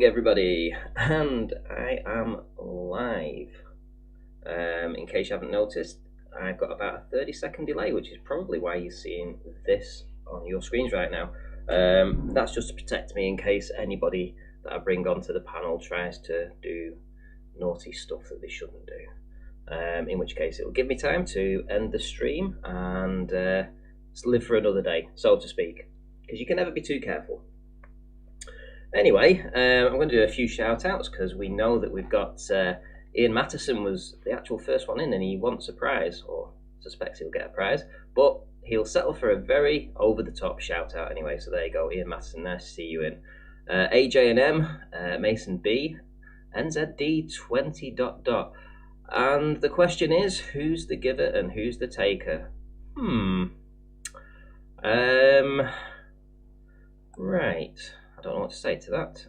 morning, everybody, and I am live. In case you haven't noticed, I've got about a 30-second delay, which is probably why you're seeing this on your screens right now. That's just to protect me in case anybody that I bring onto the panel tries to do naughty stuff that they shouldn't do. In which case it will give me time to end the stream and live for another day, so to speak, because you can never be too careful. Anyway, I'm going to do a few shout-outs because we know that we've got Ian Matteson was the actual first one in and he wants a prize, or suspects he'll get a prize, but he'll settle for a very over-the-top shout-out anyway, so there you go. Ian Matteson, nice to see you in. AJ&M, Mason B, NZD 20... And the question is, who's the giver and who's the taker? Right. I don't know what to say to that.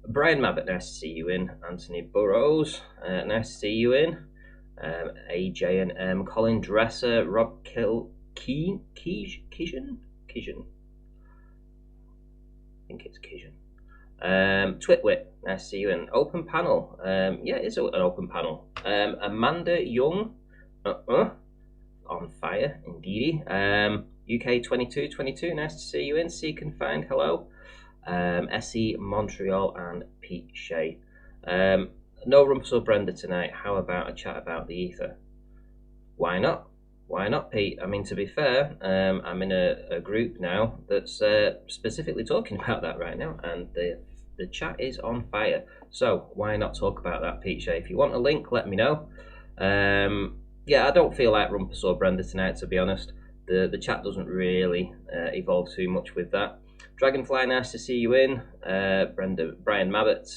Brian Mabbott, nice to see you in. Anthony Burrows, nice to see you in. AJ and M, Colin Dresser, Rob Kijan? I think it's Kijan. Twitwit, nice to see you in. Open panel, yeah, it's an open panel. Amanda Young, on fire, indeedy. UK 2222, nice to see you in. Seek and Find, hello. SE Montreal and Pete Shea. No Rumpus or Brenda tonight. How about a chat about the ether? Why not? Why not, Pete? I mean, to be fair, I'm in a group now that's specifically talking about that right now, and the chat is on fire. So why not talk about that, Pete Shea? If you want a link, let me know. Yeah, I don't feel like Rumpus or Brenda tonight, to be honest. The chat doesn't really evolve too much with that. Dragonfly, nice to see you in. Brian Mabbott,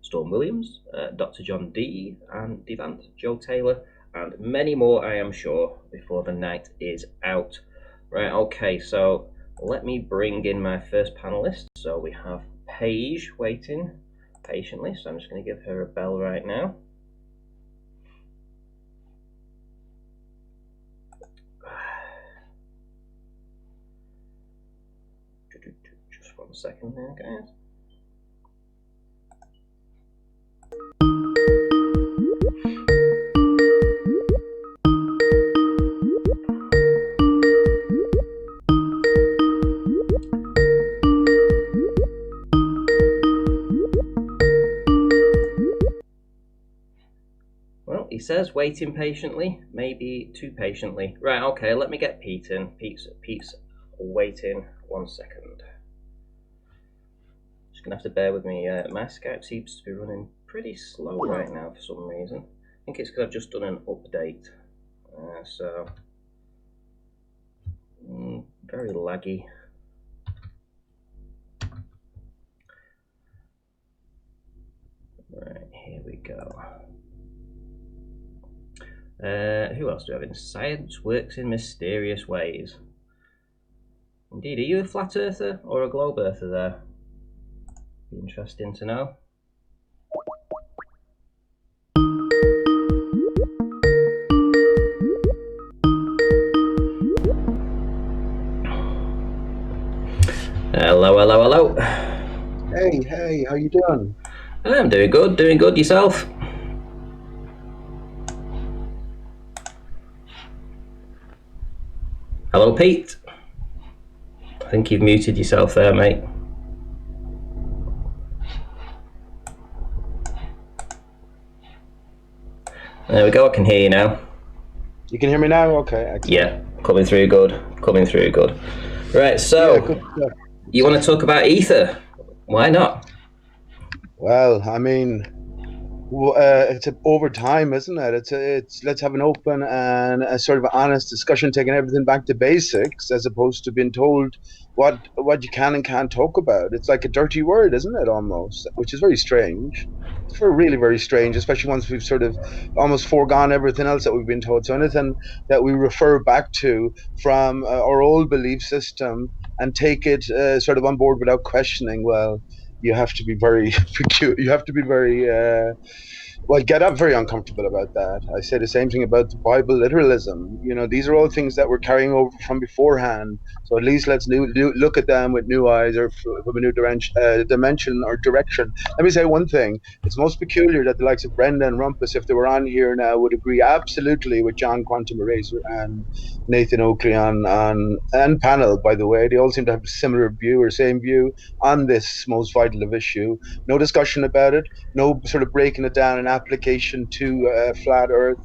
Storm Williams, Dr. John D, and Devant, Joe Taylor, and many more, I am sure, before the night is out. Right, okay, so let me bring in my first panelist. So we have Paige waiting patiently, so I'm just going to give her a bell right now. Just 1 second there, guys. Well, he says waiting patiently, maybe too patiently. Right, okay, let me get Pete in. Pete's waiting 1 second. Just gonna have to bear with me. My Skype seems to be running pretty slow right now for some reason. I think it's because I've just done an update, so very laggy. Right, here we go. Who else do we have in? Science works in mysterious ways. Indeed, are you a flat earther or a globe earther there? Be interesting to know. Hello, hello, hello. Hey, how you doing? I'm doing good, yourself? Hello, Pete. I think you've muted yourself there, mate. There we go, I can hear you now. You can hear me now? Okay, excellent. Yeah, coming through good. Right, so, yeah, good stuff. You want to talk about ether? Why not? Well, I mean, it's over time, isn't it? It's let's have an open and a sort of honest discussion, taking everything back to basics, as opposed to being told what you can and can't talk about. It's like a dirty word, isn't it, almost? Which is very strange. It's really, very strange, especially once we've sort of almost foregone everything else that we've been told. So anything that we refer back to from our old belief system and take it sort of on board without questioning, well, you have to be very you have to be very well, get up very uncomfortable about that. I say the same thing about the Bible literalism. These are all things that we're carrying over from beforehand. So at least let's look at them with new eyes or from a new dimension or direction. Let me say one thing. It's most peculiar that the likes of Brenda and Rumpus, if they were on here now, would agree absolutely with John Quantum Eraser and Nathan Oakley and panel, by the way. They all seem to have a similar view or same view on this most vital of issue. No discussion about it. No sort of breaking it down and application to flat Earth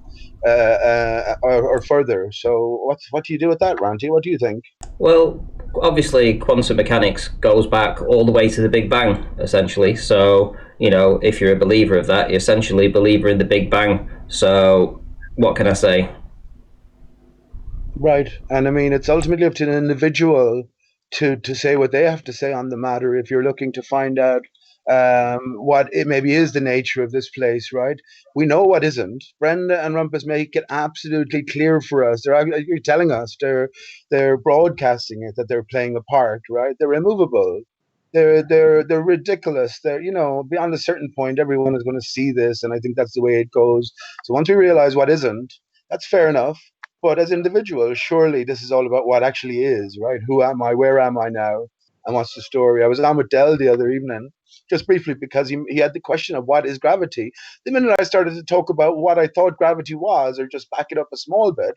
or further. So what do you do with that, Ranty? What do you think? Well, obviously, quantum mechanics goes back all the way to the Big Bang, essentially. So, if you're a believer of that, you're essentially a believer in the Big Bang. So, what can I say? Right. And I mean, it's ultimately up to an individual to say what they have to say on the matter if you're looking to find out what it maybe is the nature of this place, right? We know what isn't. Brenda and Rumpus make it absolutely clear for us. You're telling us they're broadcasting it, that they're playing a part, right? They're immovable. They're ridiculous. They're beyond a certain point, everyone is going to see this, and I think that's the way it goes. So once we realize what isn't, that's fair enough. But as individuals, surely this is all about what actually is, right? Who am I? Where am I now? And what's the story? I was on with Dell the other evening, just briefly, because he had the question of what is gravity. The minute I started to talk about what I thought gravity was, or just back it up a small bit,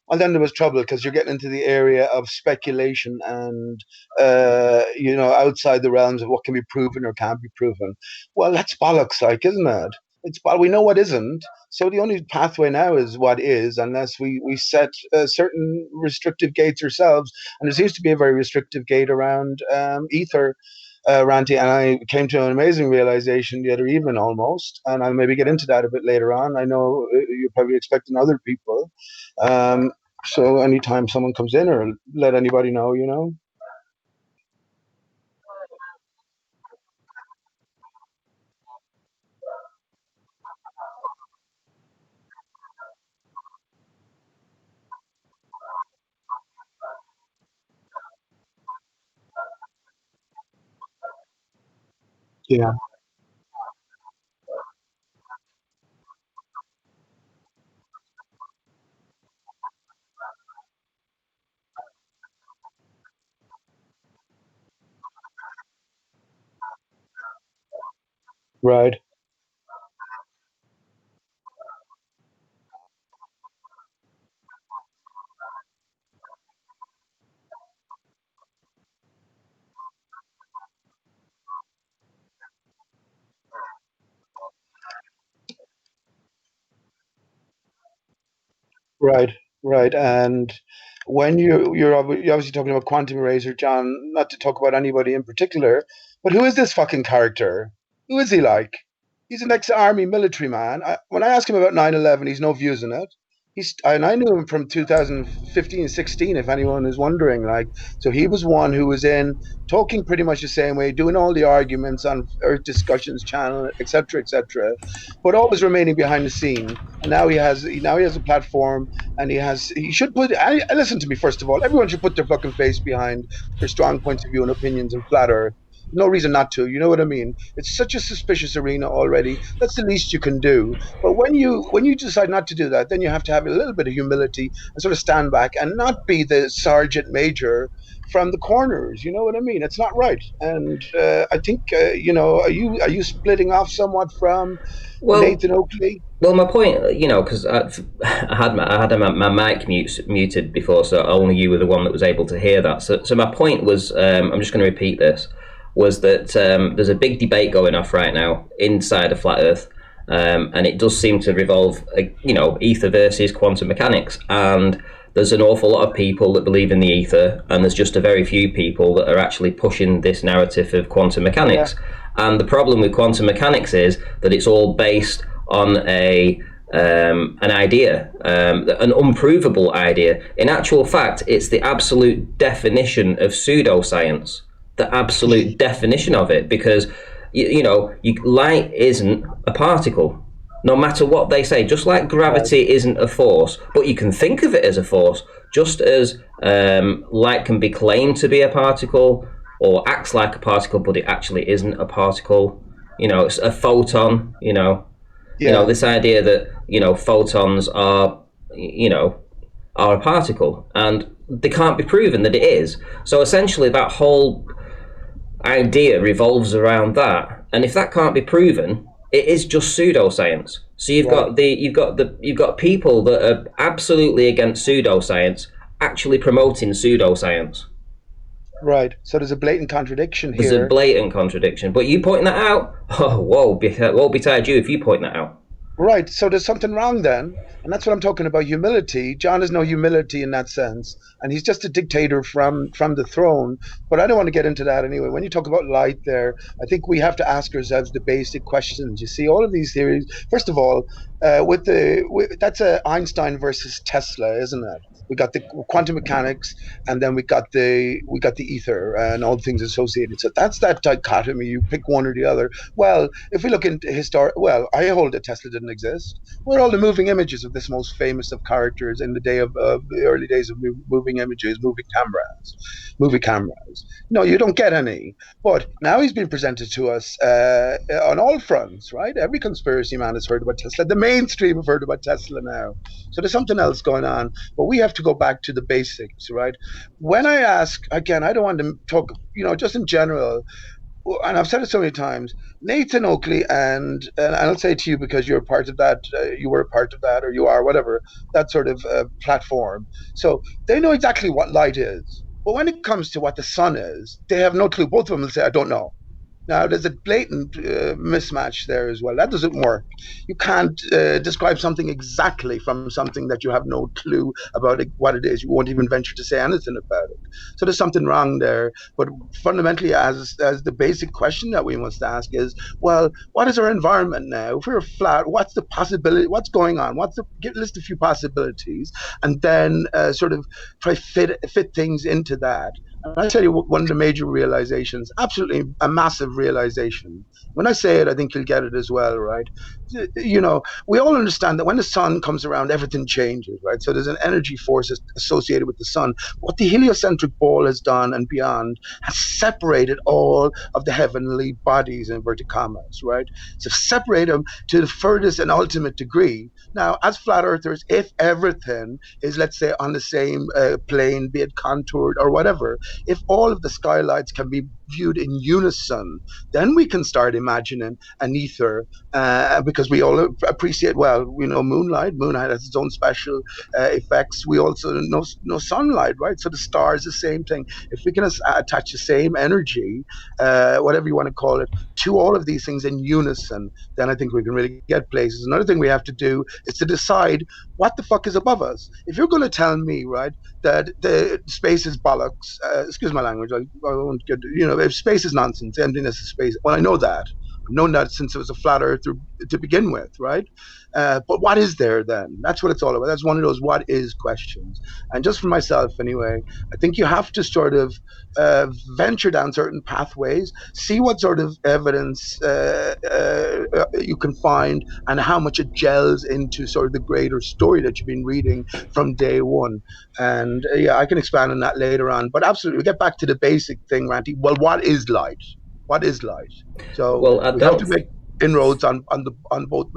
well, then there was trouble because you're getting into the area of speculation and, outside the realms of what can be proven or can't be proven. Well, that's bollocks, like, isn't it? We know what isn't. So the only pathway now is what is, unless we set certain restrictive gates ourselves. And there seems to be a very restrictive gate around ether, Ranty, and I came to an amazing realization the other evening almost, and I'll maybe get into that a bit later on. I know you're probably expecting other people. So anytime someone comes in, or let anybody know. Yeah. Right. Right, right. And when you're obviously talking about Quantum Eraser, John, not to talk about anybody in particular, but who is this fucking character? Who is he like? He's an ex-army military man. When I ask him about 9/11, he's no views in it. And I knew him from 2015, 16, if anyone is wondering. Like, so he was one who was in talking pretty much the same way, doing all the arguments on Earth Discussions channel, etc., but always remaining behind the scene. And now he has a platform, and he should put. Listen to me first of all. Everyone should put their fucking face behind their strong points of view and opinions and flat Earth. No reason not to. You know what I mean? It's such a suspicious arena already. That's the least you can do. But when you decide not to do that, then you have to have a little bit of humility and sort of stand back and not be the sergeant major from the corners. You know what I mean? It's not right. And I think are you splitting off somewhat from Well, Nathan Oakley? Well, my point, because I had my mic muted before, so only you were the one that was able to hear that. So my point was, I'm just going to repeat this, was that there's a big debate going off right now inside of Flat Earth, and it does seem to revolve, ether versus quantum mechanics, and there's an awful lot of people that believe in the ether, and there's just a very few people that are actually pushing this narrative of quantum mechanics. Yeah. And the problem with quantum mechanics is that it's all based on an idea, an unprovable idea. In actual fact, it's the absolute definition of pseudoscience, the absolute definition of it, because light isn't a particle, no matter what they say. Just like gravity isn't a force, but you can think of it as a force, just as light can be claimed to be a particle. or acts like a particle, but it actually isn't a particle. It's a photon. This idea that photons are are a particle, and they can't be proven that it is. So essentially, that whole idea revolves around that. And if that can't be proven, it is just pseudoscience. So you've got people that are absolutely against pseudoscience actually promoting pseudoscience. Right. So there's a blatant contradiction here. There's a blatant contradiction. But you pointing that out, woe betide you if you point that out. Right. So there's something wrong then. And that's what I'm talking about, humility. John has no humility in that sense. And he's just a dictator from the throne. But I don't want to get into that anyway. When you talk about light there, I think we have to ask ourselves the basic questions. You see, all of these theories, first of all, that's Einstein versus Tesla, isn't it? We got the quantum mechanics, and then we got the ether and all the things associated. So that's that dichotomy. You pick one or the other. Well, if we look into I hold that Tesla didn't exist. Where are all the moving images of this most famous of characters in the early days of moving images, movie cameras? No, you don't get any. But now he's been presented to us on all fronts, right? Every conspiracy man has heard about Tesla. The mainstream have heard about Tesla now. So there's something else going on. But we have to go back to the basics, right? When I ask, again, I don't want to talk, just in general, and I've said it so many times, Nathan Oakley, and I'll say to you because you're a part of that, you were a part of that, or you are, whatever, that sort of platform. So they know exactly what light is. But when it comes to what the sun is, they have no clue. Both of them will say, I don't know. Now, there's a blatant mismatch there as well. That doesn't work. You can't describe something exactly from something that you have no clue about what it is. You won't even venture to say anything about it. So there's something wrong there. But fundamentally, as the basic question that we must ask is, well, what is our environment now? If we're flat, what's the possibility? What's going on? List a few possibilities, and then sort of try fit things into that. I tell you, one of the major realizations, absolutely a massive realization. When I say it, I think you'll get it as well, right? We all understand that when the sun comes around, everything changes, right? So there's an energy force associated with the sun. What the heliocentric ball has done and beyond has separated all of the heavenly bodies, in inverted commas, right? So separate them to the furthest and ultimate degree. Now, as flat earthers, if everything is, let's say, on the same plane, be it contoured or whatever, if all of the skylights can be viewed in unison, then we can start imagining an ether, because we all appreciate, moonlight has its own special effects. We also know sunlight, right? So the stars, the same thing. If we can attach the same energy, whatever you want to call it, to all of these things in unison, then I think we can really get places. Another thing we have to do is to decide what the fuck is above us. If you're going to tell me, right, that the space is bollocks, excuse my language, I won't get, if space is nonsense, emptiness is space. Well, I know that. I've known that since it was a flat earth to begin with, right? But what is there then? That's what it's all about. That's one of those what is questions. And just for myself anyway, I think you have to sort of venture down certain pathways, see what sort of evidence you can find and how much it gels into sort of the greater story that you've been reading from day one. And I can expand on that later on. But absolutely, we get back to the basic thing, Ranty. Well, what is light? What is light? So we have to make inroads on both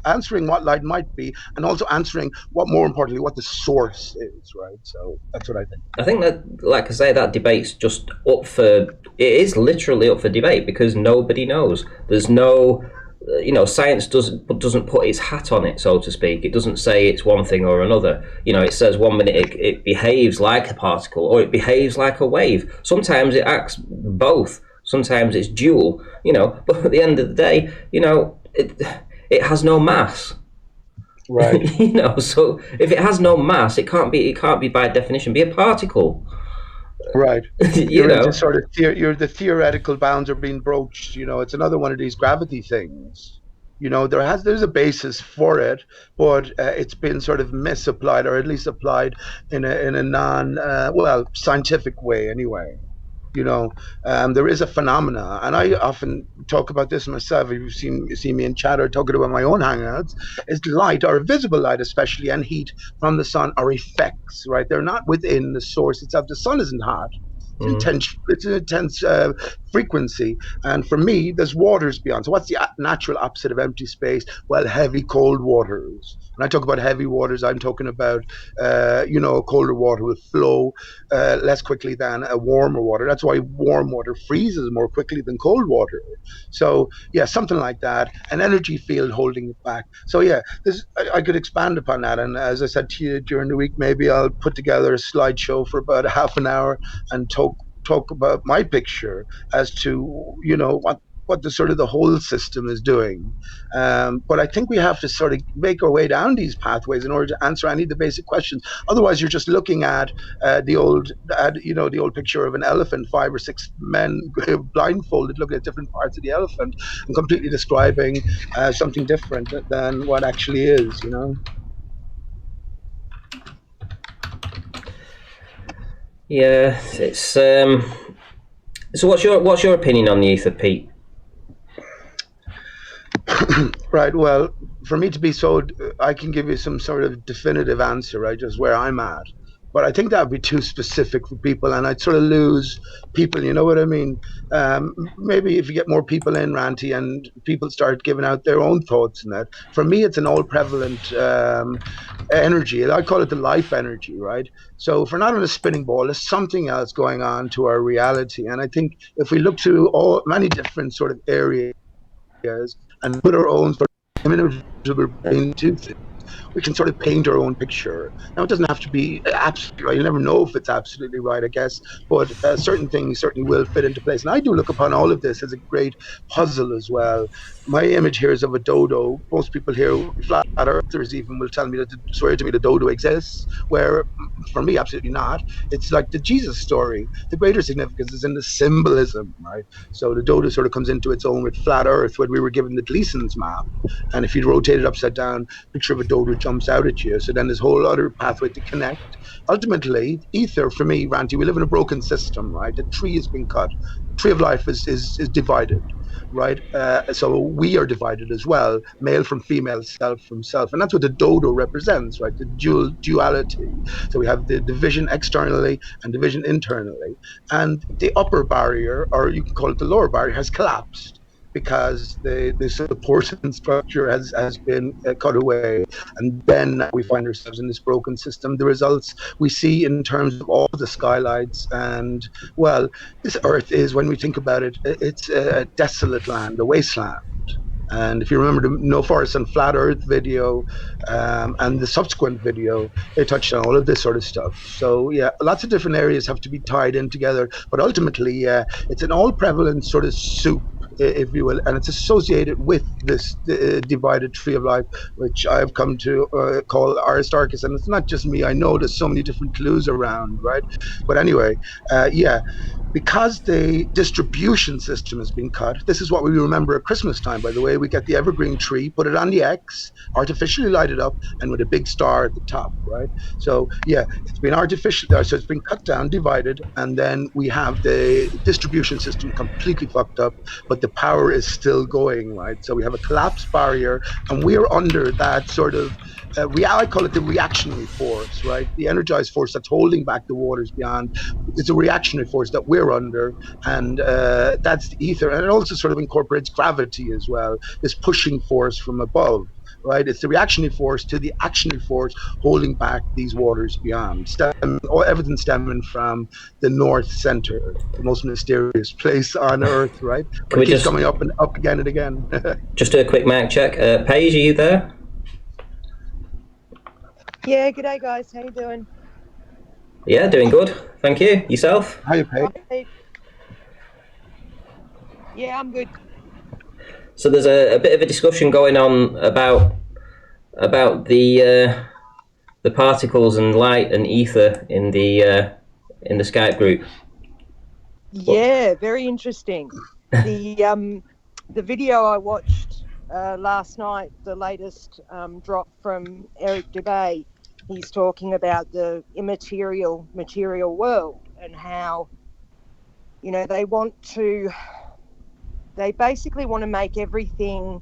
answering what light might be and also answering more importantly what the source is, right? So that's what I think. I think that, like I say, that debate's just it is literally up for debate because nobody knows. There's no, science doesn't put its hat on it, so to speak. It doesn't say it's one thing or another. It says one minute it behaves like a particle or it behaves like a wave. Sometimes it acts both. Sometimes it's dual, but at the end of the day, it has no mass. Right. So if it has no mass, it can't be by definition be a particle. Right. You're the theoretical bounds are being broached. It's another one of these gravity things. There's a basis for it, but it's been sort of misapplied, or at least applied in a non scientific way anyway. There is a phenomena, and I often talk about this myself. If you've seen me in chat or talking about my own hangouts, is light, or visible light especially, and heat from the sun are effects, right? They're not within the source itself. The sun isn't hot. It's an intense frequency. And for me, there's waters beyond. So what's the natural opposite of empty space? Well, heavy, cold waters. When I talk about heavy waters, I'm talking about, colder water will flow less quickly than a warmer water. That's why warm water freezes more quickly than cold water. So, yeah, something like that. An energy field holding it back. So, yeah, I could expand upon that. And as I said to you during the week, maybe I'll put together a slideshow for about half an hour and talk about my picture as to what the sort of the whole system is doing. But I think we have to sort of make our way down these pathways in order to answer any of the basic questions. Otherwise, you're just looking at the old picture of an elephant, 5 or 6 men blindfolded looking at different parts of the elephant and completely describing something different than what actually is. Yeah, it's so. What's your opinion on the ether, Pete? Right. Well, for me to be I can give you some sort of definitive answer, right? Just where I'm at. But I think that would be too specific for people, and I'd sort of lose people. You know what I mean? Maybe if you get more people in, Ranty, and people start giving out their own thoughts in that. For me, it's an all-prevalent energy. I call it the life energy, right? So if we're not on a spinning ball, there's something else going on to our reality. And I think if we look to many different sort of areas and put our own sort of individual brain to things, we can sort of paint our own picture. Now, it doesn't have to be absolutely right. You'll never know if it's absolutely right, I guess, but certain things certainly will fit into place. And I do look upon all of this as a great puzzle as well. My image here is of a dodo. Most people here, flat earthers even, will swear to me the dodo exists, where for me, absolutely not. It's like the Jesus story. The greater significance is in the symbolism, right? So the dodo sort of comes into its own with flat earth when we were given the Gleason's map. And if you rotate it upside down, picture of a dodo jumps out at you. So then there's a whole other pathway to connect. Ultimately, ether, for me, Ranty, we live in a broken system, right? The tree has been cut. The tree of life is divided, right? So we are divided as well, male from female, self from self. And that's what the dodo represents, right? The duality. So we have the division externally and division internally. And the upper barrier, or you can call it the lower barrier, has collapsed because the support and structure has been cut away. And then we find ourselves in this broken system. The results we see in terms of all the skylights. And, well, this earth is, when we think about it, it's a desolate land, a wasteland. And if you remember the No Forest and Flat Earth video and the subsequent video, they touched on all of this sort of stuff. So, yeah, lots of different areas have to be tied in together. But ultimately, it's an all-prevalent sort of soup, if you will, and it's associated with this divided tree of life, which I've come to call Aristarchus. And it's not just me. I know there's so many different clues around, right? But anyway, because the distribution system has been cut, this is what we remember at Christmas time, by the way. We get the evergreen tree, put it on the X, artificially lighted up, and with a big star at the top, right? So, yeah, it's been so it's been cut down, divided, and then we have the distribution system completely fucked up, but the power is still going, right? So we have a collapsed barrier, and we're under that sort of I call it the reactionary force, right? The energized force that's holding back the waters beyond. It's a reactionary force that we're under, and that's the ether. And it also sort of incorporates gravity as well, this pushing force from above, right? It's the reactionary force to the actionary force holding back these waters beyond. Everything stemming from the North Center, the most mysterious place on Earth, right? But it keeps coming up and up again and again. Just do a quick mic check. Paige, are you there? Yeah, g'day guys, how you doing? Yeah, doing good, thank you. Yourself? How you, Paige? Yeah, I'm good. So there's a bit of a discussion going on about the particles and light and ether in the Skype group. Yeah, very interesting. The video I watched last night, the latest drop from Eric Dubay, he's talking about the immaterial material world and how, they basically want to make everything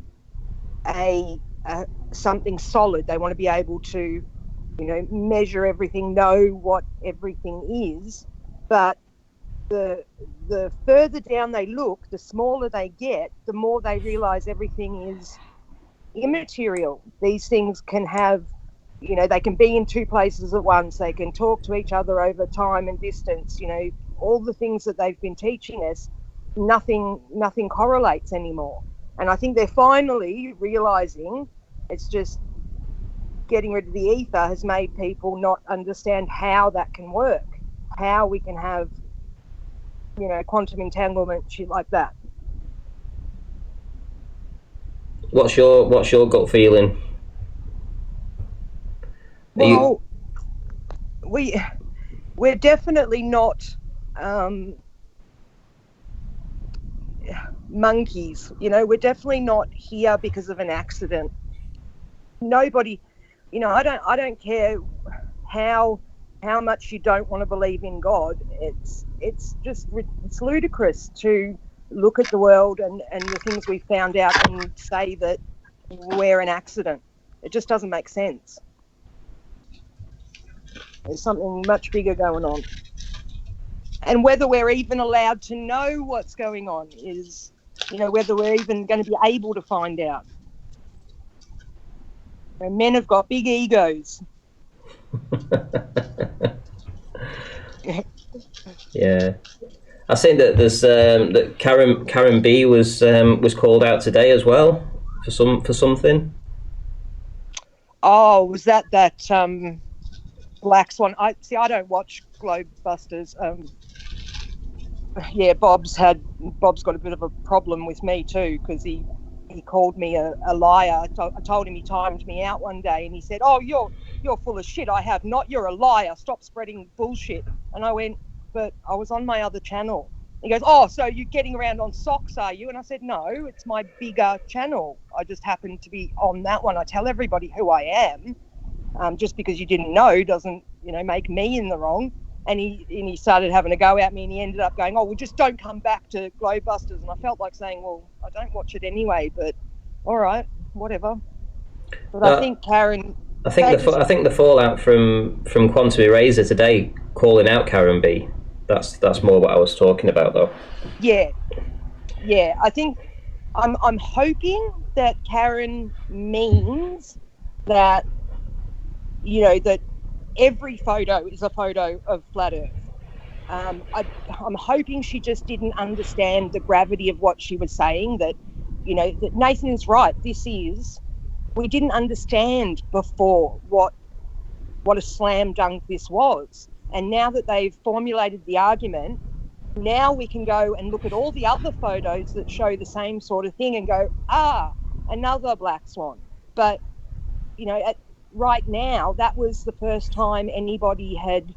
something solid. They want to be able to, measure everything, know what everything is, but the further down they look, the smaller they get, the more they realize everything is immaterial. These things can have, you know, they can be in two places at once. They can talk to each other over time and distance. You know, all the things that they've been teaching us, nothing correlates anymore. And I think they're finally realizing it's just getting rid of the ether has made people not understand how that can work, how we can have, you know, quantum entanglement, shit like that. What's your gut feeling? Well, we're definitely not monkeys. You know, we're definitely not here because of an accident. Nobody, you know, I don't care how much you don't want to believe in God. It's ludicrous to look at the world and the things we found out and say that we're an accident. It just doesn't make sense. There's something much bigger going on. And whether we're even allowed to know what's going on is, you know, whether we're even going to be able to find out. You know, men have got big egos. Yeah, I think that there's that Karen B was called out today as well for something. Oh, was that Black Swan? I don't watch Globebusters. Yeah, Bob's got a bit of a problem with me too, because he called me a liar. I told him he timed me out one day, and he said, "Oh, you're full of shit. I have not. You're a liar. Stop spreading bullshit." And I went, "But I was on my other channel." He goes, "Oh, so you're getting around on socks, are you?" And I said, "No, it's my bigger channel. I just happen to be on that one. I tell everybody who I am. Just because you didn't know doesn't, you know, make me in the wrong." And he started having a go at me, and he ended up going, "Oh, well, just don't come back to Globebusters." And I felt like saying, "Well, I don't watch it anyway, but all right, whatever." But I think Karen. I think the fallout from Quantum Eraser today calling out Karen B. That's more what I was talking about, though. Yeah. I think I'm hoping that Karen means that, you know, that every photo is a photo of Flat Earth. I'm hoping she just didn't understand the gravity of what she was saying, that, you know, that Nathan is right. We didn't understand before what a slam dunk this was. And now that they've formulated the argument, now we can go and look at all the other photos that show the same sort of thing and go, another Black Swan. But, you know, right now, that was the first time anybody had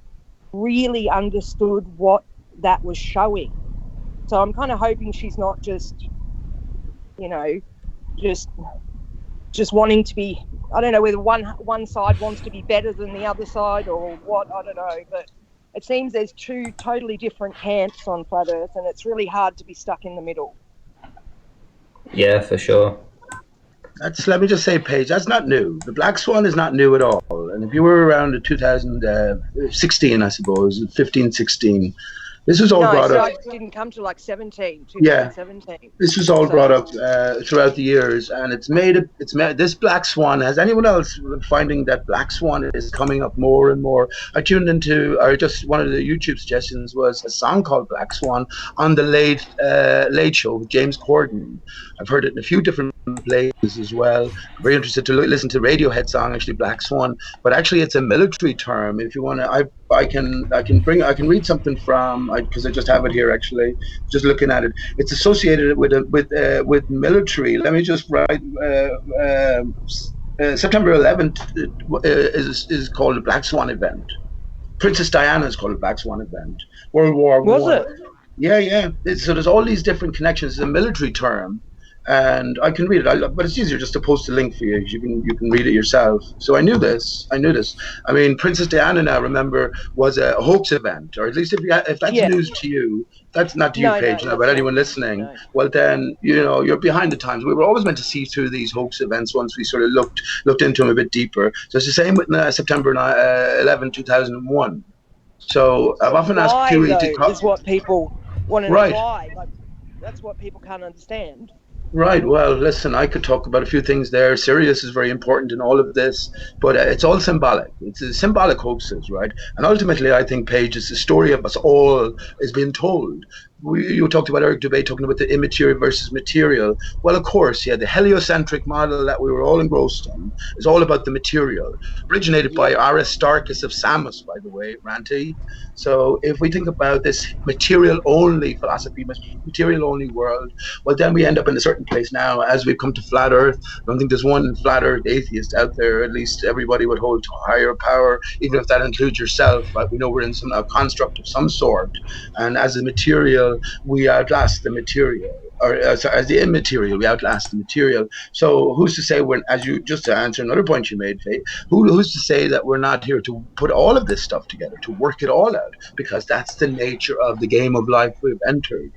really understood what that was showing. So I'm kind of hoping she's not just, you know, just wanting to be, I don't know whether one side wants to be better than the other side or what, I don't know, but it seems there's two totally different camps on Flat Earth, and it's really hard to be stuck in the middle. Yeah, for sure. Let me just say, Paige, that's not new. The Black Swan is not new at all. And if you were around in 2016, I suppose, 15, 16, this was all brought up. I didn't come to like 2017. Yeah, this was all brought up throughout the years, and it's made this Black Swan. Has anyone else finding that Black Swan is coming up more and more? I tuned into, or just one of the YouTube suggestions was a song called Black Swan on the Late Show with James Corden. I've heard it in a few different places as well. I'm very interested to listen to Radiohead song, actually, Black Swan, but actually it's a military term. If you want to, I can read something from, because I just have it here actually, just looking at it. It's associated with military. Let me just write. September 11th is called a Black Swan event. Princess Diana is called a Black Swan event. World War I. Was it? Yeah. So there's all these different connections. It's a military term. And I can read it, but it's easier just to post a link for you. You can read it yourself. So I knew this. I mean, Princess Diana, now remember, was a hoax event, or at least if that's news to you, that's not to you, Paige, but anyone listening. No. Well, then you're behind the times. We were always meant to see through these hoax events once we sort of looked into them a bit deeper. So it's the same with September 11, 2001. So I've often asked Why Huey to though is what people want to know. Right. Why? Like that's what people can't understand. Right. Well, listen, I could talk about a few things there. Sirius is very important in all of this, but it's all symbolic. It's a symbolic hoaxes, right? And ultimately, I think, Paige, is the story of us all is being told. You talked about Eric Dubay talking about the immaterial versus material. Well, of course, yeah, the heliocentric model that we were all engrossed in is all about the material, originated by Aristarchus of Samos, by the way, Ranty. So if we think about this material-only philosophy, material-only world, well, then we end up in a certain place now as we've come to flat Earth. I don't think there's one flat Earth atheist out there. At least everybody would hold to a higher power, even if that includes yourself. Right? We know we're in a construct of some sort, and as a material, we outlast the material. Or sorry, as the immaterial, we outlast the material. So who's to say as you just to answer another point you made, Faye, who's to say that we're not here to put all of this stuff together, to work it all out, because that's the nature of the game of life we've entered,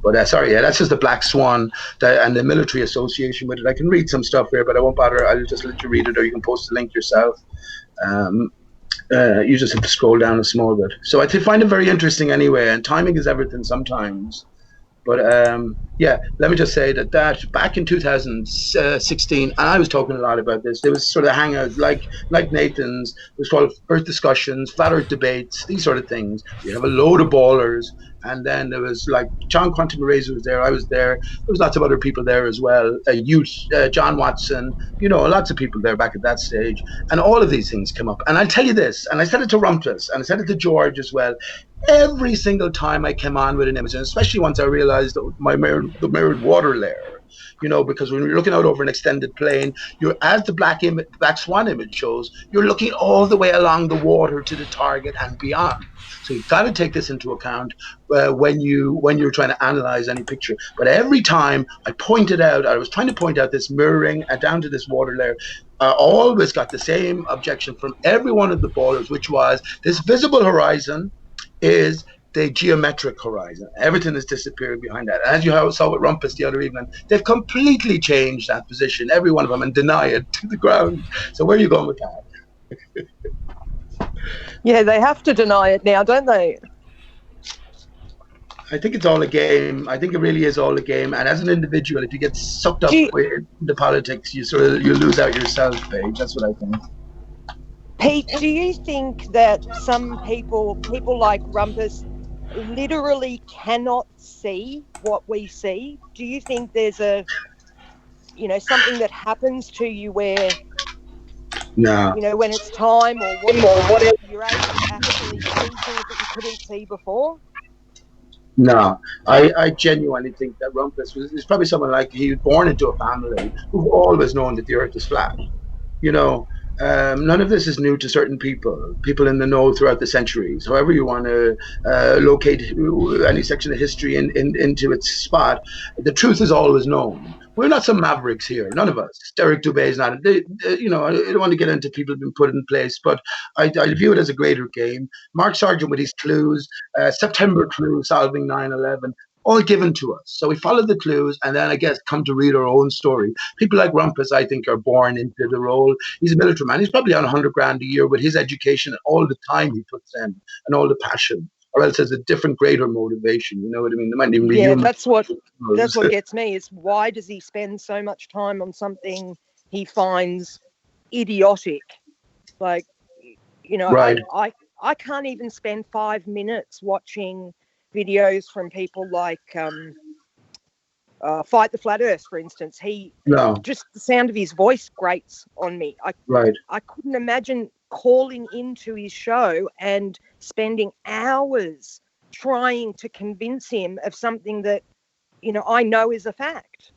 But that's just the Black Swan and the military association with it. I can read some stuff here, but I won't bother. I'll just let you read it, or you can post the link yourself. You just have to scroll down a small bit. So I find it very interesting anyway, and timing is everything sometimes. But let me just say that back in 2016, and I was talking a lot about this, there was sort of hangouts like Nathan's, it was called Earth Discussions, Flat Earth Debates, these sort of things. We have a load of ballers, and then there was like John Quantum Razor was there, I was there was lots of other people there as well, John Watson, lots of people there back at that stage, and all of these things come up. And I'll tell you this, and I said it to Rumpus, and I said it to George as well, every single time I came on with an image, and especially once I realized the mirrored water layer, because when you're looking out over an extended plane, as the Black Swan image shows, you're looking all the way along the water to the target and beyond. So you've got to take this into account when you're trying to analyze any picture. But every time I was trying to point out this mirroring down to this water layer, I always got the same objection from every one of the ballers, which was this visible horizon is the geometric horizon. Everything has disappeared behind that. As you saw with Rumpus the other evening, they've completely changed that position, every one of them, and deny it to the ground. So where are you going with that? Yeah, they have to deny it now, don't they? I think it's all a game. I think it really is all a game. And as an individual, if you get sucked up into politics, you lose out yourself, Paige. That's what I think. Pete, do you think that some people like Rumpus, literally cannot see what we see? Do you think there's something that happens to you where, no, when it's time or whatever, you're able to actually see things that you couldn't see before? No, I genuinely think that Rumpus is probably someone like he was born into a family who've always known that the Earth is flat. None of this is new to certain people in the know throughout the centuries. However you want to locate any section of history into its spot, the truth is always known. We're not some mavericks here, none of us. Derek Dubé is not. I don't want to get into people being put in place, but I view it as a greater game. Mark Sargent with his clues, September clue, solving 9/11. All given to us. So we follow the clues and then I guess come to read our own story. People like Rumpus, I think, are born into the role. He's a military man. He's probably on $100,000 a year with his education and all the time he puts in and all the passion. Or else there's a different, greater motivation. You know what I mean? There might even be human. That's what gets me is why does he spend so much time on something he finds idiotic? Like, right. I can't even spend 5 minutes watching videos from people like Fight the Flat Earth, for instance. Just the sound of his voice grates on me. I couldn't imagine calling into his show and spending hours trying to convince him of something that, I know is a fact.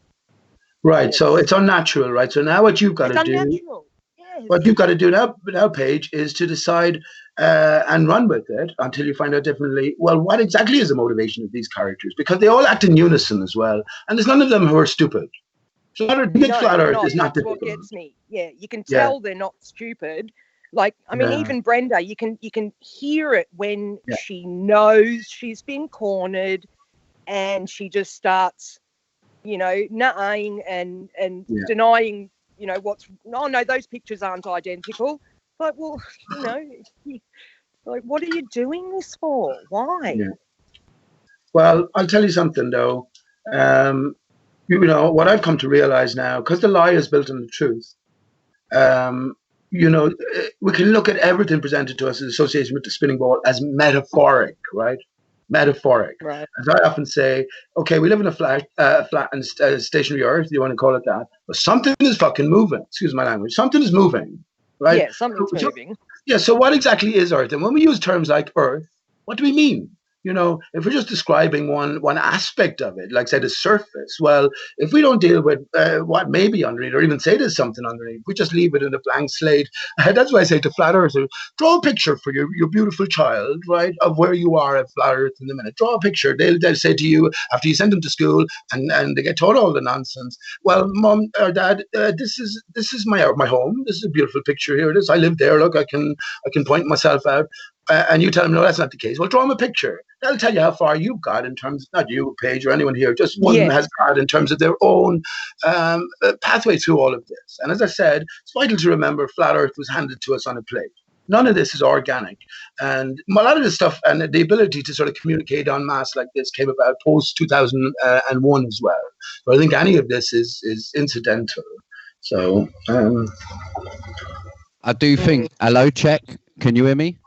Right. So it's unnatural, right? So now what you've got to do. Unnatural. Yes. What you've got to do now, Paige, is to decide and run with it until you find out differently. Well, what exactly is the motivation of these characters? Because they all act in unison as well, and there's none of them who are stupid. So Flat Earth is not difficult. That's what gets me. Yeah, you can tell they're not stupid. Like, I mean, even Brenda, you can hear it when she knows she's been cornered, and she just starts, nutting and denying. No, those pictures aren't identical. But, well, Like, what are you doing this for? Why? Yeah. Well, I'll tell you something though. You know what I've come to realize now, because the lie is built on the truth. You know, we can look at everything presented to us in association with the spinning ball as metaphoric, right? Metaphoric. Right. As I often say, okay, we live in a flat and stationary Earth. You want to call it that? But something is fucking moving. Excuse my language. Something is moving, right? Yeah, something's moving. Yeah. So what exactly is Earth? And when we use terms like Earth, what do we mean? You know, if we're just describing one aspect of it, like say the surface, well, if we don't deal with what may be underneath, or even say there's something underneath, we just leave it in a blank slate. That's why I say to flat earthers, draw a picture for your beautiful child, right, of where you are at flat earth in the minute. Draw a picture. They'll say to you after you send them to school and they get taught all the nonsense. Well, mom or dad, this is my home. This is a beautiful picture. Here it is. I live there. Look, I can point myself out. And you tell them, no, that's not the case. Well, draw them a picture. That'll tell you how far you've got in terms, not you, Paige, or anyone here, just one has got in terms of their own pathway through all of this. And as I said, it's vital to remember flat Earth was handed to us on a plate. None of this is organic. And a lot of this stuff and the ability to sort of communicate en masse like this came about post-2001 as well. But I think any of this is incidental. So I do think, hello, check. Can you hear me?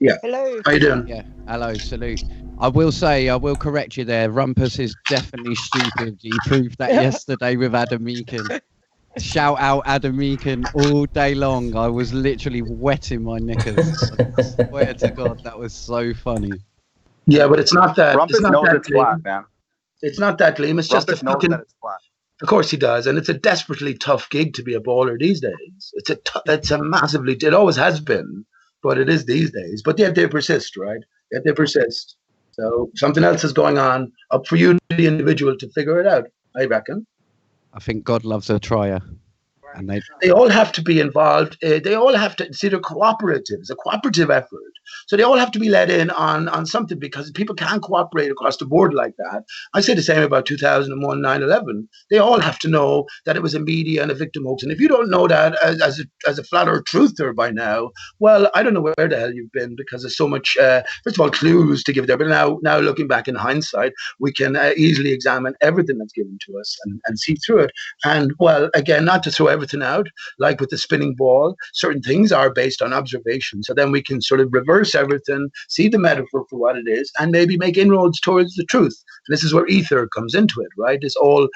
Yeah. Hello. How you doing? Yeah. Hello. Salute. I will correct you there. Rumpus is definitely stupid. You proved that yesterday with Adam Meakin. Shout out Adam Meakin all day long. I was literally wetting my knickers. I swear to God, that was so funny. Yeah, but it's not that. Rumpus it's not knows that it's flat, man. It's not that, Liam. It's just Rumpus knows fucking. that it's flat. Of course he does, and it's a desperately tough gig to be a baller these days. It's a massively. It always has been, but it is these days. But yet they persist, right? Yet they persist. So something else is going on. Up for you, the individual, to figure it out. I reckon. I think God loves a trier. And they all have to be involved. They all have to see they're cooperative. It's a cooperative effort. So they all have to be let in on something because people can't cooperate across the board like that. I say the same about 2001, 9/11. They all have to know that it was a media and a victim hoax. And if you don't know that as a flat earth truther by now, well, I don't know where the hell you've been because there's so much, first of all, clues to give there. But now looking back in hindsight, we can easily examine everything that's given to us and see through it. And well, again, not to throw everything out, like with the spinning ball, certain things are based on observation. So then we can sort of reverse everything, see the metaphor for what it is, and maybe make inroads towards the truth. And this is where ether comes into it, right? This all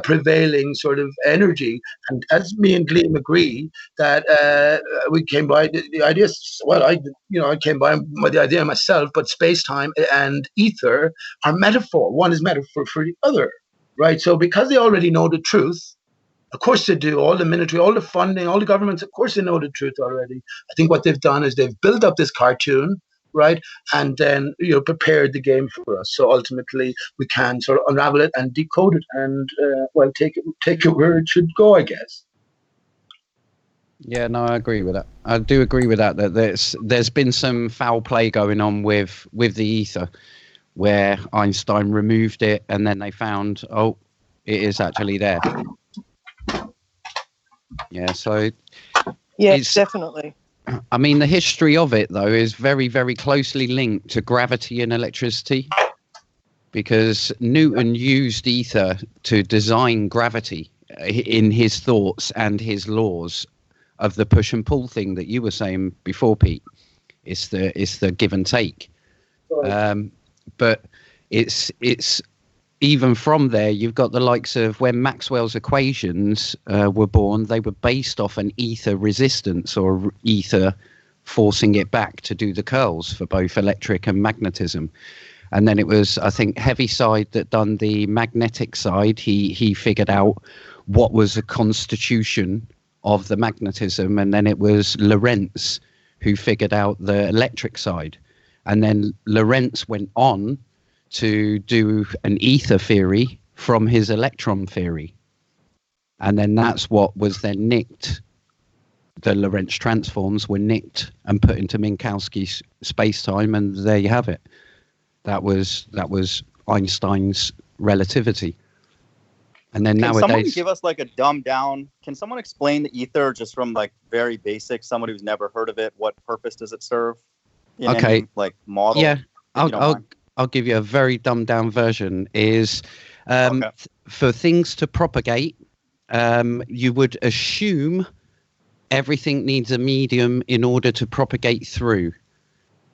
prevailing sort of energy. And as me and Gleam agree that we came by the idea, well, I came by the idea myself, but space-time and ether are metaphor. One is metaphor for the other, right? So because they already know the truth, of course they do. All the military, all the funding, all the governments, of course they know the truth already. I think what they've done is they've built up this cartoon, right? And then, prepared the game for us. So ultimately we can sort of unravel it and decode it and, take it where it should go, I guess. Yeah, no, I agree with that. I do agree with that there's been some foul play going on with the ether where Einstein removed it and then they found, oh, it is actually there. Yeah, so yes, definitely. I mean, the history of it, though, is very, very closely linked to gravity and electricity because Newton used ether to design gravity in his thoughts and his laws of the push and pull thing that you were saying before, Pete. It's the give and take. But it's even from there, you've got the likes of when Maxwell's equations were born, they were based off an ether resistance or ether forcing it back to do the curls for both electric and magnetism. And then it was, I think, Heaviside that done the magnetic side. He figured out what was a constitution of the magnetism. And then it was Lorentz who figured out the electric side. And then Lorentz went on to do an ether theory from his electron theory. And then that's what was then nicked. The Lorentz transforms were nicked and put into Minkowski's space-time, and there you have it. That was Einstein's relativity. And then nowadays... Can someone give us like a dumbed down... Can someone explain the ether just from like very basic, someone who's never heard of it? What purpose does it serve? in Okay. any like model? Yeah, if you don't mind? I'll give you a very dumbed down version. Is Okay. for things to propagate, you would assume everything needs a medium in order to propagate through.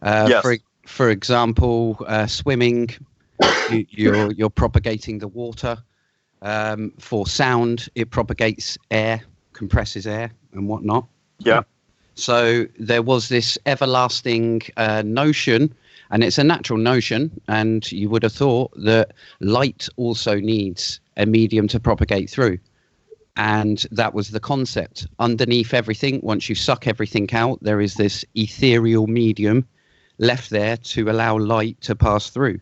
Yes. For example, swimming, you're propagating the water. For sound, it propagates air, compresses air, and whatnot. Yeah. So there was this everlasting notion, and it's a natural notion, and you would have thought that light also needs a medium to propagate through. And that was the concept. Underneath everything, once you suck everything out, there is this ethereal medium left there to allow light to pass through.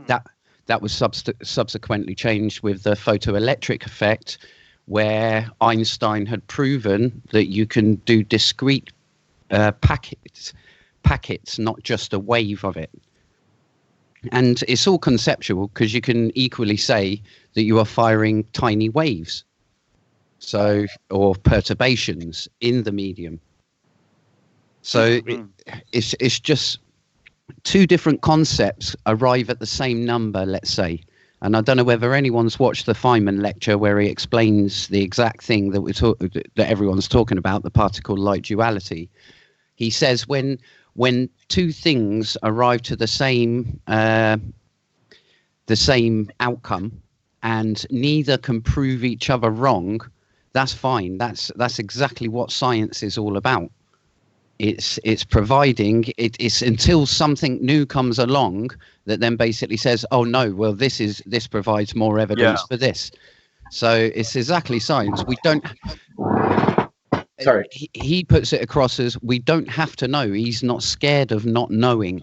That was subsequently changed with the photoelectric effect, where Einstein had proven that you can do discrete packets, not just a wave of it. And it's all conceptual, because you can equally say that you are firing tiny waves, or perturbations in the medium. So it's just two different concepts arrive at the same number, let's say. And I don't know whether anyone's watched the Feynman lecture where he explains the exact thing that everyone's talking about, the particle-light duality. He says when two things arrive to the same outcome and neither can prove each other wrong, that's fine. That's exactly what science is all about. It's providing it's until something new comes along that then basically says, oh no, well this provides more evidence for this. So it's exactly science. We don't. Sorry. He puts it across as we don't have to know. He's not scared of not knowing.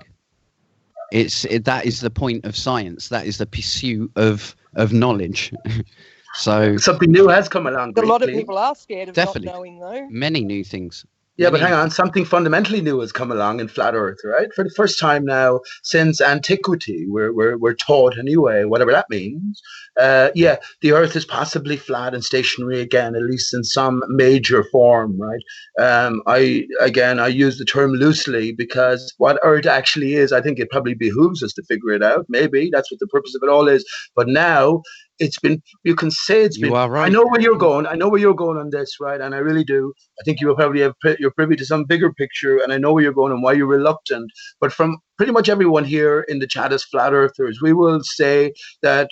That is the point of science. That is the pursuit of knowledge. So Something new has come along. A lot of briefly. people are scared of Definitely. not knowing, though. many new things. Yeah, but hang on, something fundamentally new has come along in flat Earth, right? For the first time now since antiquity, we're taught anyway, whatever that means. The Earth is possibly flat and stationary again, at least in some major form, right? I use the term loosely because what Earth actually is, I think it probably behooves us to figure it out. Maybe that's what the purpose of it all is. But now you can say it's been. You are right. I know where you're going. I know where you're going on this, right? And I really do. I think you're privy to some bigger picture, and I know where you're going and why you're reluctant. But from pretty much everyone here in the chat as flat earthers, we will say that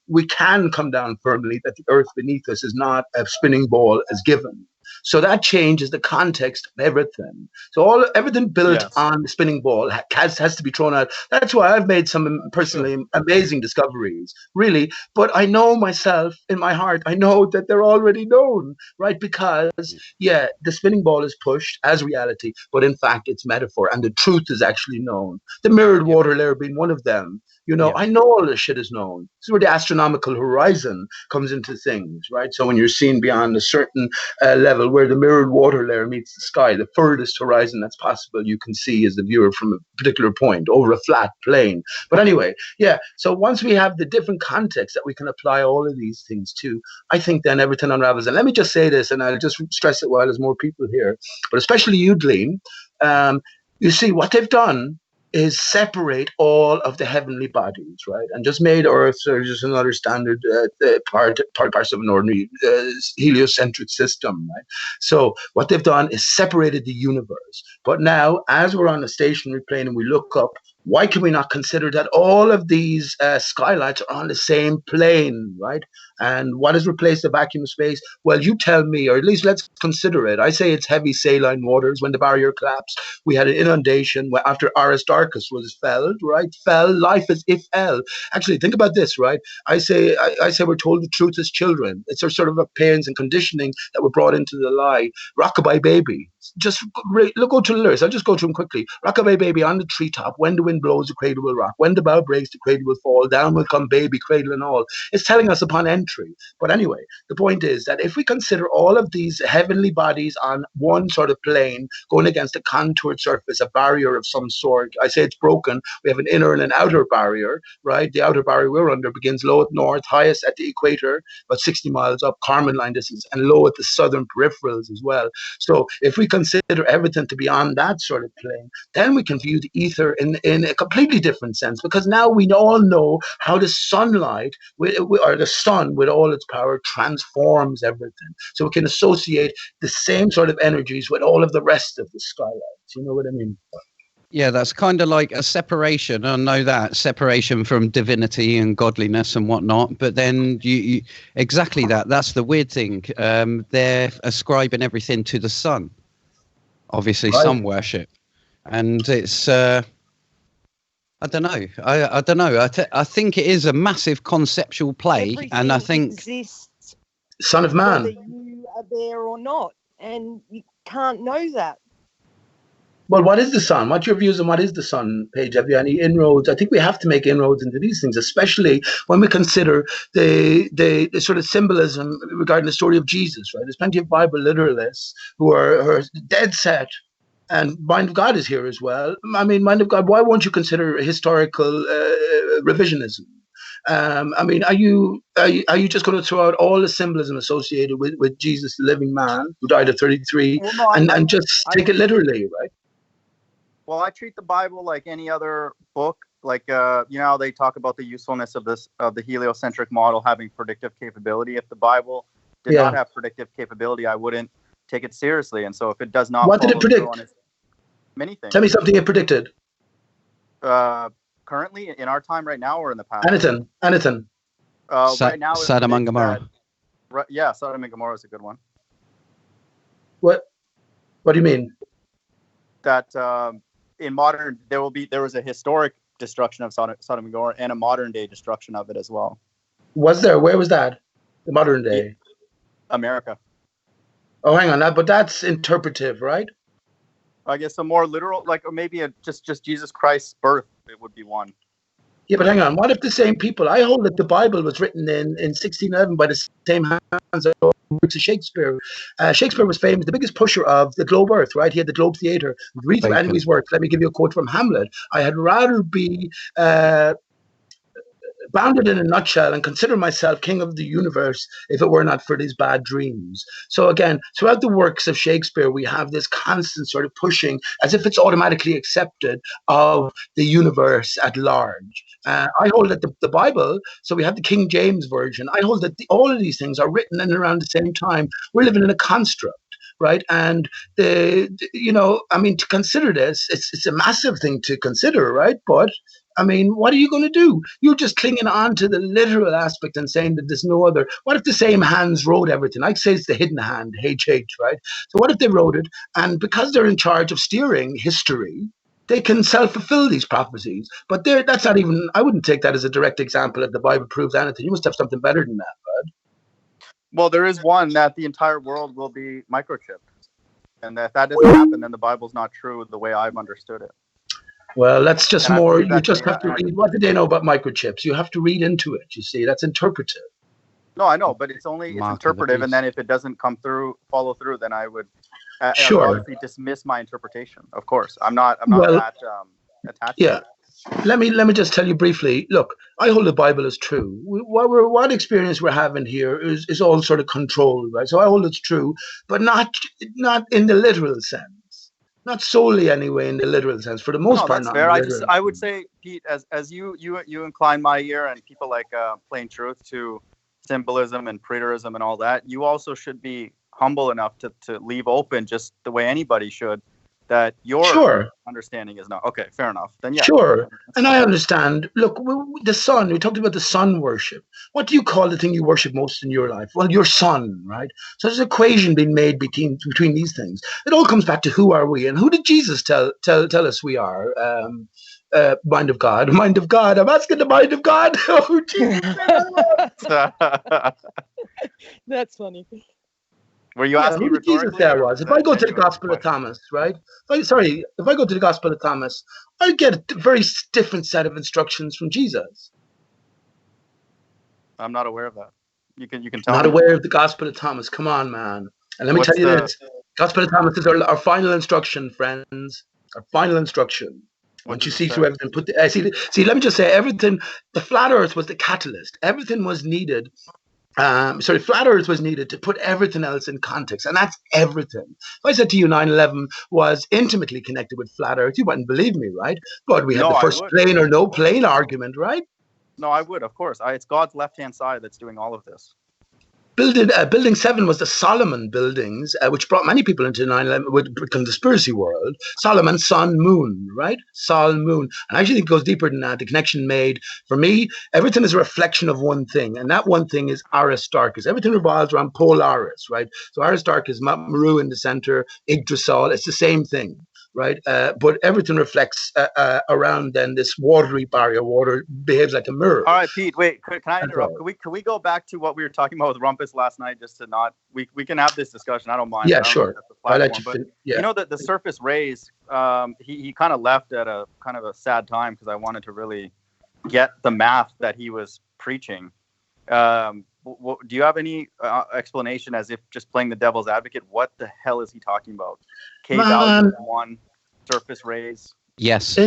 we can come down firmly that the Earth beneath us is not a spinning ball as given. So that changes the context of everything. So everything built on the spinning ball has to be thrown out. That's why I've made some personally amazing discoveries, really. But I know myself in my heart, I know that they're already known, right? Because, the spinning ball is pushed as reality, but in fact, it's metaphor, and the truth is actually known. The mirrored water layer being one of them. I know all this shit is known. This is where the astronomical horizon comes into things, right? So when you're seen beyond a certain level where the mirrored water layer meets the sky, the furthest horizon that's possible you can see as the viewer from a particular point over a flat plane. But anyway, so once we have the different context that we can apply all of these things to, I think then everything unravels. And let me just say this, and I'll just stress it while there's more people here, but especially you, Gleam. You see, what they've done is separate all of the heavenly bodies, right? And just made Earth just another standard part of an ordinary heliocentric system, right? So what they've done is separated the universe. But now, as we're on a stationary plane and we look up, why can we not consider that all of these skylights are on the same plane, right? And what has replaced the vacuum of space? Well, you tell me, or at least let's consider it. I say it's heavy saline waters. When the barrier collapsed, we had an inundation after Aristarchus was felled, right? Fell, life as if fell. Actually, think about this, right? I say we're told the truth as children. It's sort of a pains and conditioning that were brought into the lie. Rockabye Baby. Just go to the lyrics. I'll just go to them quickly. Rockabye Baby on the treetop. When the wind blows, the cradle will rock. When the bow breaks, the cradle will fall. Down will come baby, cradle and all. It's telling us upon entry. But anyway, the point is that if we consider all of these heavenly bodies on one sort of plane going against a contoured surface, a barrier of some sort, I say it's broken. We have an inner and an outer barrier, right? The outer barrier we're under begins low at north, highest at the equator, about 60 miles up, Kármán line distance, and low at the southern peripherals as well. So if we consider everything to be on that sort of plane, then we can view the ether in a completely different sense, because now we all know how the sunlight, or the sun with all its power, transforms everything. So we can associate the same sort of energies with all of the rest of the skylights. You know what I mean? Yeah, that's kind of like a separation. I know that separation from divinity and godliness and whatnot. But then you exactly that. That's the weird thing. They're ascribing everything to the sun. Obviously, Right. sun worship, and it's. I don't know. I don't know. I think it is a massive conceptual play, and I Everything think exists Son of whether Man. you are there or not, and you can't know that. Well, what is the sun? What's your views on what is the sun, Paige? Have you any inroads? I think we have to make inroads into these things, especially when we consider the sort of symbolism regarding the story of Jesus, right? There's plenty of Bible literalists who are dead set, and Mind of God is here as well. I mean, Mind of God, why won't you consider historical revisionism? I mean, are you just going to throw out all the symbolism associated with Jesus, the living man who died at 33, Well, no, and just take it literally, right? Well, I treat the Bible like any other book. Like, you know, they talk about the usefulness of the heliocentric model having predictive capability. If the Bible did not have predictive capability, I wouldn't take it seriously. And so if it does not, what did it predict? Many things. Tell me something it predicted. Currently, in our time, right now, or in the past? Anything. Right now, Sodom and Gomorrah. Yeah, Sodom and Gomorrah is a good one. What do you mean? That in modern, there was a historic destruction of Sodom and Gomorrah and a modern day destruction of it as well. Was there? Where was that? The modern day? America. Oh, hang on. But that's interpretive, right? I guess a more literal, like, or maybe just Jesus Christ's birth, it would be one. Yeah, but hang on. What if the same people? I hold that the Bible was written in 1611 by the same hands as works of Shakespeare. Shakespeare was famous, the biggest pusher of the Globe Earth, right? He had the Globe Theatre. Read through any of his works. Let me give you a quote from Hamlet. I had rather be bounded in a nutshell and consider myself king of the universe if it were not for these bad dreams. So again, throughout the works of Shakespeare, we have this constant sort of pushing as if it's automatically accepted of the universe at large. I hold that the Bible, so we have the King James Version, I hold that all of these things are written in around the same time. We're living in a construct. Right. And I mean, to consider this, it's a massive thing to consider. Right. But I mean, what are you going to do? You're just clinging on to the literal aspect and saying that there's no other. What if the same hands wrote everything? I'd say it's the hidden hand, HH, right? So what if they wrote it? And because they're in charge of steering history, they can self-fulfill these prophecies. But that's not even, I wouldn't take that as a direct example that the Bible proves anything. You must have something better than that, right? Well, there is one that the entire world will be microchipped. And if that doesn't happen, then the Bible's not true the way I've understood it. Well, that's just more, you just have to read. What do they know about microchips? You have to read into it, you see. That's interpretive. No, I know, but it's interpretive. And then if it doesn't follow through, then I would obviously dismiss my interpretation. Of course. I'm not that attached to it. Let me just tell you briefly. Look, I hold the Bible as true. What experience we're having here is all sort of controlled, right? So I hold it's true, but not in the literal sense, not solely anyway in the literal sense. For the most part, that's fair. I would say, Pete, as you incline my ear, and people like Plain Truth to symbolism and preterism and all that, you also should be humble enough to leave open, just the way anybody should, that your understanding is not. Okay, fair enough. Then yeah. Sure. And I understand. Look, the sun, we talked about the sun worship. What do you call the thing you worship most in your life? Well, your sun, right? So there's an equation being made between these things. It all comes back to who are we, and who did Jesus tell us we are? Mind of God. Mind of God. I'm asking the mind of God. Oh, Jesus. That's funny. Were you asking who Jesus rhetorically? there Or was. If that I go to the genuine Gospel of question? Thomas, right? If I go to the Gospel of Thomas, I get a very different set of instructions from Jesus. I'm not aware of that. You can tell Not me. aware of the Gospel of Thomas. Come on, man. And let me What's tell you the- this. Gospel of Thomas is our final instruction, friends. Our final instruction. What Once you does it see say? through everything, see. Let me just say, everything. The flat Earth was the catalyst. Everything was needed. Flat Earth was needed to put everything else in context, and that's everything. If I said to you 9/11 was intimately connected with flat Earth, you wouldn't believe me, right? But we had No, the I first would. plane or no plane argument, right? No, I would, of course. It's God's left-hand side that's doing all of this. Building 7 was the Solomon buildings, which brought many people into 9/11 with conspiracy world. Solomon, sun, moon, right? Sol, moon. And I actually think it goes deeper than that. The connection made, for me, everything is a reflection of one thing. And that one thing is Aristarchus. Everything revolves around Polaris, right? So Aristarchus, Maru in the center, Yggdrasil, it's the same thing. Right, but everything reflects around then this watery barrier. Water behaves like a mirror. All right, Pete. Wait, can I interrupt? Can we go back to what we were talking about with Rumpus last night? Just to not, we can have this discussion. I don't mind. Yeah, sure. I'll let you but you know that the surface rays. He kind of left at a kind of a sad time because I wanted to really get the math that he was preaching. Do you have any explanation, as if just playing the devil's advocate? What the hell is he talking about? K value 1, surface rays. Yes,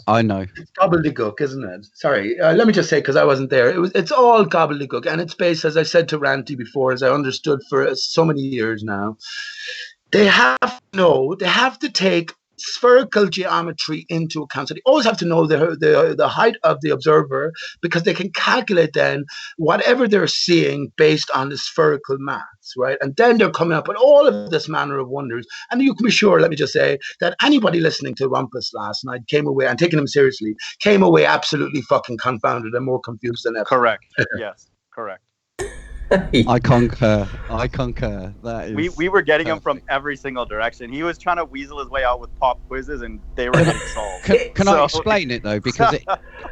I know. It's gobbledygook, isn't it? Sorry, let me just say, because I wasn't there. It's all gobbledygook, and it's based, as I said to Ranty before, as I understood for so many years now. They have to take spherical geometry into account. So they always have to know the height of the observer, because they can calculate then whatever they're seeing based on the spherical maths, right? And then they're coming up with all of this manner of wonders. And you can be sure, let me just say, that anybody listening to Rumpus last night came away, and taking him seriously, came away absolutely fucking confounded and more confused than ever. Correct. Yes, correct. I concur. That is. We were getting him from every single direction. He was trying to weasel his way out with pop quizzes, and they were getting solved. Can I explain it though? Because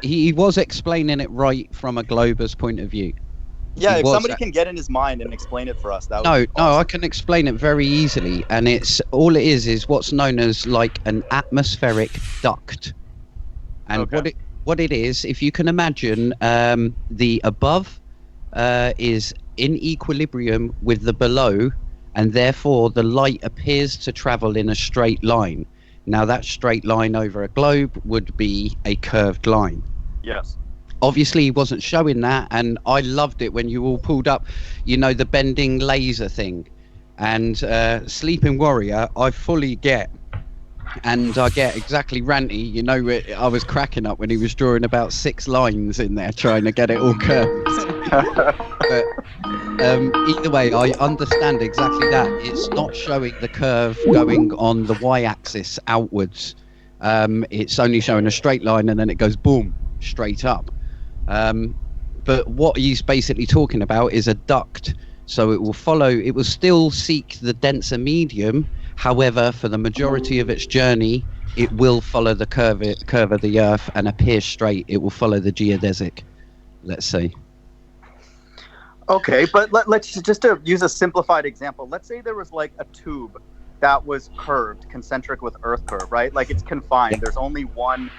he was explaining it right from a glober's point of view. Yeah, if somebody can get in his mind and explain it for us, that would be awesome. No, I can explain it very easily, and it's all it is what's known as like an atmospheric duct, and what it is, if you can imagine, the above is in equilibrium with the below, and therefore the light appears to travel in a straight line. Now that straight line over a globe would be a curved line. Yes. Obviously he wasn't showing that, and I loved it when you all pulled up, the bending laser thing. And Sleeping Warrior, I fully get. And I get exactly Ranty, I was cracking up when he was drawing about 6 lines in there trying to get it all curved. But either way, I understand exactly that. It's not showing the curve going on the y-axis outwards. It's only showing a straight line, and then it goes boom, straight up. But what he's basically talking about is a duct. So it will still seek the denser medium. However, for the majority of its journey, it will follow the curve of the Earth and appear straight. It will follow the geodesic, let's say. Okay, but let's just to use a simplified example. Let's say there was like a tube that was curved, concentric with Earth curve, right? Like it's confined. Yeah. There's only one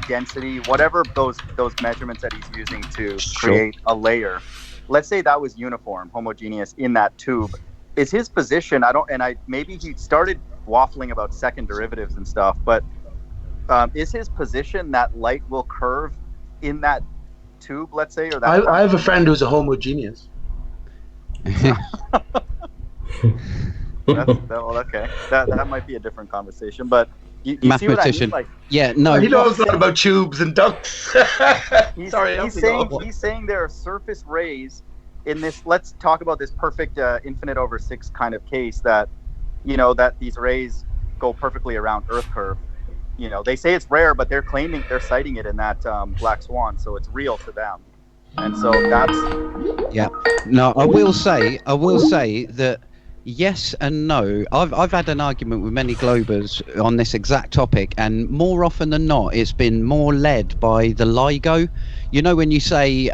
density, whatever those measurements that he's using to create a layer. Let's say that was uniform, homogeneous in that tube. Is his position? Maybe he started waffling about second derivatives and stuff, but is his position that light will curve in that tube, let's say, or that? I have a friend who's a homogeneous. Okay, that might be a different conversation, but you see what I mean? Like, yeah, no, he knows a lot about tubes and ducts. He's saying there are surface rays in this. Let's talk about this perfect infinite over 6 kind of case that that these rays go perfectly around Earth curve. They say it's rare, but they're citing it in that Black Swan, so it's real to them. And so that's yeah. No, I will say that Yes and no. I've had an argument with many Globers on this exact topic, and more often than not, it's been more led by the LIGO. You know, when you say,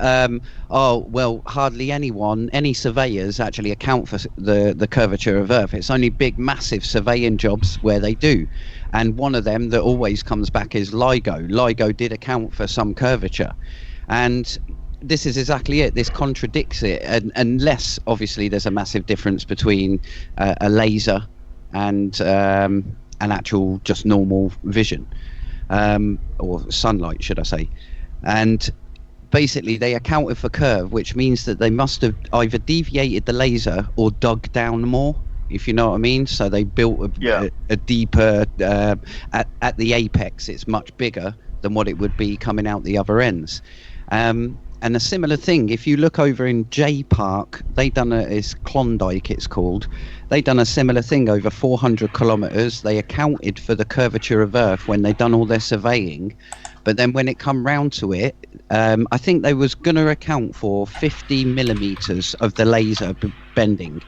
"Oh, well, hardly any surveyors actually account for the curvature of Earth." It's only big, massive surveying jobs where they do, and one of them that always comes back is LIGO. LIGO did account for some curvature, and this is exactly it. This contradicts it, unless obviously there's a massive difference between a laser and an actual just normal vision, or sunlight, should I say. And basically they accounted for curve, which means that they must have either deviated the laser or dug down more, if you know what I mean. So they built a deeper, at the apex it's much bigger than what it would be coming out the other ends. And a similar thing, if you look over in J Park, it's Klondike it's called, they done a similar thing over 400 kilometers. They accounted for the curvature of Earth when they done all their surveying, but then when it come round to it, I think they was going to account for 50 millimeters of the laser bending.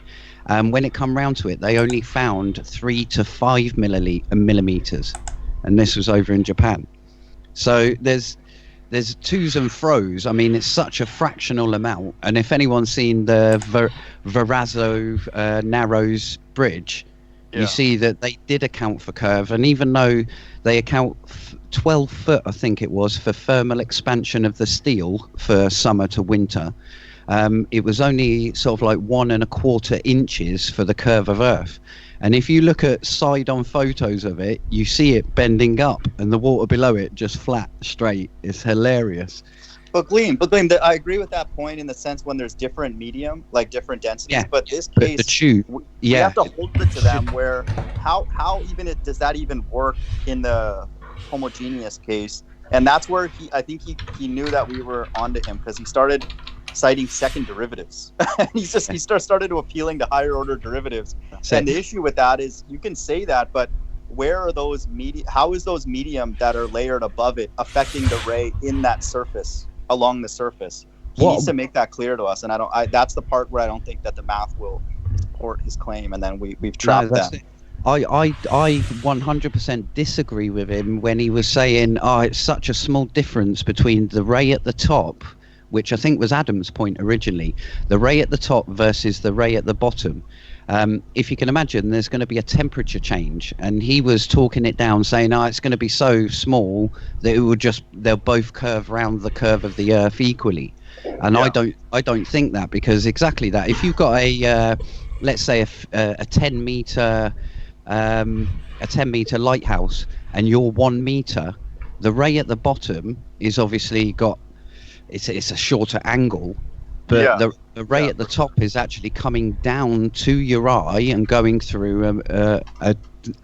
When it come round to it, they only found 3 to 5 millimeters, and this was over in Japan. So there's twos and fros. I mean, it's such a fractional amount. And if anyone's seen the Verrazzo Narrows Bridge, you see that they did account for curve. And even though they account 12 foot, I think it was, for thermal expansion of the steel for summer to winter, it was only sort of like 1 1/4 inches for the curve of Earth. And if you look at side-on photos of it, you see it bending up and the water below it just flat, straight. It's hilarious. But Gleam, I agree with that point in the sense when there's different medium, like different densities. Yeah, but this case, the tube, we have to hold it to them. Where how even does that even work in the homogeneous case? And that's where I think he knew that we were onto him, because he started citing second derivatives. He started to appealing to higher order derivatives. And the issue with that is you can say that, but where are those how is those medium that are layered above it affecting the ray in that surface, along the surface? He needs to make that clear to us, and that's the part where I don't think that the math will support his claim, and then we've trapped them. I 100% disagree with him when he was saying, it's such a small difference between the ray at the top, which I think was Adam's point originally, the ray at the top versus the ray at the bottom. If you can imagine, there's going to be a temperature change, and he was talking it down, saying, it's going to be so small that they'll both curve round the curve of the Earth equally. And I don't think that, because exactly that. If you've got a let's say a 10 meter lighthouse, and you're 1 meter, the ray at the bottom is obviously got it's a shorter angle, but the ray at the top is actually coming down to your eye and going through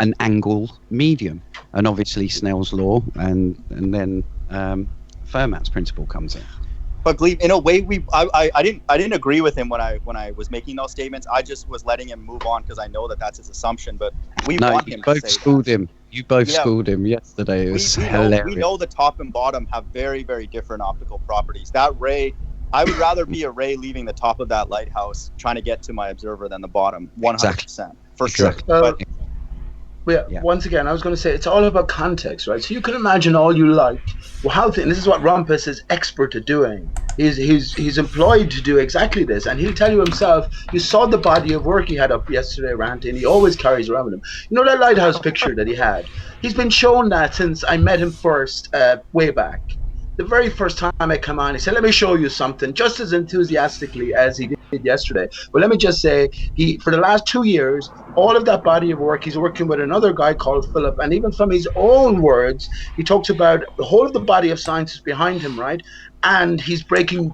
an angle medium, and obviously Snell's law and then Fermat's principle comes in. But Glebe, in a way, I didn't agree with him when I was making those statements. I just was letting him move on because I know that that's his assumption. But want him to say schooled him. You both schooled him yesterday. It was hilarious. We know the top and bottom have very, very different optical properties. That ray, I would rather be a ray leaving the top of that lighthouse trying to get to my observer than the bottom, 100%. For sure. Once again, I was going to say it's all about context, right? So you can imagine all you like. Well, and this is what Rumpus is expert at doing. He's employed to do exactly this, and he'll tell you himself. You saw the body of work he had up yesterday, Ranty, and he always carries around with him. You know that lighthouse picture that he had? He's been shown that since I met him first, way back. The very first time I come on, he said, "Let me show you something," just as enthusiastically as he did yesterday. But let me just say, for the last 2 years, all of that body of work, he's working with another guy called Philip, and even from his own words, he talks about the whole of the body of science is behind him, right? And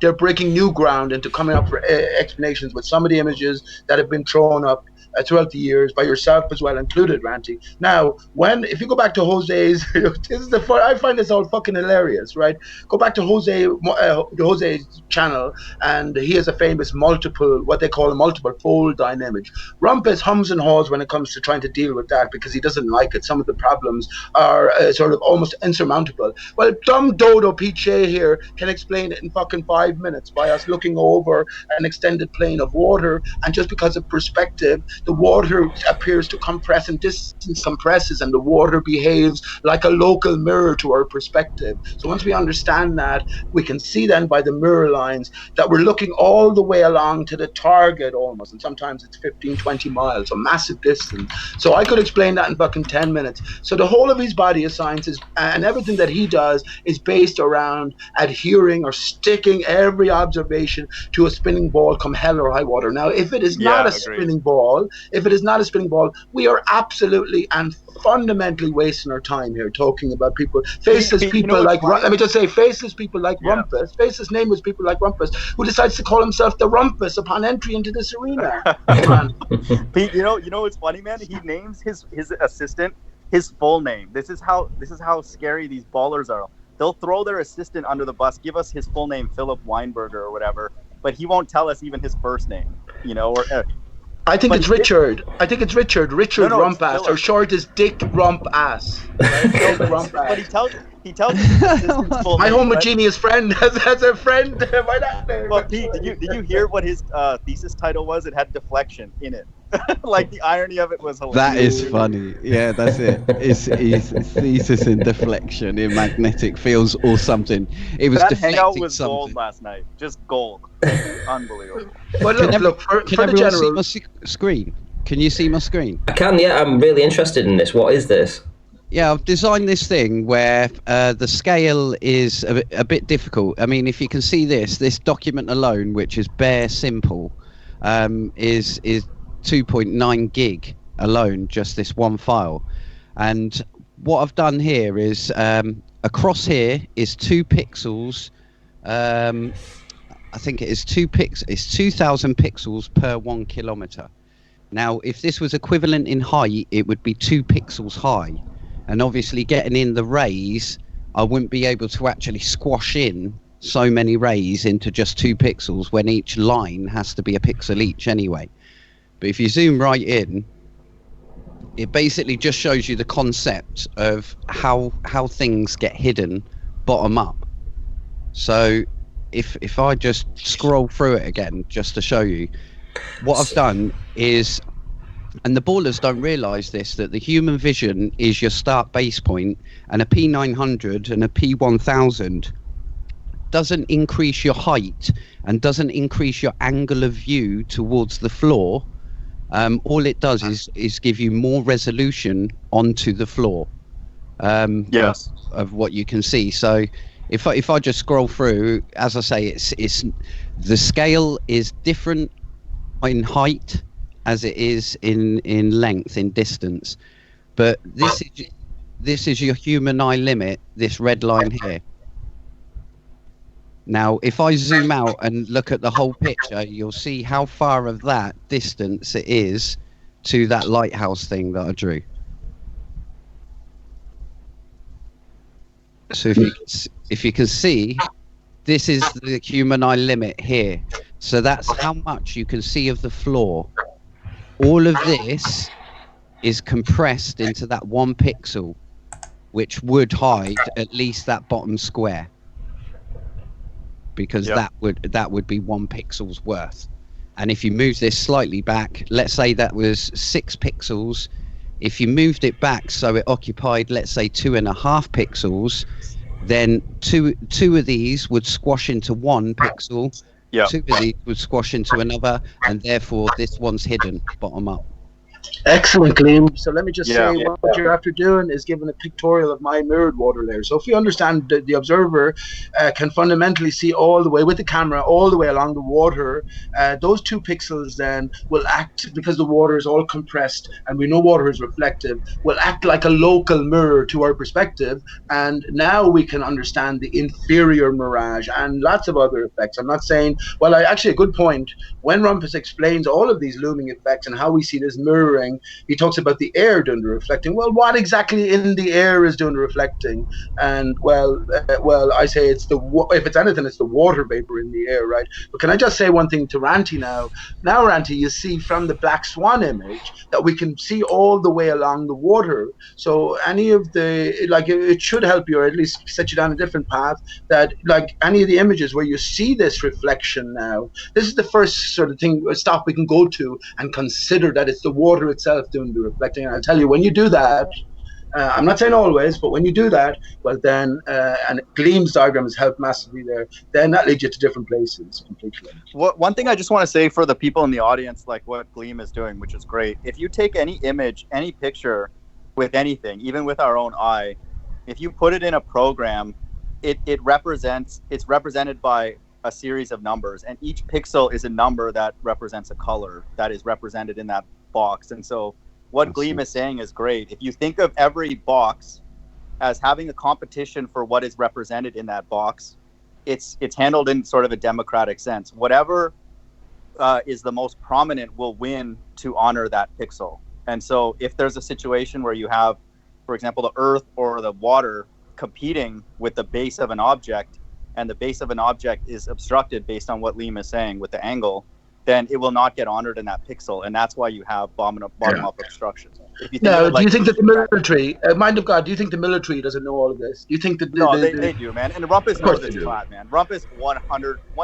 they're breaking new ground into coming up for explanations with some of the images that have been thrown up throughout the years by yourself as well included, Ranty. Now, if you go back to Jose's, I find this all fucking hilarious, right? Go back to Jose's channel, and he has a famous what they call a multiple fold dynamic. Rumpus hums and haws when it comes to trying to deal with that because he doesn't like it. Some of the problems are sort of almost insurmountable. Well, dumb Dodo Piche here can explain it in fucking 5 minutes by us looking over an extended plane of water, and just because of perspective, the water appears to compress and distance compresses, and the water behaves like a local mirror to our perspective. So once we understand that, we can see then by the mirror lines that we're looking all the way along to the target almost, and sometimes it's 15, 20 miles, a massive distance. So I could explain that in fucking 10 minutes. So the whole of his body of science is, and everything that he does is based around adhering or sticking every observation to a spinning ball come hell or high water. Now, if it is not a spinning ball, we are absolutely and fundamentally wasting our time here talking about people, faceless people like, let me just say, faceless people like Rumpus, faceless nameless people like Rumpus, who decides to call himself the Rumpus upon entry into this arena. Pete, you know what's funny, man? He names his assistant his full name. This is how scary these ballers are. They'll throw their assistant under the bus, give us his full name, Philip Weinberger or whatever, but he won't tell us even his first name, you know, or I think it's Richard. Richard Rump Ass, or short is Dick Rump Ass. Right? But he tells his assistant's full My name, homogeneous friend has a friend by that name. But Pete, did you hear what his thesis title was? It had deflection in it. Like, the irony of it was hilarious. That is funny. Yeah, that's it. It's thesis in deflection in magnetic fields or something. It was that deflecting hangout was something. gold last night. Just gold. Unbelievable. But look, for the general see my screen? Can you see my screen? I can, yeah. I'm really interested in this. What is this? Yeah, I've designed this thing where the scale is a bit difficult. I mean, if you can see this document alone, which is bare simple, is 2.9 gig alone, just this one file. And what I've done here is across here is 2 pixels. I think it is it's 2,000 pixels per 1 kilometer. Now, if this was equivalent in height, it would be 2 pixels high. And obviously, getting in the rays, I wouldn't be able to actually squash in so many rays into just 2 pixels when each line has to be a pixel each anyway. But if you zoom right in, it basically just shows you the concept of how things get hidden bottom up. So if I just scroll through it again, just to show you, what I've done is, and the ballers don't realise this, that the human vision is your start base point, and a P900 and a P1000 doesn't increase your height and doesn't increase your angle of view towards the floor. All it does is give you more resolution onto the floor of what you can see. So if I just scroll through, as I say, it's the scale is different in height as it is in length, in distance, but this is your human eye limit, this red line here. Now, if I zoom out and look at the whole picture, you'll see how far of that distance it is to that lighthouse thing that I drew. So if you can see, this is the human eye limit here. So that's how much you can see of the floor. All of this is compressed into that 1 pixel, which would hide at least that bottom square, because that would be 1 pixel's worth. And if you move this slightly back, let's say that was 6 pixels. If you moved it back so it occupied, let's say, 2.5 pixels, then two of these would squash into 1 pixel. Yeah. 2 of these would squash into another, and therefore this one's hidden bottom up. Excellent, Liam. So let me just say, what you're after doing is giving a pictorial of my mirrored water layer. So if you understand the observer can fundamentally see all the way with the camera, all the way along the water, those 2 pixels then will act, because the water is all compressed and we know water is reflective, will act like a local mirror to our perspective. And now we can understand the inferior mirage and lots of other effects. I'm not saying, actually a good point. When Rumpus explains all of these looming effects and how we see this mirroring, reflecting. He talks about the air doing the reflecting. Well, what exactly in the air is doing the reflecting? And well, I say it's if it's anything, it's the water vapor in the air, right? But can I just say one thing to Ranty now? Now, Ranty, you see from the Black Swan image that we can see all the way along the water. So any of the, like, it should help you, or at least set you down a different path, that like any of the images where you see this reflection now, this is the first sort of thing, stop we can go to and consider that it's the water itself doing the reflecting. And I'll tell you, when you do that, I'm not saying always, but when you do that, well then, and Gleam's diagrams help massively there, then that leads you to different places completely. One thing I just want to say for the people in the audience, like what Gleam is doing, which is great. If you take any image, any picture with anything, even with our own eye, if you put it in a program, it's represented by a series of numbers, and each pixel is a number that represents a color that is represented in that box. And so what Gleam is saying is great. If you think of every box as having a competition for what is represented in that box, it's handled in sort of a democratic sense. Whatever is the most prominent will win to honor that pixel. And so if there's a situation where you have, for example, the earth or the water competing with the base of an object, and the base of an object is obstructed based on what Liam is saying with the angle, then it will not get honored in that pixel, and that's why you have bottom-up obstruction. If you think do you think that the military, mind of God, do you think the military doesn't know all of this? Do you think that they do, man? And Rumpus knows it's flat, man. Rumpus 1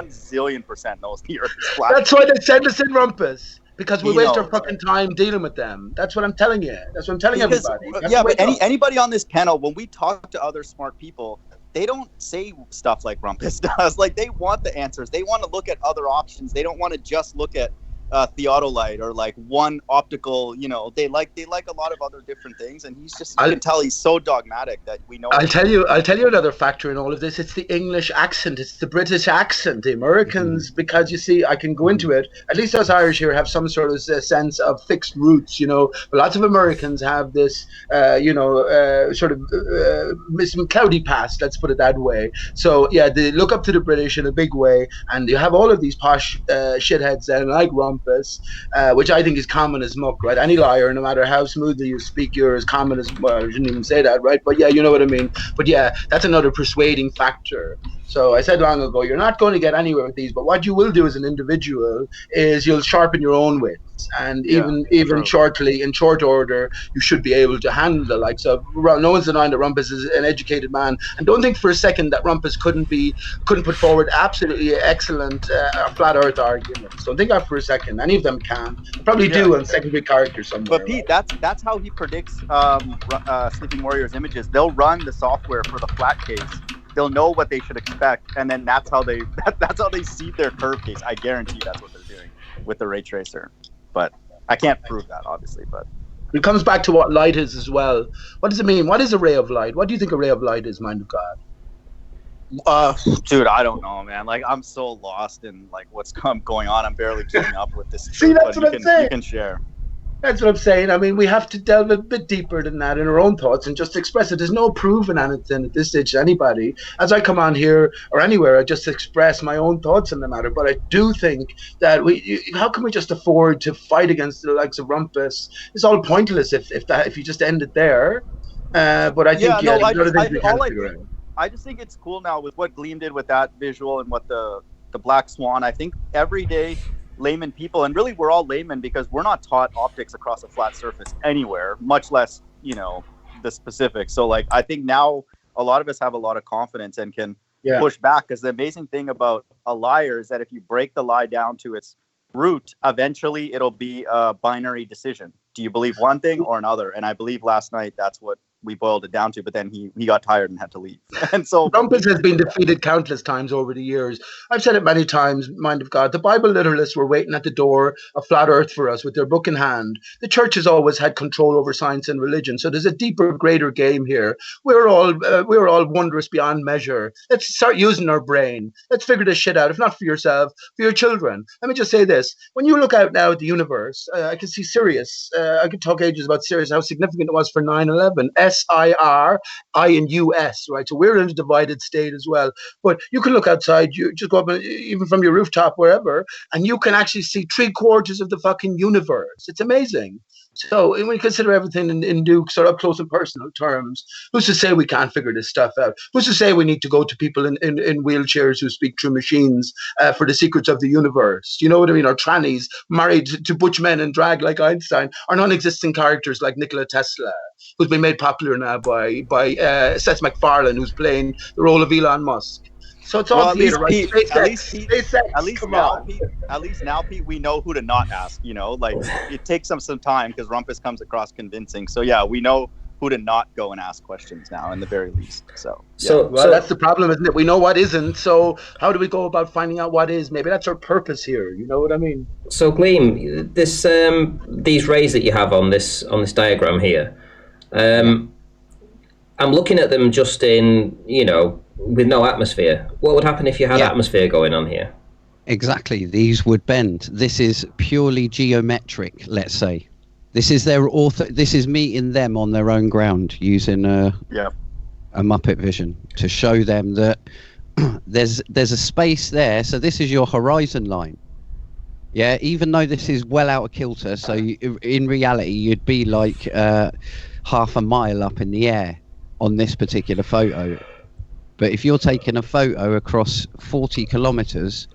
zillion% knows the Earth is flat. That's why they send us in, Rumpus, because we waste our fucking time dealing with them. That's what I'm telling you. That's what I'm telling everybody. But anybody on this panel, when we talk to other smart people, they don't say stuff like Rumpus does. Like, they want the answers. They want to look at other options. They don't want to just look at theodolite or like one optical, they like a lot of other different things. And he's just, you can tell he's so dogmatic that we know. I'll tell you another factor in all of this. It's the English accent. It's the British accent. The Americans, because you see, I can go into it. At least us Irish here have some sort of sense of fixed roots, But lots of Americans have this, sort of cloudy past, let's put it that way. So yeah, they look up to the British in a big way, and you have all of these posh shitheads then, like Rumpus, which I think is common as muck, right? Any liar, no matter how smoothly you speak, you're as common as, well, I shouldn't even say that, right? But yeah, you know what I mean. But yeah, that's another persuading factor. So I said long ago, you're not going to get anywhere with these, but what you will do as an individual is you'll sharpen your own wits, and even in short order, you should be able to handle the likes of. No one's denying that Rumpus is an educated man, and don't think for a second that Rumpus couldn't put forward absolutely excellent flat Earth arguments. Don't think that for a second. Any of them can. They probably do on secondary character somewhere. But Pete, that's how he predicts Sleeping Warriors images. They'll run the software for the flat case. They'll know what they should expect, and then that's how they seed their curve case. I guarantee that's what they're doing with the ray tracer. But I can't prove that, obviously. But it comes back to what light is as well. What does it mean? What is a ray of light? What do you think a ray of light is, mind of God? Dude, I don't know, man. Like, I'm so lost in like what's going on. I'm barely keeping up with this. See, that's what I'm saying. You can share. That's what I'm saying. I mean, we have to delve a bit deeper than that in our own thoughts and just express it. There's no proving anything at this stage to anybody. As I come on here or anywhere, I just express my own thoughts on the matter. But I do think that how can we just afford to fight against the likes of Rumpus? It's all pointless if you just end it there. But I think I just think it's cool now with what Gleam did with that visual and what the Black Swan. I think everyday layman people, and really we're all laymen because we're not taught optics across a flat surface anywhere, much less the specifics. So like, I think now a lot of us have a lot of confidence and can push back, because the amazing thing about a liar is that if you break the lie down to its root, eventually it'll be a binary decision. Do you believe one thing or another? And I believe last night that's what we boiled it down to, but then he got tired and had to leave. And so Rumpus has been defeated countless times over the years. I've said it many times, mind of God. The Bible literalists were waiting at the door of flat Earth for us with their book in hand. The church has always had control over science and religion, so there's a deeper, greater game here. We're all wondrous beyond measure. Let's start using our brain. Let's figure this shit out. If not for yourself, for your children. Let me just say this: when you look out now at the universe, I can see Sirius. I could talk ages about Sirius, how significant it was for 9/11. SIRINUS, right? So we're in a divided state as well. But you can look outside, you just go up, even from your rooftop, wherever, and you can actually see 3/4 of the fucking universe. It's amazing. So when we consider everything in due sort of close and personal terms, who's to say we can't figure this stuff out? Who's to say we need to go to people in wheelchairs who speak through machines for the secrets of the universe? You know what I mean? Or trannies married to butch men in drag like Einstein, or non-existent characters like Nikola Tesla, who's been made popular now by Seth MacFarlane, who's playing the role of Elon Musk. So it's all theater, right? At least now, Pete, we know who to not ask. You know, like it takes some time because Rumpus comes across convincing. So yeah, we know who to not go and ask questions now, in the very least. So that's the problem, isn't it? We know what isn't. So how do we go about finding out what is? Maybe that's our purpose here. You know what I mean? So Gleam, this these rays that you have on this diagram here, I'm looking at them just in, you know, with no atmosphere. What would happen if you had atmosphere going on here? Exactly. These would bend. This is purely geometric, let's say. This is their this is meeting them on their own ground using a Muppet vision to show them that there's a space there. So this is your horizon line. Yeah, even though this is well out of kilter, so in reality you'd be like half a mile up in the air on this particular photo. But if you're taking a photo across 40 kilometers,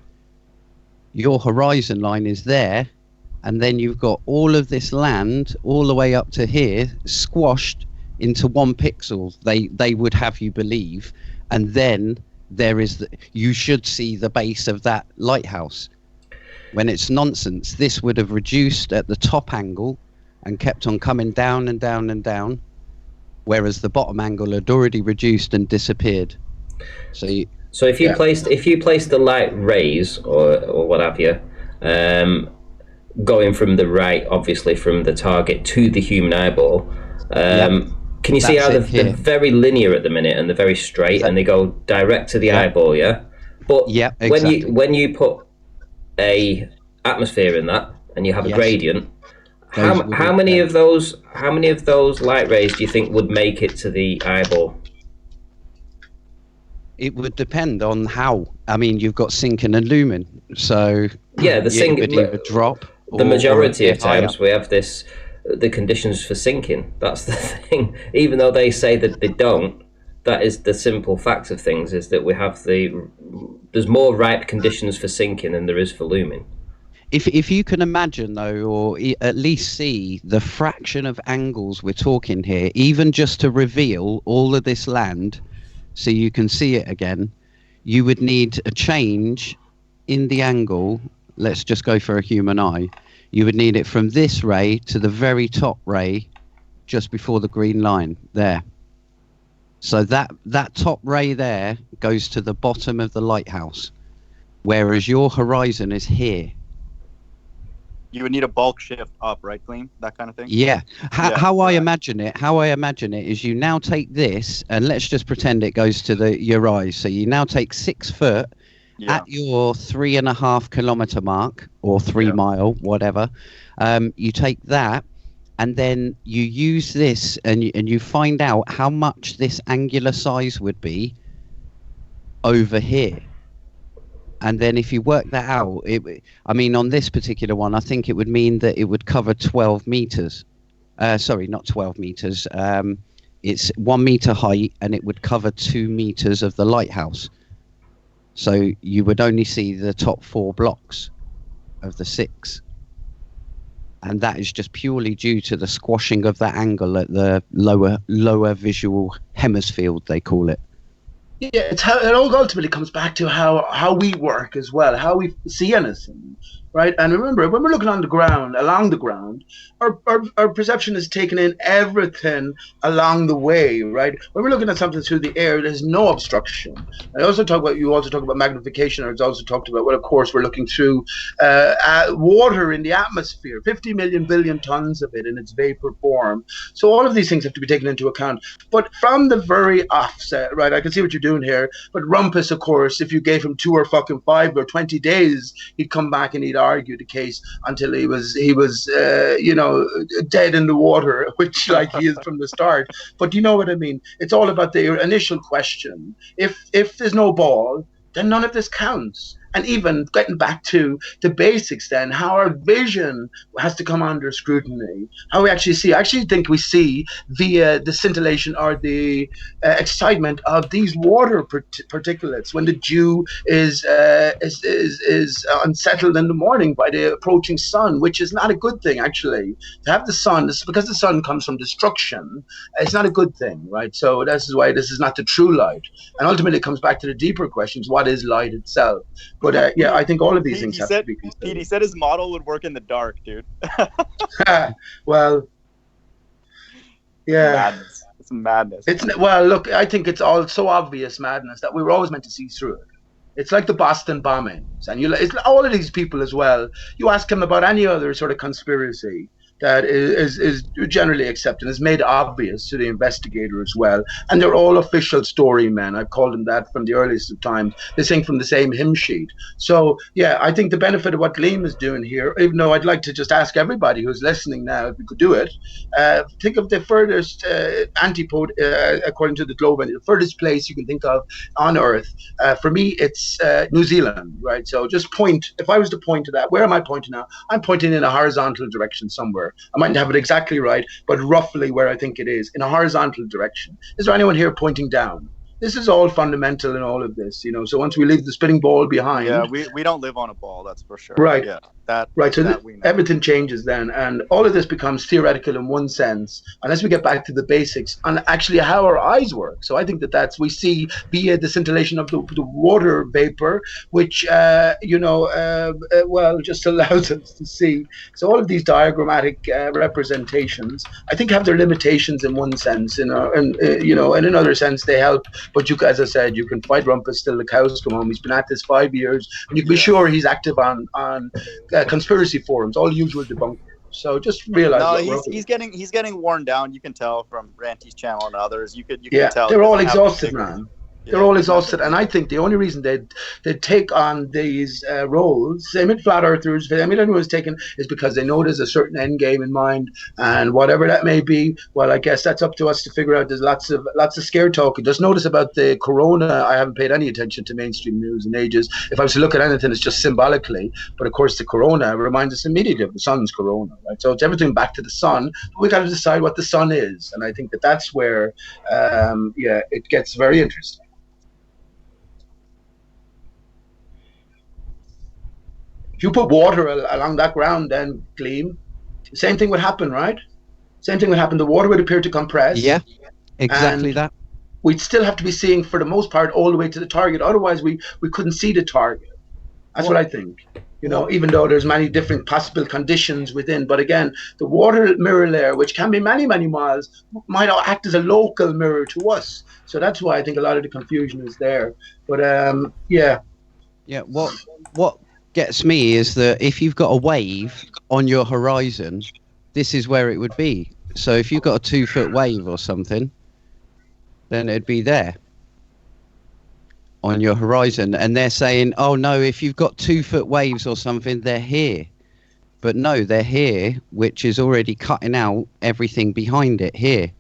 your horizon line is there, and then you've got all of this land all the way up to here squashed into 1 pixel, they would have you believe, and then there is you should see the base of that lighthouse, when it's nonsense. This would have reduced at the top angle and kept on coming down and down and down, whereas the bottom angle had already reduced and disappeared. So if you placed the light rays or what have you, going from the right, obviously from the target to the human eyeball, can you see how they're very linear at the minute and they're very straight and they go direct to the eyeball, But when you put a atmosphere in that and you have a gradient, how many of those light rays do you think would make it to the eyeball? It would depend on how. I mean, you've got sinking and lumen, so the sinking would either drop. The majority of times we have the conditions for sinking. That's the thing. Even though they say that they don't, that is the simple fact of things. Is that we have there's more ripe conditions for sinking than there is for looming. If you can imagine though, or at least see the fraction of angles we're talking here, even just to reveal all of this land, so you can see it again, you would need a change in the angle. Let's just go for a human eye. You would need it from this ray to the very top ray just before the green line there. So that top ray there goes to the bottom of the lighthouse, whereas your horizon is here. You would need a bulk shift up, right, Gleam? That kind of thing? Yeah. How I imagine it is you now take this, and let's just pretend it goes to your eyes. So you now take 6 foot at your 3.5 kilometer mark, or 3 mile, whatever. You take that, and then you use this, and you find out how much this angular size would be over here. And then if you work that out, on this particular one, I think it would mean that it would cover 12 meters. Sorry, not 12 meters. It's 1 meter height, and it would cover 2 meters of the lighthouse. So you would only see the top 4 blocks of the 6. And that is just purely due to the squashing of that angle at the lower visual hemisphere, they call it. Yeah, it's how it all ultimately comes back to how we work as well, how we see anything, right? And remember, when we're looking on the ground, along the ground, our perception is taking in everything along the way, right? When we're looking at something through the air, there's no obstruction. You also talk about magnification, or it's also talked about, well, of course, we're looking through water in the atmosphere, 50 million billion tons of it in its vapor form. So all of these things have to be taken into account. But from the very offset, right, I can see what you're doing here, but Rumpus, of course, if you gave him 2 or fucking 5 or 20 days, he'd come back and he'd argue the case until he was dead in the water, which like he is from the start. But you know what I mean? It's all about the initial question. If there's no ball, then none of this counts. And even getting back to the basics then, how our vision has to come under scrutiny, how we actually see. I actually think we see via the scintillation or the excitement of these water particulates when the dew is unsettled in the morning by the approaching sun, which is not a good thing actually. To have the sun, this is because the sun comes from destruction. It's not a good thing, right? So this is why this is not the true light, and ultimately it comes back to the deeper questions: what is light itself? But yeah, I think all of these things have to be considered. Pete, he said his model would work in the dark, dude. Well, yeah. Madness. It's madness. Well, look, I think it's all so obvious madness that we were always meant to see through it. It's like the Boston bombings, and it's all of these people as well. You ask them about any other sort of conspiracy that is generally accepted, is made obvious to the investigator as well. And they're all official story men. I've called them that from the earliest of times. They sing from the same hymn sheet. So, yeah, I think the benefit of what Liam is doing here, even though I'd like to just ask everybody who's listening now, if we could do it, think of the furthest antipode, according to the globe, and the furthest place you can think of on Earth. For me, it's New Zealand, right? So just point, if I was to point to that, where am I pointing now? I'm pointing in a horizontal direction somewhere. I mightn't have it exactly right, but roughly where I think it is, in a horizontal direction. Is there anyone here pointing down? This is all fundamental in all of this, so once we leave the spinning ball behind. Yeah, we don't live on a ball, that's for sure. Right. Yeah. So everything changes then, and all of this becomes theoretical in one sense, unless we get back to the basics on actually how our eyes work. So I think that's we see via the scintillation of the water vapor, which just allows us to see. So all of these diagrammatic representations, I think, have their limitations in one sense, and in another sense they help. But as I said, you can fight Rumpus till the cows come home. He's been at this 5 years, and you can be sure he's active on conspiracy forums, all usual debunkers. So just realize. No, he's getting worn down. You can tell from Ranty's channel and others. You can tell. They're all exhausted, man. They're all exhausted, and I think the only reason they take on these roles, same with flat earthers, anyone who's taken, is because they know there's a certain end game in mind, and whatever that may be. Well, I guess that's up to us to figure out. There's lots of scare talk. Just notice about the corona. I haven't paid any attention to mainstream news in ages. If I was to look at anything, it's just symbolically. But of course, the corona reminds us immediately of the sun's corona, right? So it's everything back to the sun. But we got to decide what the sun is, and I think that's where, it gets very interesting. If you put water along that ground, then Gleam, same thing would happen, right? Same thing would happen. The water would appear to compress. Yeah, exactly that. We'd still have to be seeing, for the most part, all the way to the target. Otherwise, we couldn't see the target. That's what I think. Even though there's many different possible conditions within. But again, the water mirror layer, which can be many, many miles, might act as a local mirror to us. So that's why I think a lot of the confusion is there. But, yeah. Yeah, what gets me is that if you've got a wave on your horizon, this is where it would be. So if you've got a 2 foot wave or something, then it'd be there on your horizon. And they're saying, oh no, if you've got 2 foot waves or something, they're here. But no, they're here, which is already cutting out everything behind it here.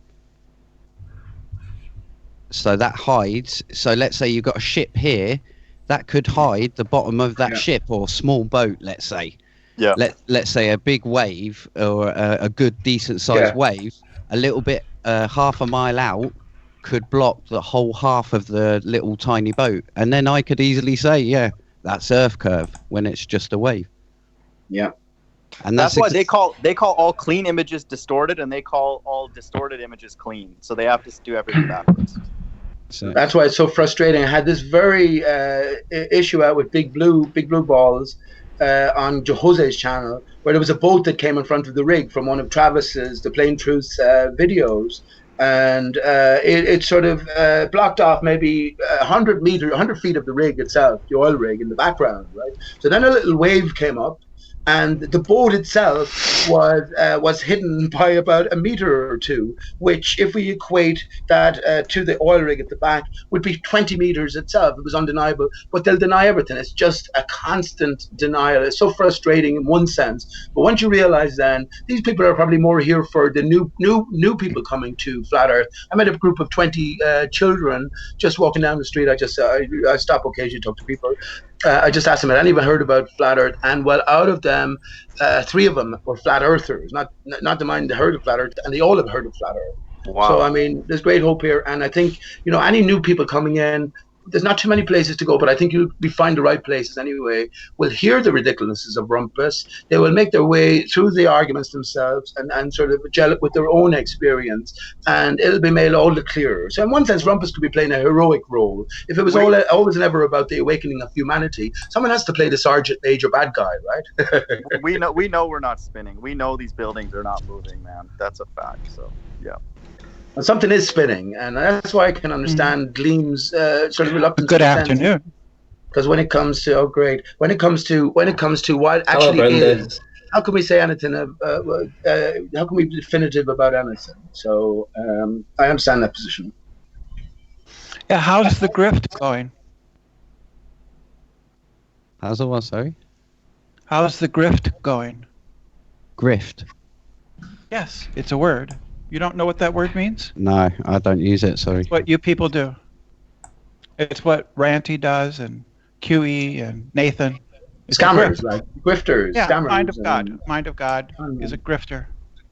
So that hides. So let's say you've got a ship here. That could hide the bottom of that ship or small boat, let's say. Yeah. Let's say a big wave or a good decent sized wave, a little bit half a mile out could block the whole half of the little tiny boat. And then I could easily say, that's Earth curve when it's just a wave. Yeah. And that's why they call all clean images distorted, and they call all distorted images clean. So they have to do everything backwards. So that's why it's so frustrating. I had this very issue out with Big Blue Balls on Jose's channel, where there was a boat that came in front of the rig from one of Travis's The Plain Truth's videos, and it sort of blocked off maybe 100 feet of the rig itself, the oil rig in the background, right? So then a little wave came up, and the boat itself was hidden by about a meter or two, which, if we equate that to the oil rig at the back, would be 20 meters itself. It was undeniable, but they'll deny everything. It's just a constant denial. It's so frustrating in one sense. But once you realize, then these people are probably more here for the new people coming to Flat Earth. I met a group of 20 children just walking down the street. I stop occasionally to talk to people. I just asked them, had anyone heard about flat Earth? And well, out of them, 3 of them were flat earthers, not the mind they heard of flat Earth, and they all have heard of flat Earth. Wow. So I mean, there's great hope here, and I think any new people coming in, there's not too many places to go, but I think you'll find the right places anyway. Will hear the ridiculousnesses of Rumpus. They will make their way through the arguments themselves and sort of gel it with their own experience, and it'll be made all the clearer. So in one sense, Rumpus could be playing a heroic role. If it was always and ever about the awakening of humanity, someone has to play the sergeant major bad guy, right? we know we're not spinning. We know these buildings are not moving, man. That's a fact. So yeah. And something is spinning, and that's why I can understand Gleam's sort of reluctance. Good afternoon. Because when it comes to when it comes to what actually is, how can we say anything? How can we be definitive about anything? So I understand that position. Yeah, how's the grift going? How's the what? Sorry. How's the grift going? Grift. Yes, it's a word. You don't know what that word means? No, I don't use it. Sorry. It's what you people do. It's what Ranty does, and QE, and Nathan. It's scammers, like grifters. Yeah, scammers, mind of God. Mind of God is a grifter.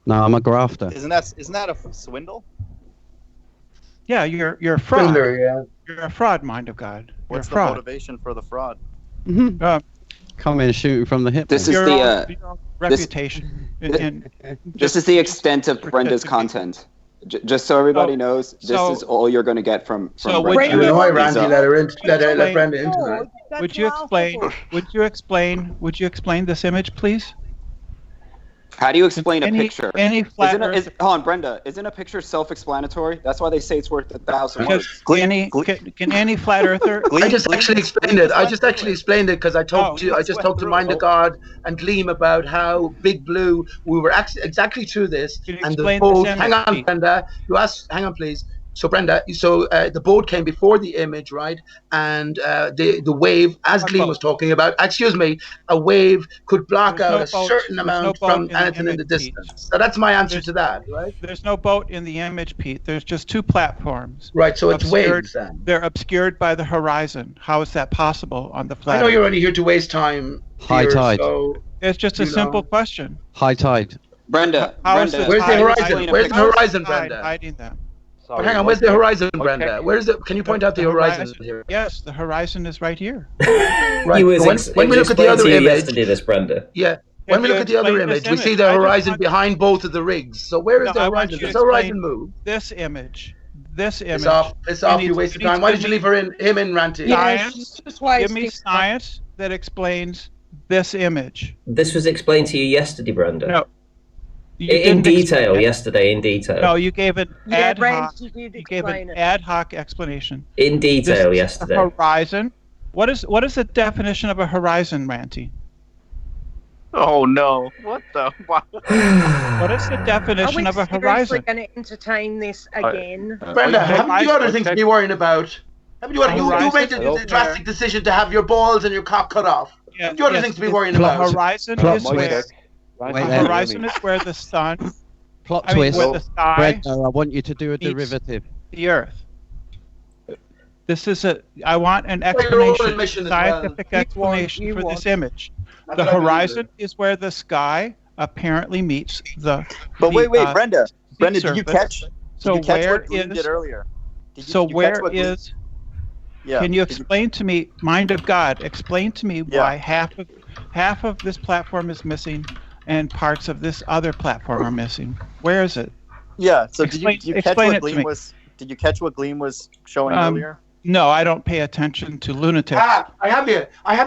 No, I'm a grafter. Isn't that a swindle? Yeah, you're a fraud. Swindler, yeah. You're a fraud, mind of God. You're What's a the fraud. motivation for the fraud? Come in shooting from the hip. This is Your the own reputation. this is the extent of Brenda's content. Just so everybody knows, this is all you're going to get from Brenda. would you- Why Randy let Brenda into that? That's Would you explain? laughable. Would you explain this image, please? How do you explain a picture? Any flat Earth. Hold on, Brenda. Isn't a picture self-explanatory? That's why they say it's worth 1,000 Because words. can any flat earther? I just actually explained it. I just actually explained it because I talked to Mind of God and Gleam about how Big Blue. We were exactly through this, Can you and the explain boat. this Hang on, image? Brenda. You asked. Hang on, please. So Brenda, the boat came before the image, right? And the wave, as What Gleam boat? was talking about, excuse me, a wave could block There's out no a boat. certain There's no amount boat from in the anything in the image, distance. Pete. So that's my answer to that, right? There's no boat in the image, Pete. There's just 2 platforms. Right. So it's Obscured. waves then. They're obscured by the horizon. How is that possible on the flat I know Earth? you're only here to waste time. High here, tide. So It's just a you simple know. question. High tide. Brenda, How is Brenda, this Where's the tide horizon? explain a Where's the picture. horizon, Tide Brenda? hiding them? But hang on, where's the horizon, Brenda? Where's the? Can you point out the horizon here? Yes, the horizon is right here. Right. It was When we look at the explained other to you image, yesterday, this Brenda. yeah. When we you look at the other explain this image, we see image? the I just horizon want- behind both of the rigs. So where is No, the I want horizon? you to Does the horizon explain move? This image. This image. It's off. You You need- wasted you need time. Why to did you give leave him in, Ranty? Yeah, Science. she's just Give me wasting science that explains this image. This was explained to you yesterday, Brenda. No. You In didn't detail, explain it. yesterday, in detail. No, you gave an Yeah, ad hoc. Randy did You gave explain an it. ad hoc explanation. In detail, This is yesterday. the horizon. What is the definition of a horizon, Ranty? Oh no! What the? Wow. What is the Are definition we of a seriously horizon? going to entertain this again? Brenda, Okay. haven't you other things to be worrying about? Haven't you you made the Horizon. drastic decision to have your balls and your cock cut off? Yeah, You other yes, things to be the- worrying the about. horizon Plot is twist. where Wait the there. horizon is where the sun, Plot I mean, twist. where the sky, Brenda, I want you to do a meets derivative. the Earth. This is I want an Well, your own explanation, admission as well. scientific explanation you for want. this image. That's The what I believe horizon in. is where the sky apparently meets the. But the, wait, uh, Brenda. Brenda, did you surface. catch? So did you catch where what Gleam is? did earlier? Did you, So did you catch where what Gleam- is? Yeah. Can you did explain to me, mind of God? Explain to me Yeah. why half of this platform is missing, and parts of this other platform are missing. Where is it? Yeah. So Explain- did you catch explain what it to Gleam me. was? Did you catch what Gleam was showing Um, earlier? No, I don't pay attention to lunatics. I have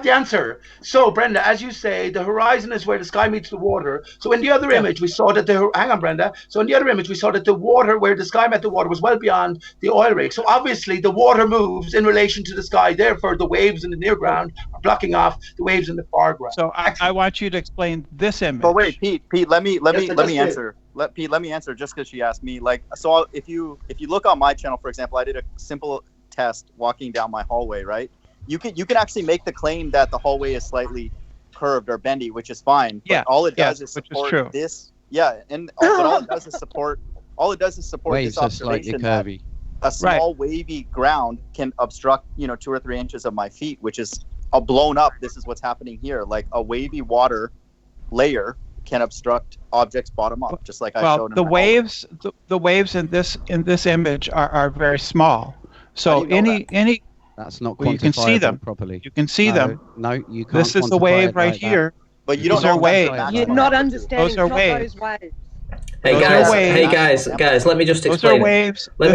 the answer. So, Brenda, as you say, the horizon is where the sky meets the water. So in the other image, we saw that hang on, Brenda. So in the other image, we saw that the water, where the sky met the water, was well beyond the oil rig. So obviously, the water moves in relation to the sky. Therefore, the waves in the near ground are blocking off the waves in the far ground. So I want you to explain this image. But wait, Pete, let me Yes, I just did. answer. Let me answer just because she asked me. Like, so if you look on my channel, for example, I did a simple test walking down my hallway, right? You can actually make the claim that the hallway is slightly curved or bendy, which is fine. But Yeah, all it does is which is support true. this. Yeah, and but all it does is support. All it does is support Waves this are slightly observation that curvy. a small wavy ground can obstruct 2 or 3 inches of my feet, which is blown up, this is what's happening here. Like a wavy water layer can obstruct objects bottom up, just like I showed. The waves in this image are very small. So any that's not you can see them properly. You can see them. No, you can't. This is the wave right here. But you don't know waves. You're not understanding. Those are waves. Those waves. Hey guys, let me just explain. Those are waves. Let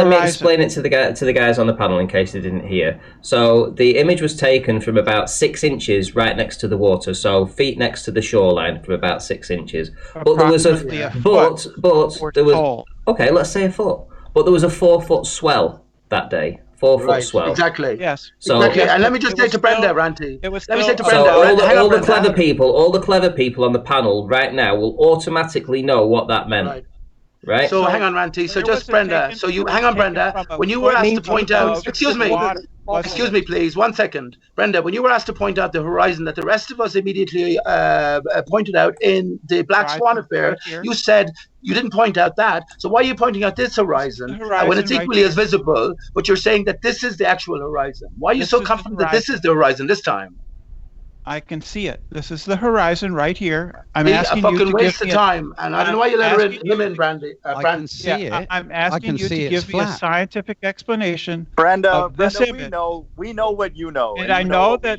me explain it to the guys on the panel in case they didn't hear. So the image was taken from about 6 inches right next to the water, so feet next to the shoreline from about 6 inches. But there was okay, let's say a foot. But there was a 4-foot swell that day. 4-foot swell. Exactly. Yes. So, exactly. And let me just say to Brenda, Ranty. Let me say to Brenda. So all the clever people on the panel right now will automatically know what that meant. Right. So hang on, Ranty. So just Brenda. So you hang on, Brenda. When you were asked to point out, excuse me, please, 1 second, Brenda. When you were asked to point out the horizon that the rest of us immediately pointed out in the Black Swan affair, you said you didn't point out that. So why are you pointing out this horizon when it's equally as visible? But you're saying that this is the actual horizon. Why are you so confident that this is the horizon this time? I can see it. This is the horizon right here. I'm asking you to waste of time, and I don't know why you let him in, Brandy. I can see it. I'm asking you to give me a scientific explanation. Brenda, this image. We know what you know, and I know that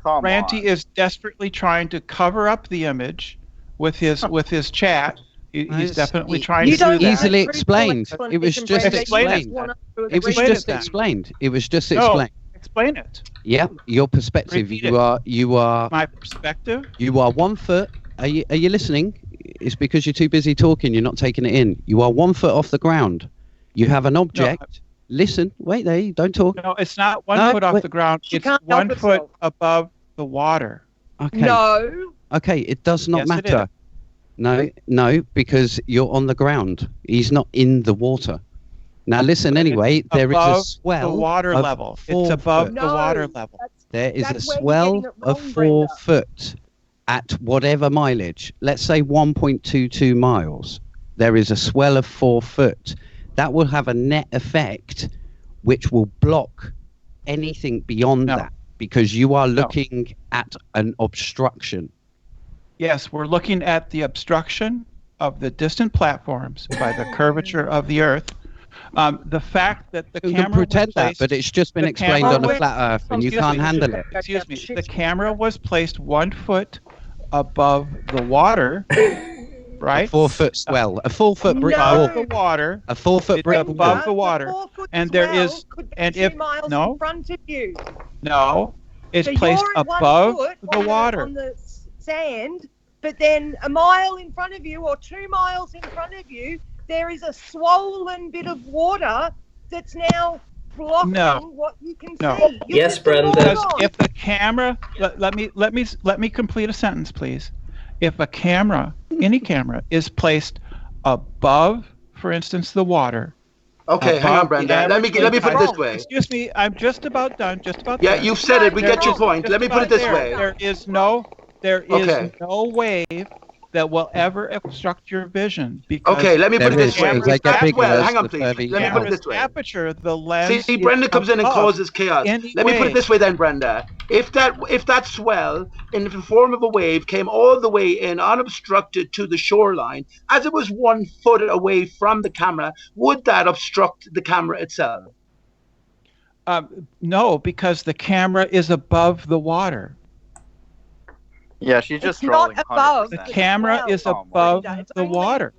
Ranty is desperately trying to cover up the image with his chat. He's definitely trying to do that. Easily explained. It was just explained. It was just explained. It was just explained. Explain it. Yeah, your perspective. You are my perspective. You are 1 foot. Are you listening? It's because you're too busy talking. You're not taking it in. You are 1 foot off the ground. You have an object. No, listen. Wait there. Don't talk. No, it's not 1 foot off the ground. It's 1 foot above the water. Okay. No. Okay. It does not matter. No, because you're on the ground. He's not in the water. Now listen. Anyway, there is a swell. The water level. It's above the water level. There is a swell of 4 foot at whatever mileage. Let's say 1.22 miles. There is a swell of 4 foot. That will have a net effect, which will block anything beyond that, because you are looking at an obstruction. Yes, we're looking at the obstruction of the distant platforms by the curvature of the Earth. The fact that the camera pretend that, but it's just been explained on a flat Earth, and you can't handle it. Excuse me. The camera was placed 1 foot above the water, right? A 4 foot swell, a 4 foot brick wall. wall. The water. A 4 foot brick wall above the water, and there is, and if in front of you. No, it's placed above the water. On the sand, but then a mile in front of you or 2 miles in front of you, there is a swollen bit of water that's now blocking what you can see. Yes, Brenda. Because if the camera, let me complete a sentence, please. If a camera, any camera, is placed above, for instance, the water. Okay, hang on, Brenda. Let me put it this way. Excuse me, I'm just about done. Yeah, you've said it. We get your point. Let me put it this way. There is no wave that will ever obstruct your vision. Okay, let me put it this way. Hang on, please. Let me put it this way. Aperture, the lens. See, Brenda comes in and causes chaos. Let me put it this way, then, Brenda. If that swell in the form of a wave came all the way in unobstructed to the shoreline, as it was 1 foot away from the camera, would that obstruct the camera itself? No, because the camera is above the water. Yeah, she's just trolling. Not above. The camera is above the water.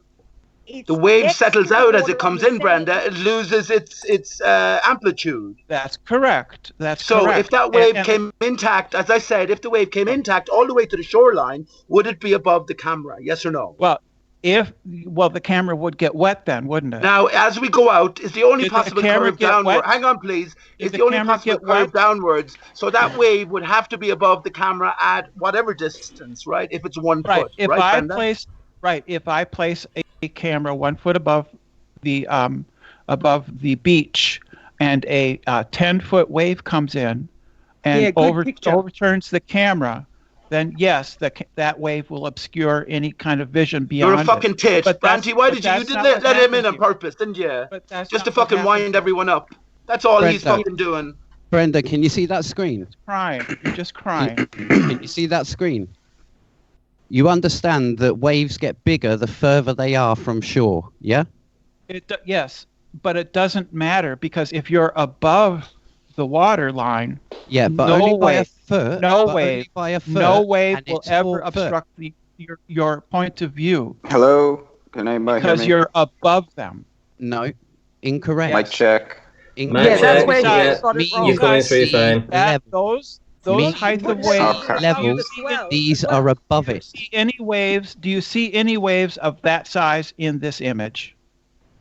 The wave settles out as it comes in, Brenda. It loses its amplitude. That's correct. So if that wave came intact, as I said, if the wave came intact all the way to the shoreline, would it be above the camera? Yes or no? Well, the camera would get wet then, wouldn't it? Now, as we go out, is the only possible curve downward. Hang on, please. Is the only possible curve downwards. So that wave would have to be above the camera at whatever distance, right? If it's 1 foot. If I place a camera 1 foot above the beach, and a 10-foot wave comes in and overturns the camera, then yes, that wave will obscure any kind of vision beyond. You're a fucking tit. Ranty, why did you let him in on purpose, didn't you? Just to fucking wind everyone up. That's all he's fucking doing. Brenda, can you see that screen? Crying. You're just crying. Can you see that screen? You understand that waves get bigger the further they are from shore, yeah? Yes, but it doesn't matter because if you're above the water line, yeah, but no only by a wave, foot. no but wave, only by a foot, no wave and will it's ever 4 foot. obstruct your point of view. Hello? Can anybody hear Because me? you're above them. No, incorrect. Mic check. Mic Yeah, that's where check, she got it wrong. You're coming through fine. Those Me- height of Wouldn't waves. Okay. levels, these are above Do you it. see any waves? Do you see any waves of that size in this image?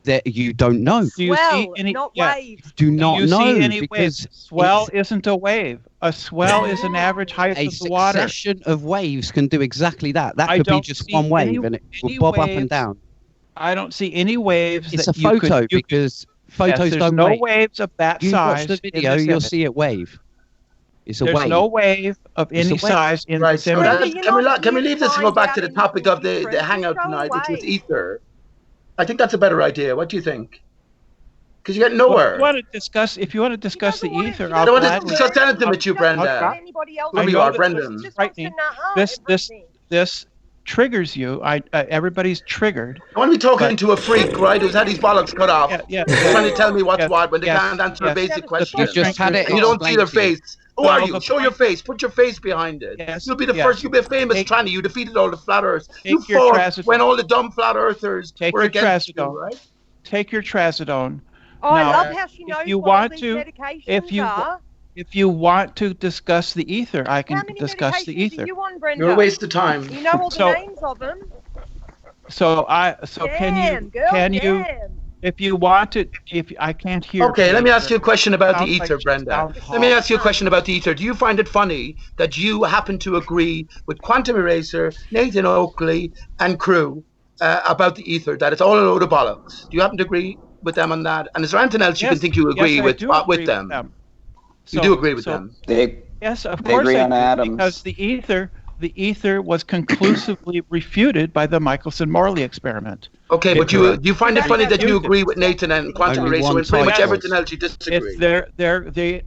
That you don't know. Do you see Swell, any? not yeah. waves. Do Do not you know see any because waves? Swell it's- isn't a wave. A swell is an average height a of the water. succession of waves can do exactly that. That I could be don't just see one wave, any- and it will any bob up and waves down. I don't see any waves. It's that a photo because photos yes, there's don't no wave. waves of that You size. watch the in video, this you'll image. see it wave. It's a There's wave. no wave of It's a any wave. size in Right. this So image. Brenda, that, you're can we not leave this and go find back out to the in topic of the difference. hangout Go tonight, which was away. ether? I think that's a better idea. What do you think? Because you get Well, nowhere. if you want to discuss the ether, I I'll don't want to gladly. discuss anything with you, Brenda. Anybody else? Whoever I you know are, that Brendan. Just Right, wants to nut up this- everything. This triggers you. Everybody's triggered. I want to be talking But- to a freak, right, who's had his bollocks cut off, Yeah. trying to tell me what's Yes, what when they yes, can't answer a yes. basic question. You've just had it And you don't see explained their to you. face. Who are Well, you? the Show your point- face. Put your face behind it. Yes, You'll be the yes. first. You'll be a famous Take- tranny. You defeated all the flat earthers. You Take your fought trazodone. when all the dumb flat earthers Take were your against you, trazodone. right? Take your trazodone. Oh, I Now, love how she if knows you what all want these to- medications if you are. If you want to discuss the ether, I How can many discuss the medications ether. are you on, Brenda? You're a waste of time. You know all the So- names of them. So Damn, girl, can you damn. if you want to if I can't hear. Okay, let me ask you a question about the Sounds like ether, she Brenda. sounds Let me hot. ask you a question about the ether. Do you find it funny that you happen to agree with Quantum Eraser, Nathan Oakley, and crew about the ether, that it's all a load of bollocks? Do you happen to agree with them on that? And is there anything else you can think you agree yes, I with do agree with them? You So- do agree with so- them? Yes, of They course agree I on do, atoms. because the ether was conclusively refuted by the Michelson-Morley experiment. Okay, but do you find it funny that you Refuted. agree with Nathan and Quantum Only Eraser one when pretty much type everything was. else you disagree?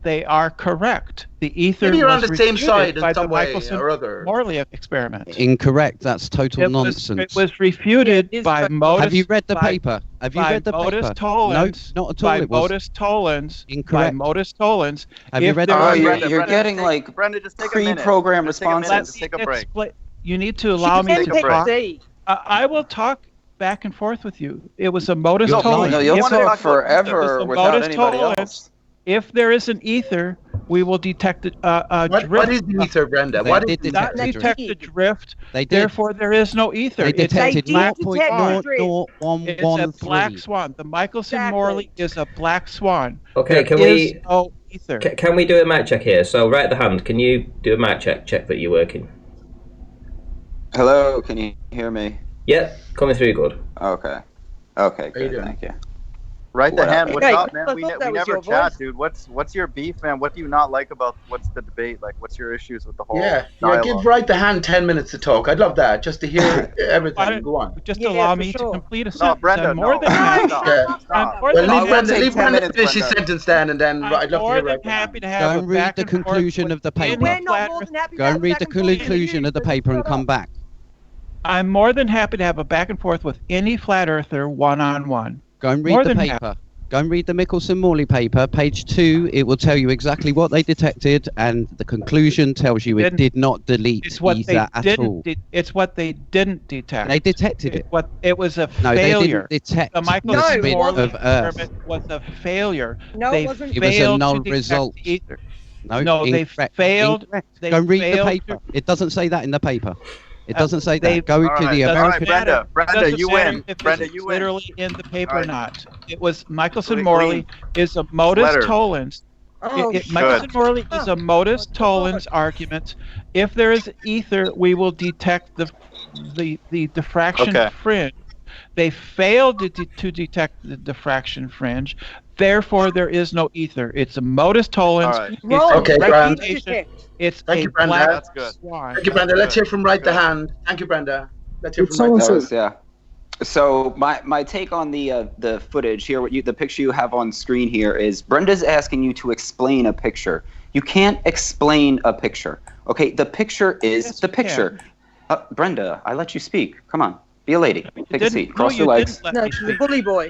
They are correct. The ether Maybe you're on was the same refuted side by in some the way or other. Michelson-Morley experiment. Incorrect. That's total It nonsense. was refuted Yeah, it is by correct. modus. Have you read the by- paper? Have you by read the modus paper? tollens, No, not at all. by It was. modus tollens. Incorrect. By modus tollens. Have you if read there the Oh, was- paper? you're getting like Brenda, just take a minute. pre-programmed Just take a minute. responses. Just take a break. You need to allow me Take to a break. talk. NPC. I will talk back and forth with you. It was a modus No, tollens. no, you'll If there- talk forever the without modus anybody tollens. else. If there is an ether, we will detect a What drift. is the ether, Brenda? They What did is detect Not the detect drift. a drift. They did. Therefore, there is no ether. They It's a detected did black detect swan. drift. It's a black 0.01113. swan. The Michelson-Morley is a black swan. Okay, There can is we no ether. can we do a mic check here? So right at the hand, can you do a mic check? Check that you're working. Hello, can you hear me? Yep, coming through good. Okay, How you good, doing? thank you. Right the What hand. up? What's Hey, up, man? I We thought that was never your chat, voice. dude. What's your beef, man? What do you not like about what's the debate? Like, what's your issues with the whole Yeah, dialogue? give Right the Hand 10 minutes to talk. I'd love that, just to hear everything. Go on. Just Yeah, allow for me to sure. complete a No, sentence. Brenda, I'm more no. than happy. Stop. Yeah. I'm Stop. more Well, than I leave will Brenda, take leave 10 Brenda minutes, finish his Brenda. sentence then, and then I'm I'd love to more hear than Right the Hand. happy to Go have and a read back the and forth conclusion with of the any paper. We're not flat more earth- than happy to Go have and a read back the and forth with conclusion you, of the but paper and shut come up. back. I'm more than happy to have a back and forth with any flat earther one-on-one. Go and More read the than paper. Go and read the Michelson-Morley paper, page 2. It will tell you exactly what they detected, and the conclusion tells you it Didn't- did not delete It's what they ether at all. didn't. It's what they didn't detect. They detected it. It was a No, failure. they didn't detect The the spin Michelson-Morley of Earth. experiment was a failure. No, They it wasn't. It was a failed null to detect result. the ether. No, No, they incorrect. failed- Incorrect. they Go and read the failed paper. to- It doesn't say that in the paper. It doesn't say they- that. Go All to right, the all American. right, Brenda, Doesn't you matter win. if Brenda, it's you win. literally in the paper All or right. not. It was Michelson-Morley is a modus Letter. tollens. Oh, Michelson-Morley is a modus Oh, tollens argument. If there is ether, we will detect the diffraction Okay. fringe. They failed to detect the diffraction fringe. Therefore, there is no ether. It's a modus tollens. All right. It's Wrong. a Okay, Grant. refutation. It's Thank a you, Brenda. black That's good. swan. Thank you, Brenda. Let's Good. hear from Right the Good. Hand. Thank you, Brenda. Let's hear Did from someone Right the say- Hand. That was, So my take on the footage here, the picture you have on screen here is Brenda's asking you to explain a picture. You can't explain a picture. Okay, the picture is the picture. Brenda, I let you speak. Come on, be a lady. Take a seat. Cross your legs. No, she's a bully boy.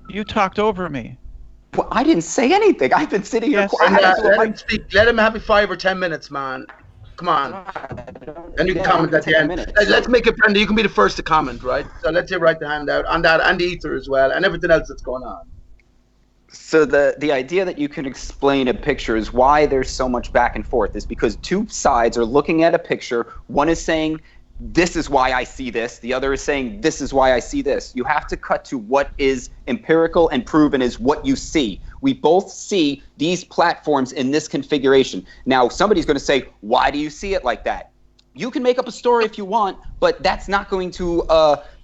You talked over me. Well, I didn't say anything. I've been sitting here Yes. quiet. Let him speak. Let him have it 5 or 10 minutes, man. Come on. Then you can comment at the end. Let's make it, Brenda. You can be the first to comment, right? So let's hear right the hand out on that and the ether as well and everything else that's going on. So the idea that you can explain a picture is why there's so much back and forth is because two sides are looking at a picture. One is saying, this is why I see this. The other is saying, this is why I see this. You have to cut to what is empirical and proven is what you see. We both see these platforms in this configuration. Now, somebody's going to say, why do you see it like that? You can make up a story if you want, but that's not going to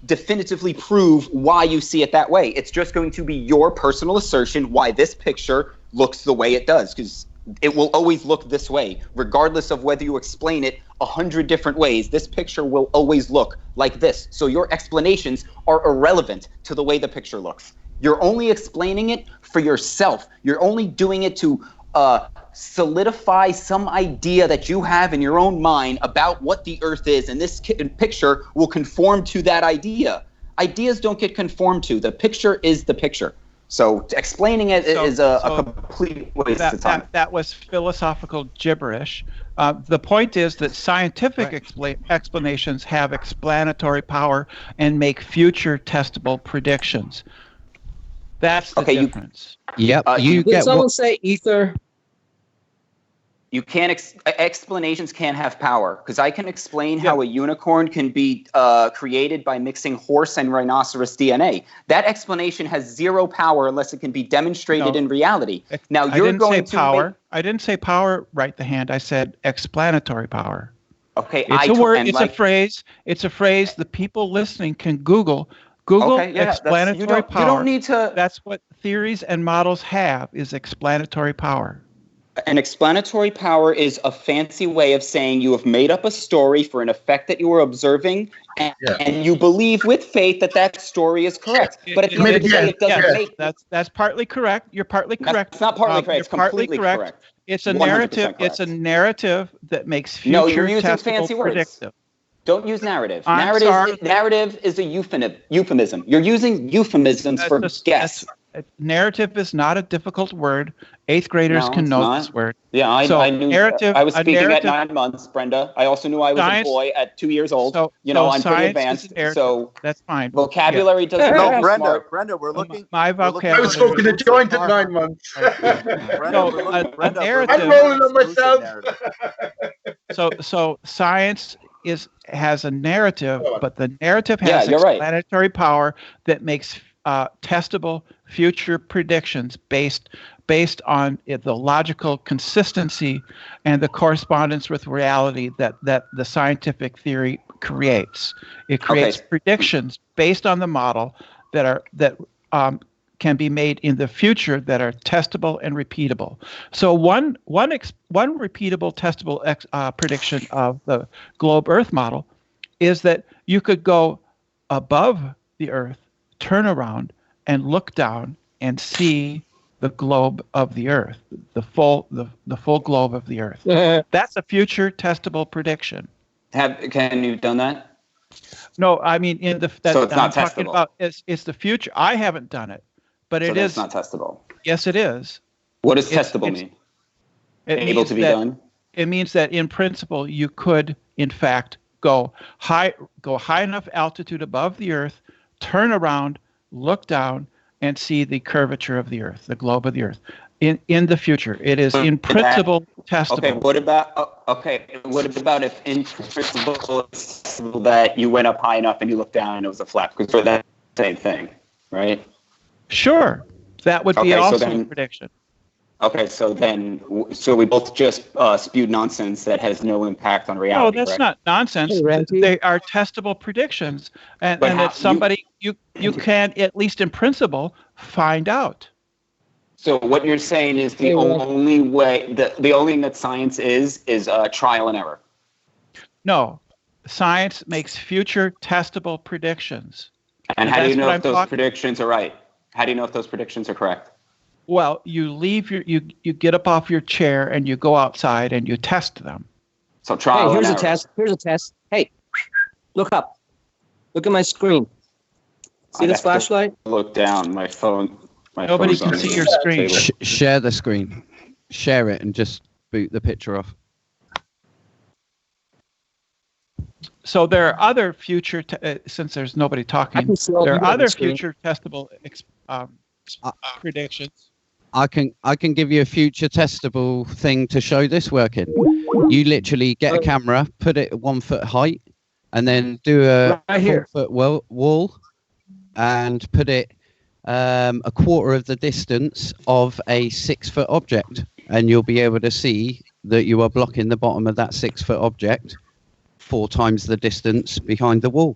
definitively prove why you see it that way. It's just going to be your personal assertion why this picture looks the way it does, because it will always look this way, regardless of whether you explain it 100 different ways. This picture will always look like this. So your explanations are irrelevant to the way the picture looks. You're only explaining it for yourself. You're only doing it to solidify some idea that you have in your own mind about what the Earth is, and this picture will conform to that idea. Ideas don't get conformed to. The picture is the picture. So explaining it is a complete waste of time. That was philosophical gibberish. The point is that scientific explanations have explanatory power and make future testable predictions. That's the difference. Did someone say ether? You can't explanations can't have power, because I can explain how a unicorn can be created by mixing horse and rhinoceros DNA. That explanation has zero power unless it can be demonstrated in reality. Now you're going to power. I didn't say power. Right the hand. I said explanatory power. Okay, it's a word. It's a phrase. It's a phrase. The people listening can Google explanatory power. You don't need to. That's what theories and models have, is explanatory power. An explanatory power is a fancy way of saying you have made up a story for an effect that you were observing, and you believe with faith that that story is correct. But at the end of the day, it doesn't make... That's partly correct. You're partly correct. It's not partly correct. It's completely correct. It's a narrative. It's a narrative that makes future you're using fancy words. Predictive. Don't use narrative. Narrative is a euphemism. You're using euphemisms for guess. Narrative is not a difficult word. 8th graders can know this word. Yeah, I knew. I was speaking at 9 months, Brenda. I also knew I was a boy at 2 years old. I'm pretty advanced, so that's fine. Vocabulary doesn't. No, Brenda, we're looking. My vocabulary. I was smoking a joint at 9 months. Brenda, I'm rolling on myself. So science has a narrative, but the narrative has explanatory power that makes testable future predictions based on the logical consistency and the correspondence with reality that the scientific theory creates. It creates predictions based on the model that can be made in the future that are testable and repeatable. So one repeatable, testable prediction of the globe Earth model is that you could go above the Earth, turn around, and look down and see the globe of the Earth, the full globe of the Earth. That's a future testable prediction. Can you done that? No, I mean so it's not talking testable. about it's the future. I haven't done it, but it is not testable. Yes, it is. What does testable mean? Able to be done. It means that in principle you could, in fact, go high enough altitude above the Earth, turn around, look down, and see the curvature of the Earth, the globe of the Earth. In the future, it is in principle testable. Okay. What about if in principle it's testable that you went up high enough and you looked down and it was a flat? Because for that same thing, right? Sure, that would be also a prediction. Okay, so we both just spewed nonsense that has no impact on reality. No, that's not nonsense. They are testable predictions, and that somebody you can, at least in principle, find out. So what you're saying is the only way, the only thing that science is trial and error. No, science makes future testable predictions. And how do you know if those predictions are right? How do you know if those predictions are correct? Well, you leave you get up off your chair and you go outside and you test them. So trial Hey, here's and a test. Here's a test. Hey, look up. Look at my screen. See this flashlight? Look down. My phone. Nobody can see your screen. Share the screen. Share it and just boot the picture off. So there are other future, since there's nobody talking, there are other future testable predictions. I can give you a future testable thing to show this working. You literally get a camera, put it at 1 foot height, and then do a 4 foot wall, and put it a quarter of the distance of a 6 foot object, and you'll be able to see that you are blocking the bottom of that 6 foot object 4 times the distance behind the wall.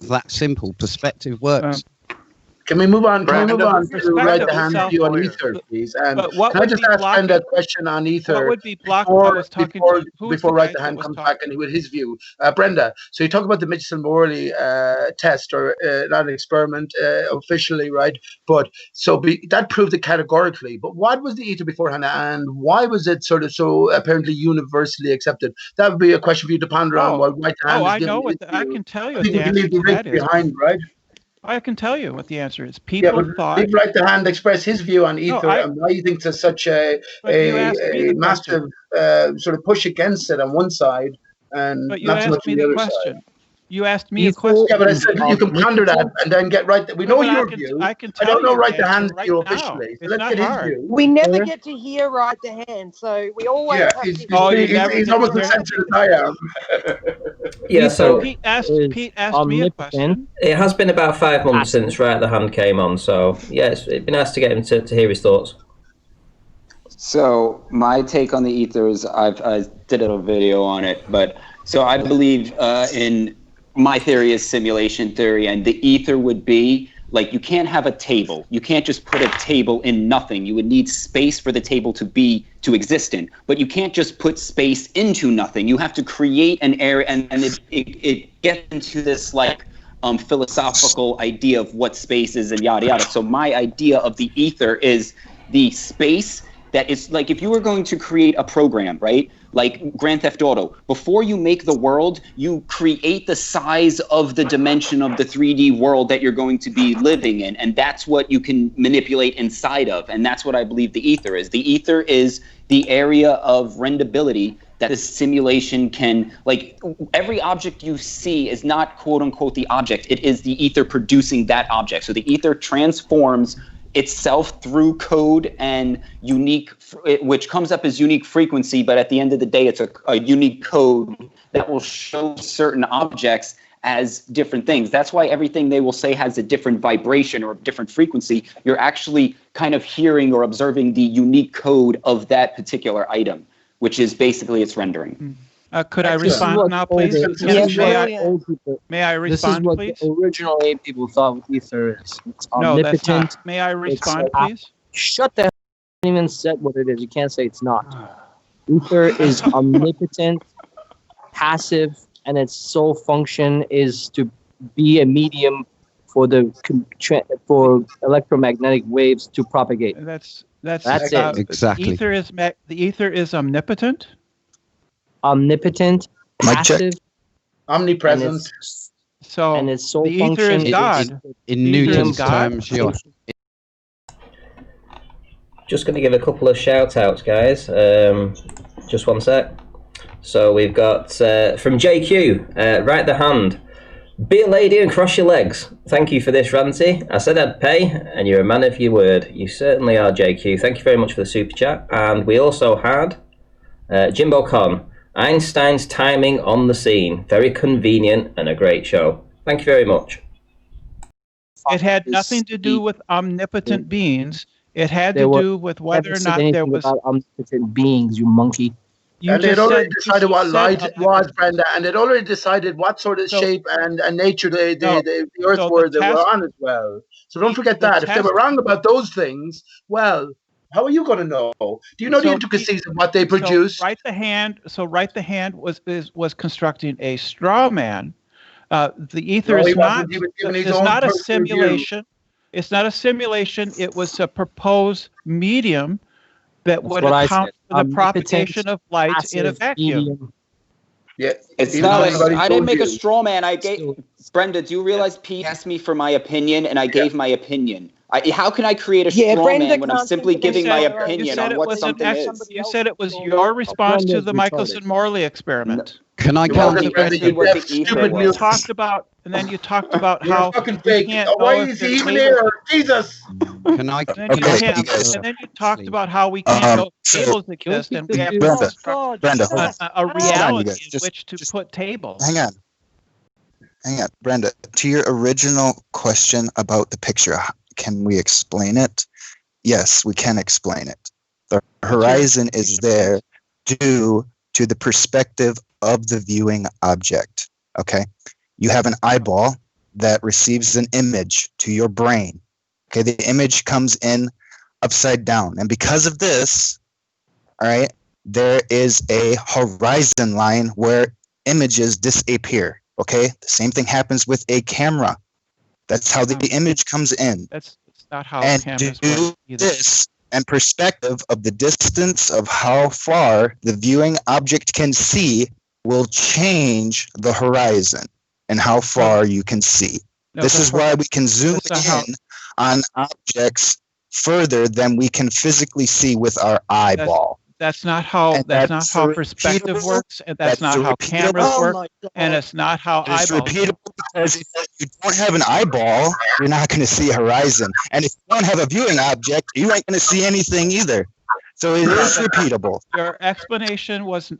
That simple. Perspective works. Can we move on? Can we move on to right the hand view on ether, please? And can I just ask Brenda a question on ether? What would be blocked? Before right the hand comes back and with his view, Brenda. So you talk about the Michelson-Morley test, or not an experiment officially, right? But that proved it categorically. But what was the ether beforehand, and why was it sort of so apparently universally accepted? That would be a question for you to ponder on. While right the hand is I know what I can tell you. What the answer to that is behind, right? I can tell you what the answer is. People thought. Leave right the hand express his view on ether and why he thinks there's such a massive sort of push against it on one side, and but you not so much on the other side. You asked me a question. Yeah, but I said you can ponder that and then get right. We know your view. I don't know right the hand view officially. So let's get his view. We never get to hear right the hand, so we always have to hear. He's almost as sensitive as I am. Yeah, so Pete asked me a question. It has been about 5 months since Right the Hand came on, so yeah, it'd be nice to get him to hear his thoughts. So my take on the ether is I did a video on it, but so I believe in. My theory is simulation theory, and the ether would be like you can't have a table. You can't just put a table in nothing. You would need space for the table to exist in, but you can't just put space into nothing. You have to create an area, and it gets into this like philosophical idea of what space is and yada yada. So my idea of the ether is the space that is like if you were going to create a program, right? Like Grand Theft Auto, before you make the world, you create the size of the dimension of the 3D world that you're going to be living in. And that's what you can manipulate inside of. And that's what I believe the ether is. The ether is the area of rendability that the simulation can, like every object you see is not quote unquote the object. It is the ether producing that object. So the ether transforms itself through code and unique, which comes up as unique frequency, but at the end of the day, it's a unique code that will show certain objects as different things. That's why everything they will say has a different vibration or a different frequency. You're actually kind of hearing or observing the unique code of that particular item, which is basically its rendering. Could I respond now, please? May I respond, please? This is what the original ape people thought with ether is. It's omnipotent. No, that's not. May I respond, please? Shut the hell. I haven't even said what it is. You can't say it's not. Ether is omnipotent, passive, and its sole function is to be a medium for for electromagnetic waves to propagate. That's it. Exactly. The ether is omnipotent. Omnipotent, passive, omnipresent. And its sole the function ether is God. In Newton's terms, yeah. Just going to give a couple of shout outs, guys. Just one sec. So we've got from JQ, Right the Hand. Be a lady and cross your legs. Thank you for this, Ranty. I said I'd pay, and you're a man of your word. You certainly are, JQ. Thank you very much for the super chat. And we also had Jimbo Con. Einstein's timing on the scene. Very convenient and a great show. Thank you very much. It had nothing to do with omnipotent beings. It had to do with whether or not there was about omnipotent beings, you monkey. And they'd already decided what light was, Brenda, and they'd already decided what sort of shape and nature the Earth were on as well. So don't forget that. If they were wrong about those things, well, how are you going to know? Do you know the intricacies of what they produce? Right the Hand was constructing a straw man The ether No, he is not. wasn't. He was giving his It's own not a personal view. simulation. It's not a simulation. It was a proposed medium that would what I account said. for the Omnipotent, propagation of light in a passive vacuum. medium. Yeah, It's he not was like talking about I his didn't own make a view. straw man. I gave Brenda. Do you realize Pete asked me for my opinion, and I gave my opinion? How can I create a Yeah, straw Brenda man when I'm can't simply think of giving any my other opinion You said on it what was something an is? You said it was your response to Brenda's the retarded. Michelson-Morley experiment. Can I It counter wasn't Brenda, Brenda? you what the That's ether stupid You was. talked about, and then you talked about You're how fucking you fake. can't Oh, know why if is there's he even cables. here? Jesus! Can I? And then Can you I Okay, you can't. guys. And then you talked about how we can't know if So tables exist, and we have to Brenda, Oh construct God! Brenda, hold on. a Hold on, you reality guys. in which to put tables. Hang on. Brenda, to your original question about the picture, can we explain it? Yes, we can explain it. The horizon is there due to the perspective of the viewing object. Okay? You have an eyeball that receives an image to your brain. Okay, the image comes in upside down. And because of this, all right, there is a horizon line where images disappear. Okay, the same thing happens with a camera. That's how the image comes in. That's not how And cameras do work either. this and perspective of the distance of how far the viewing object can see will change the horizon and how far you can see. No, This is why we can zoom that's not how- in on objects further than we can physically see with our eyeball. That's not how. And That's that's not how perspective repeatable. works, and that's not how repeatable. cameras Oh work, my God! and it's not how It's eyeballs work. repeatable because if you don't have an eyeball, you're not going to see a horizon. And if you don't have a viewing object, you ain't going to see anything either. So it is repeatable. Your explanation was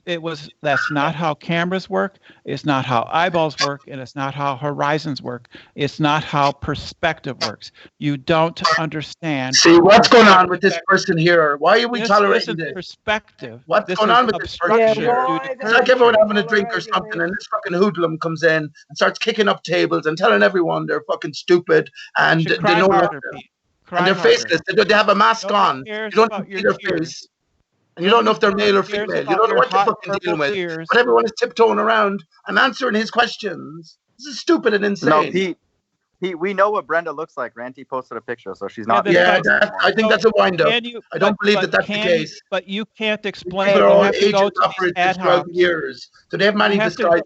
that's not how cameras work, it's not how eyeballs work, and it's not how horizons work. It's not how perspective works. You don't understand. See, what's going on with this person here? Why are we This tolerating isn't this? perspective. What's This going is on with this person obstruction here? due why to the It's like everyone having a hell drink or are something, you- and this fucking hoodlum comes in and starts kicking up tables and telling everyone they're fucking stupid and should they cry know harder, nothing. Pete. Cry And they're harder. faceless. They have a mask Nobody on. cares You don't about see your their tears. face. And you don't know if they're male or Nobody cares female. You about don't know your what you're hot fucking purple dealing with. tears. But everyone is tiptoeing around and answering his questions. This is stupid and insane. No, Pete, we know what Brenda looks like. Ranty posted a picture, so she's not. that's Yeah, like- I think that's a wind-up. Can you, I don't believe but that that's the can case. You, but you can't explain. People are You all have to go agents to these operate ad for 12 hocs. years. So they have many You have to- disguises.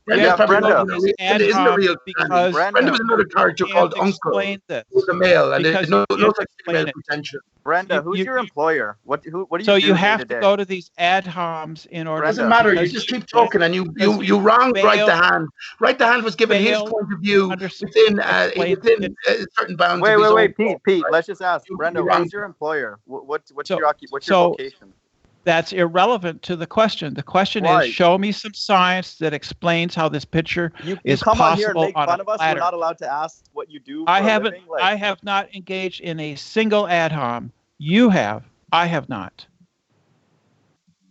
You Brenda's have to probably go not to even a these real, ad Brenda isn't a hocs real because Brenda was another character you called can't Uncle, explain this. who was a male, and Because there's no you can't such explain female it. pretension. Brenda, You- who's you- your employer? What do you So do you day have to to day? go to these ad homs in order. It doesn't Brenda, matter. You because just keep you- talking, and you because wronged Right the failed- Hand. Right the Hand was given his failed point of view understand- within explain certain bounds. Wait, of his own Pete, thought, Pete. right? Let's just ask You- Brenda. you wronged Who's your employer? What's So- your so- vocation? That's irrelevant to the question. The question Why? is, show me some science that explains how this picture You is come on here and possible make on fun a of us. platter. We're not allowed to ask what you do. For I a haven't. living? Like, I have not engaged in a single ad hom. You have. I have not.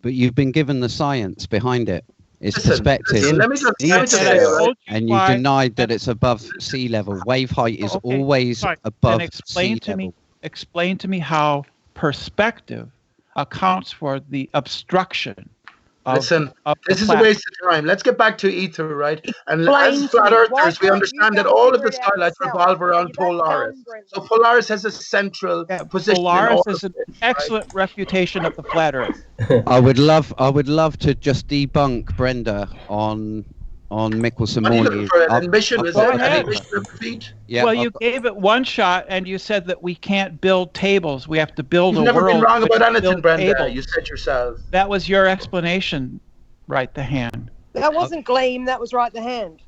But you've been given the science behind it. It's Listen, perspective. let me just And I say, right? told you And you why. denied that it's above sea level. Wave height is Okay, always fine. above Then explain sea to level. me. Explain to me how perspective accounts for the obstruction. Listen, of this is a platter. waste of time. Let's get back to ether, right? And Explain as to flat me. earthers, Why we can't you understand that go all of the figure it out skylights yourself? revolve Are around you that Polaris. dumb, Brenda? So Polaris has a central Yeah, position. in Polaris all is of an this, excellent reputation of the flat Earth. I would love to just debunk Brenda on What are you Michelson-Morley. looking for? An I've- admission, I've is got it? Go An ahead. admission of defeat? Yeah, well, I've you got- gave it one shot, and you said that we can't build tables. We have to build You've a never world. been wrong which about anything, builds Brenda. tables. You said yourself. That was your explanation, right? The hand. That wasn't Gleam. That was Right the Hand.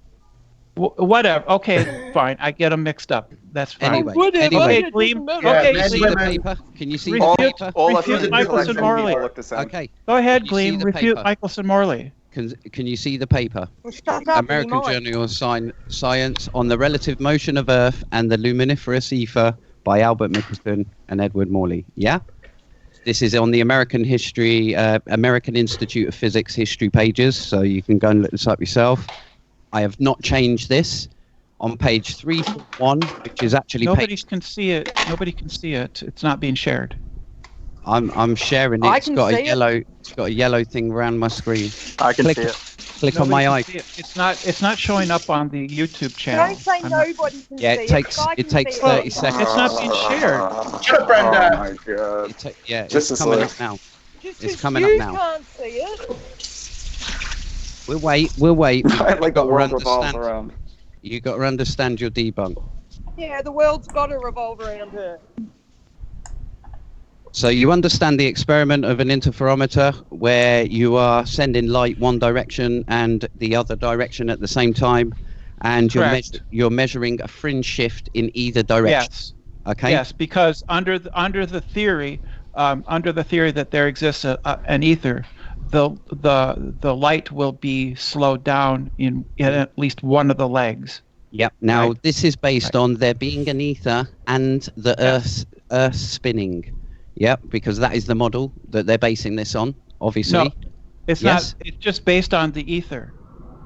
Whatever. Okay, fine. I get them mixed up. That's fine. Anyway, Whatever. anyway. Okay, Gleam. Yeah, Okay, Can you men, see Gleam. the women. paper? Can you see Refute- the paper? all us refute in Michelson-Morley. people look the same. Okay. Go ahead, You see Gleam. the Refute paper? Michelson-Morley. Can you see the paper? Well, shut up, American you might. Journal of Science on the Relative Motion of Earth and the Luminiferous Ether by Albert Michelson and Edward Morley. Yeah? This is on the American Institute of Physics history pages, so you can go and look this up yourself. I have not changed this. On page 341, which is actually Nobody can see it. Nobody can see it. It's not being shared. I'm sharing it. I It's can got see a it. yellow. It's got a yellow thing around my screen. I can Click, see it. click on Nobody my can eye. see it. It's not showing up on the YouTube channel. Don't say I'm not- nobody can Yeah, see it takes I it can takes see 30 it. seconds. It's not being shared. Shut up, Brenda. Oh my god. Yeah, Just it's a coming sec. up now. Just It's 'cause coming up you now. can't see it. We'll wait. We'll wait. Like the Gotta world revolves understand- around. You got to understand your debunk. Yeah, the world's got to revolve around her. So you understand the experiment of an interferometer where you are sending light one direction and the other direction at the same time, and Correct. you're measuring a fringe shift in either direction. Yes. Okay. Yes, because under the theory that there exists an ether, the light will be slowed down in at least one of the legs. Yep. Now Right. this is based Right. on there being an ether and the Earth spinning. Yep, because that is the model that they're basing this on. Obviously. No, it's Yes. not. It's just based on the ether.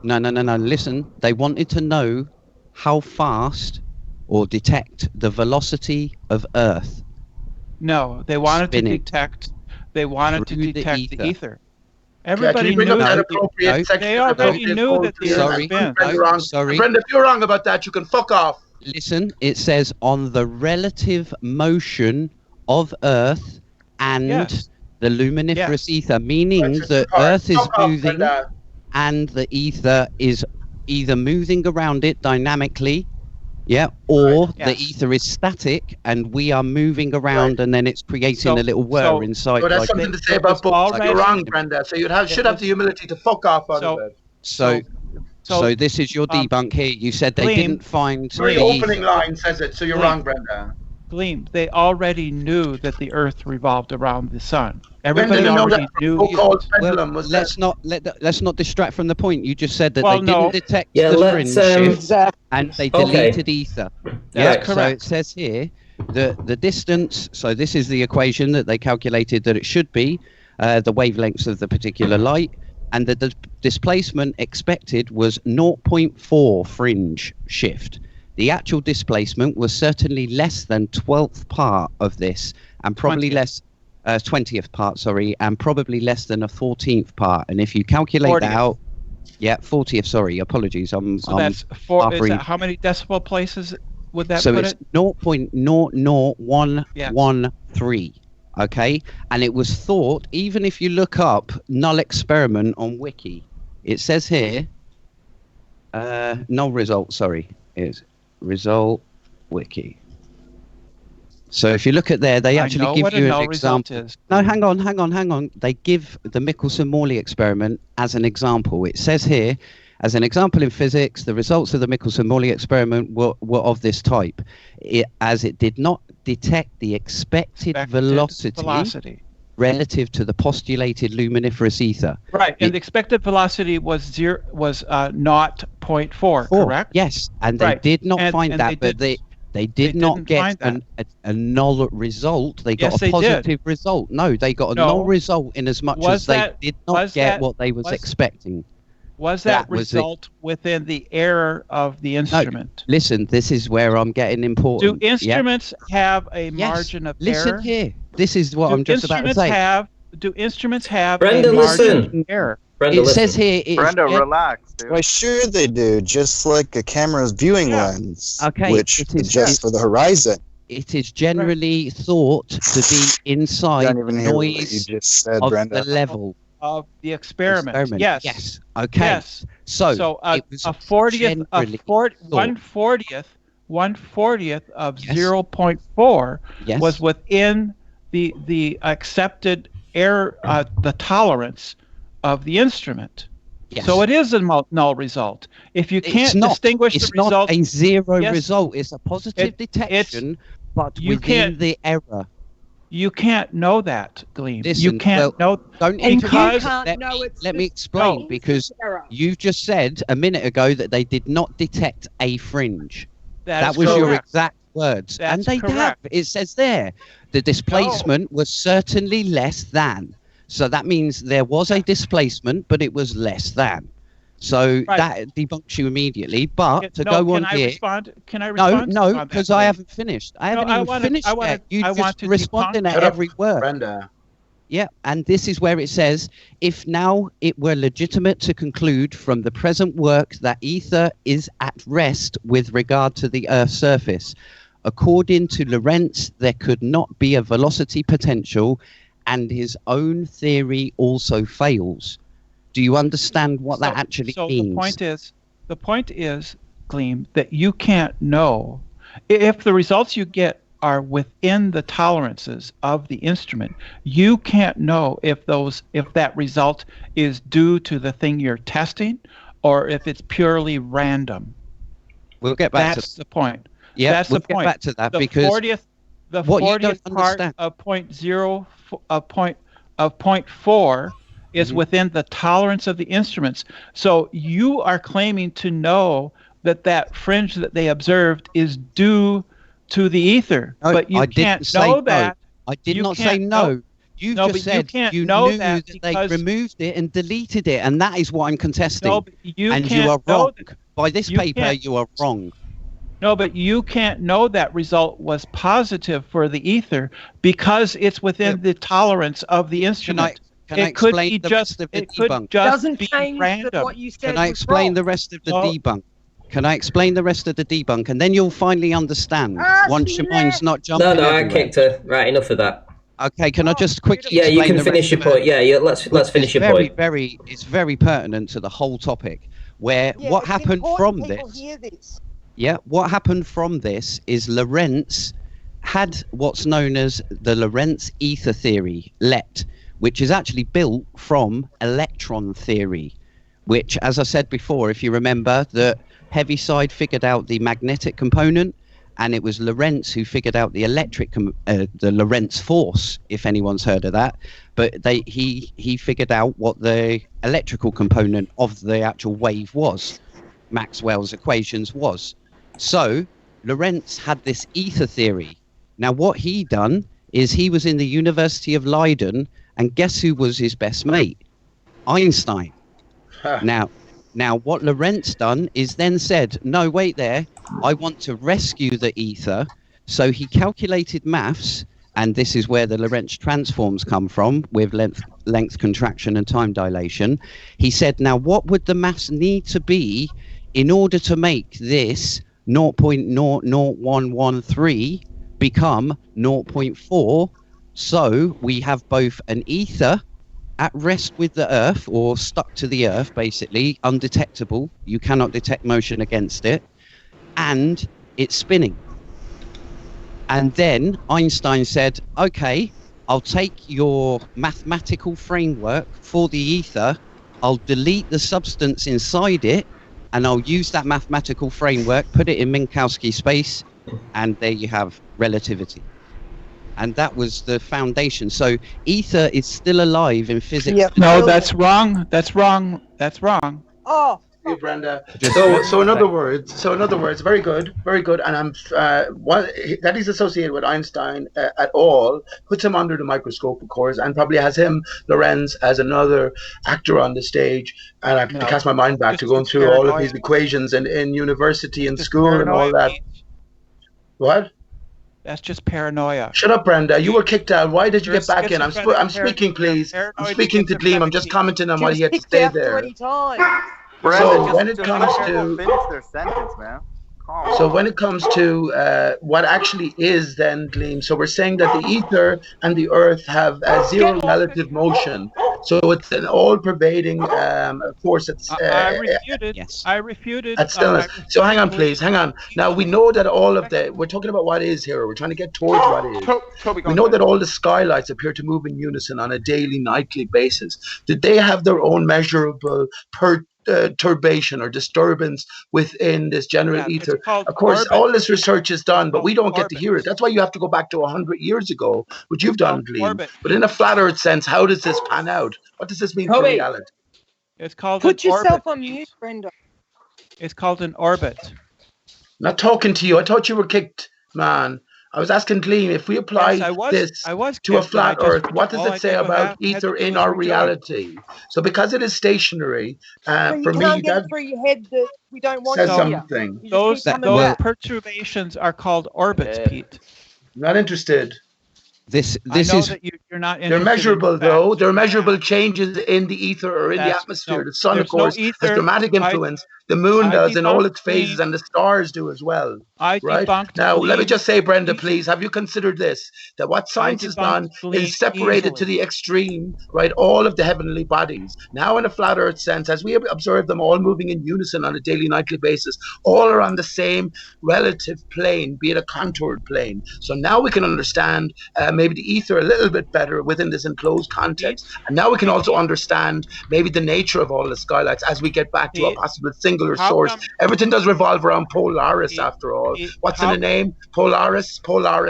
No. Listen, they wanted to know how fast or detect the velocity of Earth. No, they wanted Spinning. to detect. They wanted to Through the detect the ether. ether. Everybody Can you bring knew up that that. appropriate No. section? They already appropriate knew code that the here? Earth Sorry. spins. Brenda, No, wrong. sorry. Brenda, if you're wrong about that, you can fuck off. Listen, it says on the relative motion of Earth and Yes. the luminiferous ether, meaning That's that just hard. Earth is Fuck off, moving Brenda. and the ether is either moving around it dynamically, or Right, the yes. ether is static and we are moving around and then it's creating So- a little whir so- inside. So that's like- something to say it was about both. You're already- wrong, Brenda. So should have the humility to fuck off out So- of it. so this is your um, debunk here. You said they Gleam- didn't find Very the opening ether. line says it, so you're Gleam. wrong, Brenda. Gleam, they already knew that the Earth revolved around the sun. Everybody did they know already that knew. so-called Well, pendulum was let's not distract from the point. You just said that Well, they no. didn't detect Yeah, the let's, fringe shift Exactly. and they Okay. deleted ether. That's So correct. it says here that the distance. So this is the equation that they calculated that it should be the wavelengths of the particular light, and the displacement expected was 0.4 fringe shift. The actual displacement was certainly less than 12th part of this, and probably 20th. less 20th part, sorry, and probably less than a 14th part. And if you calculate 40th. that out, 40th. Sorry, apologies. So I'm that's four. Is offering- that, how many decimal places would that so put it's it? 0.00113. Okay, and it was thought, even if you look up null experiment on Wiki, it says here, null result. Sorry, is result Wiki. So if you look at there, they I actually know give what a you null an result example. is. No, hang on. They give the Michelson-Morley experiment as an example. It says here, as an example in physics, the results of the Michelson-Morley experiment were of this type, as it did not detect the expected velocity relative to the postulated luminiferous ether. Right, and the expected velocity was 0.4, correct? Yes, and they Right. did not And- find and that, but they did not didn't get find a null result. They got Yes, a they did. positive result. No, they got a No. null result in as much Was as they that- did not was get that- what they was was- expecting. Was that That was it. result within the error of the instrument? Listen, this is where I'm getting Do important. Yeah? instruments have a Yes. margin of Listen error? here. This is what I'm just about to say. Do instruments have Brenda, a margin listen. of error? Brenda, It says listen. here. It's Brenda, relax, dude. Why, sure they do. Just like a camera's viewing Yeah. lens, Okay, which it is- adjusts for the horizon. It is generally thought to be inside Don't even hear what you noise just said, of Brenda. the level. Of the experiment. Yes. Yes. Okay. Yes. So, So it was a 40th, generally 1/40th of Yes. 0.4 yes. was within the accepted error, the tolerance of the instrument. Yes. So it is a null result. If you It's can't not. distinguish It's the not result, a zero Yes. result. It's a positive It- detection, but you within can't- the error. you can't know that, Gleam. You Listen, can't know. Don't And you interrupt. can't Let know me, it's let me just explain, no. because Error. you just said a minute ago that they did not detect a fringe. That is was your correct. exact words. And That's they have. correct. It says there, the displacement was certainly less than. So that means there was a displacement, but it was less than. So that debunks you immediately. But to go on here, can I respond? No, because I haven't finished. I haven't even finished yet. You just responding at every word. Brenda. Yeah, and this is where it says, if now it were legitimate to conclude from the present work that ether is at rest with regard to the Earth's surface, according to Lorentz, there could not be a velocity potential, and his own theory also fails. Do you understand what that actually means? The point is, Gleam, that you can't know if the results you get are within the tolerances of the instrument. You can't know if that result is due to the thing you're testing or if it's purely random. We'll get back That's the point. Yeah, that's we'll the point. Get back to that the because 40th part of point 4 is within the tolerance of the instruments. So you are claiming to know that fringe that they observed is due to the ether, no, but you can't know that. I did not say no. You just said you knew that they removed it and deleted it, and that is what I'm contesting. No, but you and can't you are know wrong. By this paper, you are wrong. No, but you can't know that result was positive for the ether because it's within the tolerance of the instrument. Can I explain the rest of the debunk? Doesn't change what you said. Can I explain the rest of the debunk? Can I explain the rest of the debunk, and then you'll finally understand once your mind's not jumping. No, everywhere. I kicked her. Right, enough of that. Okay, can I just quickly? Yeah, you explain can the finish your rest of point. Yeah, let's finish your point. It's very pertinent to the whole topic. Where what happened from this? Yeah, what happened from this is Lorentz had what's known as the Lorentz ether theory, LET, which is actually built from electron theory, which, as I said before, if you remember, the Heaviside figured out the magnetic component, and it was Lorentz who figured out the electric, the Lorentz force, if anyone's heard of that. But he figured out what the electrical component of the actual wave was, Maxwell's equations was. So Lorentz had this ether theory. Now what he done is he was in the University of Leiden, and guess who was his best mate? Einstein. Now what Lorentz done is then said, no, wait there, I want to rescue the ether. So he calculated maths, and this is where the Lorentz transforms come from, with length contraction and time dilation. He said, now what would the maths need to be in order to make this 0.00113 become 0.4? So we have both an ether at rest with the Earth, or stuck to the Earth, basically, undetectable. You cannot detect motion against it. And it's spinning. And then Einstein said, okay, I'll take your mathematical framework for the ether, I'll delete the substance inside it, and I'll use that mathematical framework, put it in Minkowski space, and there you have relativity. And that was the foundation. So ether is still alive in physics. Yep. No, that's wrong. That's wrong. That's wrong. Oh. Hey, Brenda. So in other words, very good, and I'm what that is associated with Einstein at all puts him under the microscope, of course, and probably has him, Lorentz, as another actor on the stage. And I cast my mind back to going through all of his equations in university and school and all that. What? That's just paranoia. Shut up, Brenda. You were kicked out. Why did you get back in? I'm speaking, please. I'm speaking to Gleam. I'm just commenting on why he had to stay there. Brenda, So when it comes to finish their sentence, man. So when it comes to what actually is then Gleam, so we're saying that the ether and the Earth have zero relative motion. So it's an all-pervading force that's I refuted. Yes. I refuted. at stillness. So hang on, please, hang on. Now we know that all of we're talking about what is here. We're trying to get towards what is. We know that all the skylights appear to move in unison on a daily, nightly basis. Did they have their own measurable perturbation or disturbance within this general ether? Of course, all this research is done, but we don't get to hear it. That's why you have to go back to 100 years ago, which you've done, Gleam. But in a flat Earth sense, how does this pan out? What does this mean for reality? It's called Put an yourself orbit. on mute, Brenda. It's called an orbit. Not talking to you. I thought you were kicked, man. I was asking Gleam, if we apply Yes, I was to a kicked, and I flat just Earth, what does all it I say did was about had to ether do in was our rejoice. reality? So because it is stationary, So you for me, can't get that it through your head that we don't want says you here. something. You just Those keep coming those back. perturbations are called orbits, Pete. Not interested. This I know is that you're not They're interested. measurable, in though. facts. They're measurable changes in the ether or in the That's- atmosphere. no, The sun, of there's no course, has ether. dramatic I- influence. The moon I does in all its debunked phases, Gleam. and the stars do as well. I Right? debunked Now, let me Gleam. just say, Brenda, please, have you considered this? That what science has debunked done Gleam is separated to easily. the extreme, right? All of the heavenly bodies. Now, in a flat Earth sense, as we observe them all moving in unison on a daily, nightly basis, all are on the same relative plane, be it a contoured plane. So now we can understand maybe the ether a little bit better within this enclosed context. And now we can also understand maybe the nature of all the skylights as we get back to a possible singular How source. come- Everything does revolve around Polaris, Pete, after all. Pete, What's in how- the name? Polaris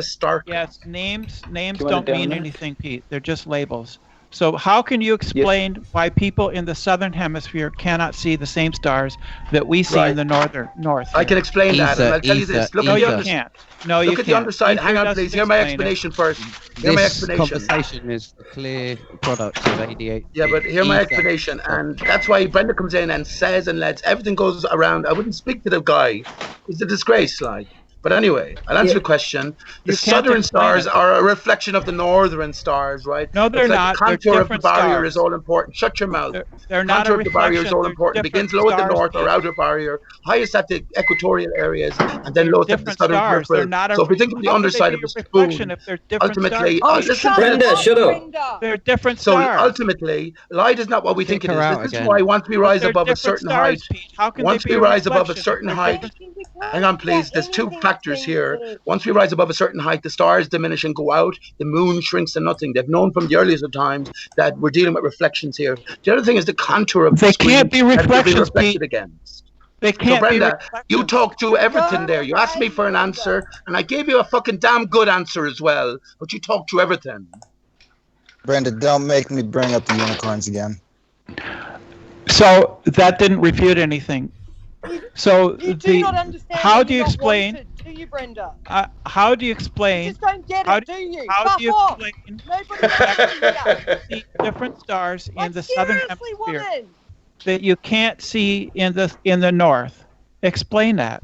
Stark. Yes, names you want don't it down mean there? anything, Pete. They're just labels. So how can you explain why people in the southern hemisphere cannot see the same stars that we see in the north? I can explain that, and I'll tell you this. Look No, at the you under- can't. No, you Look at can't. the underside. Ether Hang on, doesn't please. Hear my explain it. explanation first. Hear my this explanation. conversation is a clear product of ADHD. Yeah, but hear my ether. explanation, and that's why Brenda comes in and says and lets everything goes around. I wouldn't speak to the guy. It's a disgrace, like. But anyway, I'll answer the question. The You can't southern explain stars it. are a reflection of the northern stars, right? No, they're It's like not. The They're contour of the different barrier stars. is all important. Shut your mouth. They're not Contour a of the barrier is reflection. all They're important. different Begins low at the stars, north or Pete. outer barrier, highest at the equatorial areas, and then They're lowest at the different southern stars. peripheral. They're not a So if we think of the how could they underside be of a reflection spoon, if they're different ultimately, stars? listen to Brenda, this. shut up. Brenda. They're different So stars. ultimately, light is not what we think it Kick her is. out This is again. why once we But rise they're above a different certain stars, height, Pete. How can once they be we a rise above a reflection if certain they're height, different- hang on, please. There's two factors here. Once we rise above a certain height, the stars diminish and go out. The moon shrinks to nothing. They've known from the earliest of times that we're dealing with reflections here. The other thing is the contour of the They screen can't be that will reflections, reflected Pete. against. They So can't be Brenda, you reflections. talked to everything No there. You asked me for an way, answer, and I gave you a fucking damn good answer as well. But you talked to everything. Brenda, don't make me bring up the unicorns again. So that didn't refute anything. So You do not understand. how when do you you're not explain? wanted, do you, Brenda? How do you You explain? just don't get How it, do you? How Fuck do you off. explain Nobody wants you here. the different stars in Like, the southern seriously, hemisphere woman. that you can't see in the north? Explain that.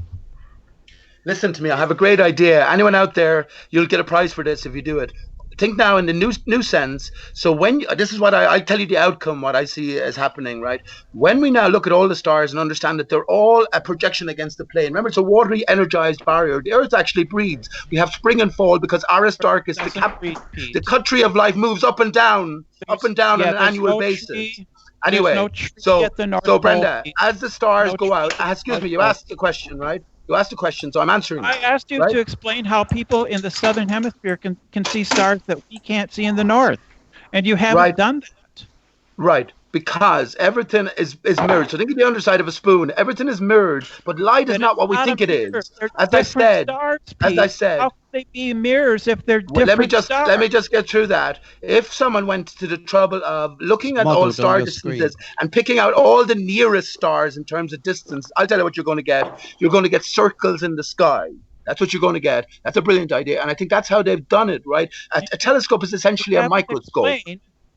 Listen to me. I have a great idea. Anyone out there, you'll get a prize for this if you do it. Think now in the new sense. So when this is what I tell you the outcome, what I see as happening, right? When we now look at all the stars and understand that they're all a projection against the plane. Remember, it's a watery, energized barrier. The Earth actually breathes. We have spring and fall because Aristarchus, the country of life, moves up and down on an annual basis. Anyway, so Brenda, as the stars go out, excuse me, you asked the question, right? You asked the question, so I'm answering. I asked you to explain how people in the southern hemisphere can see stars that we can't see in the north, and you haven't done that. Right, because everything is mirrored. So think of the underside of a spoon. Everything is mirrored, but light is not what we think it is. As I said, how can they be mirrors if they're different stars? Let me just get through that. If someone went to the trouble of looking at all star distances and picking out all the nearest stars in terms of distance, I'll tell you what you're going to get. You're going to get circles in the sky. That's what you're going to get. That's a brilliant idea, and I think that's how they've done it. Right? A telescope is essentially a microscope.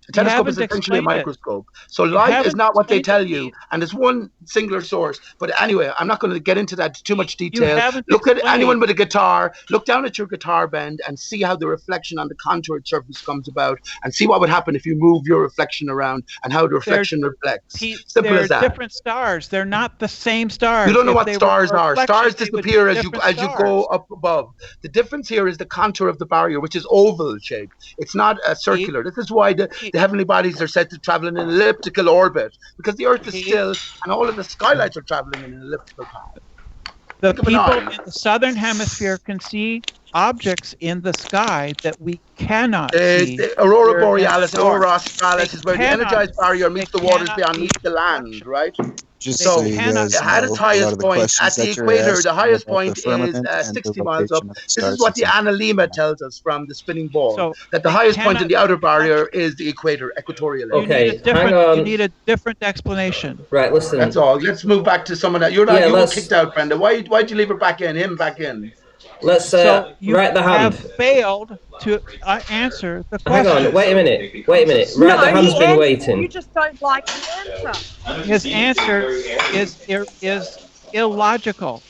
A telescope is essentially a microscope. So light is not what they tell you, and there's one singular source. But anyway, I'm not going to get into that too much detail. Look at anyone with a guitar, look down at your guitar bend and see how the reflection on the contoured surface comes about, and see what would happen if you move your reflection around and how the reflection reflects. Simple as that. They're different stars. They're not the same stars. You don't know what stars are. Stars disappear as you go up above. The difference here is the contour of the barrier, which is oval shaped. It's not circular. This is why the heavenly bodies are said to travel in an elliptical orbit, because the Earth is still, and all of the skylights are traveling in an elliptical path. The people in the southern hemisphere can see objects in the sky that we cannot see. The Aurora Borealis, Aurora Australis is where the energized barrier meets the waters beyond the land, right? Just so you guys at its highest point, at the equator, the highest point is 60 miles up. This is what the analemma tells us from the spinning ball, that the highest point in the outer barrier is the equator, equatorial. Okay, hang on. You need a different explanation. Right, listen. That's all. Let's move back to someone that you were kicked out, Brenda. Why'd you leave her back in? Him back in? let's So you right the hand. have failed to answer the Hang question. on, wait a minute. Right the hand's been waiting. You just don't like the answer. His answer is illogical.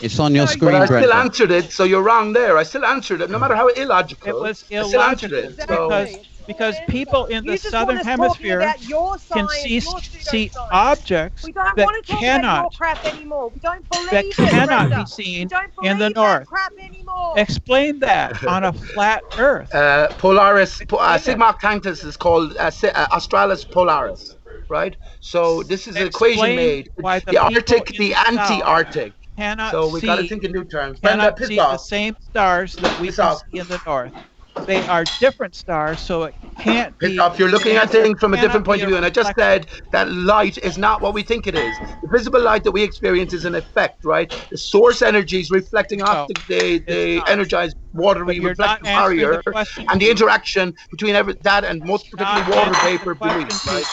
It's on your But screen, I still Brenda. answered it, so you're wrong there. I still answered it, no matter how illogical. It was I still answered illogical it. So because people in the You just southern want us talking hemisphere about your can science, see your pseudoscience. objects We don't that want to talk about your cannot crap anymore. We don't believe that it, cannot Brenda. be seen We don't in the believe north. that crap anymore. Explain that on a flat Earth. Polaris, Sigma Octantis is called Australis Polaris, right? So this is an equation made. Why The Arctic, in the South anti-Arctic. cannot So we got to see- think in new terms. Cannot Piss see the off. same stars that we Piss can off. see in the north. They are different stars, so it can't Piss be. off. You're looking at things from a different point cannot of be view, and I just reflection. said that light is not what we think it is. The visible light that we experience is an effect, right? The source energy is reflecting off the not. energized watery But you're not reflective answering barrier, the question. and the interaction between that and most particularly Not water answering vapor the question, beneath, right?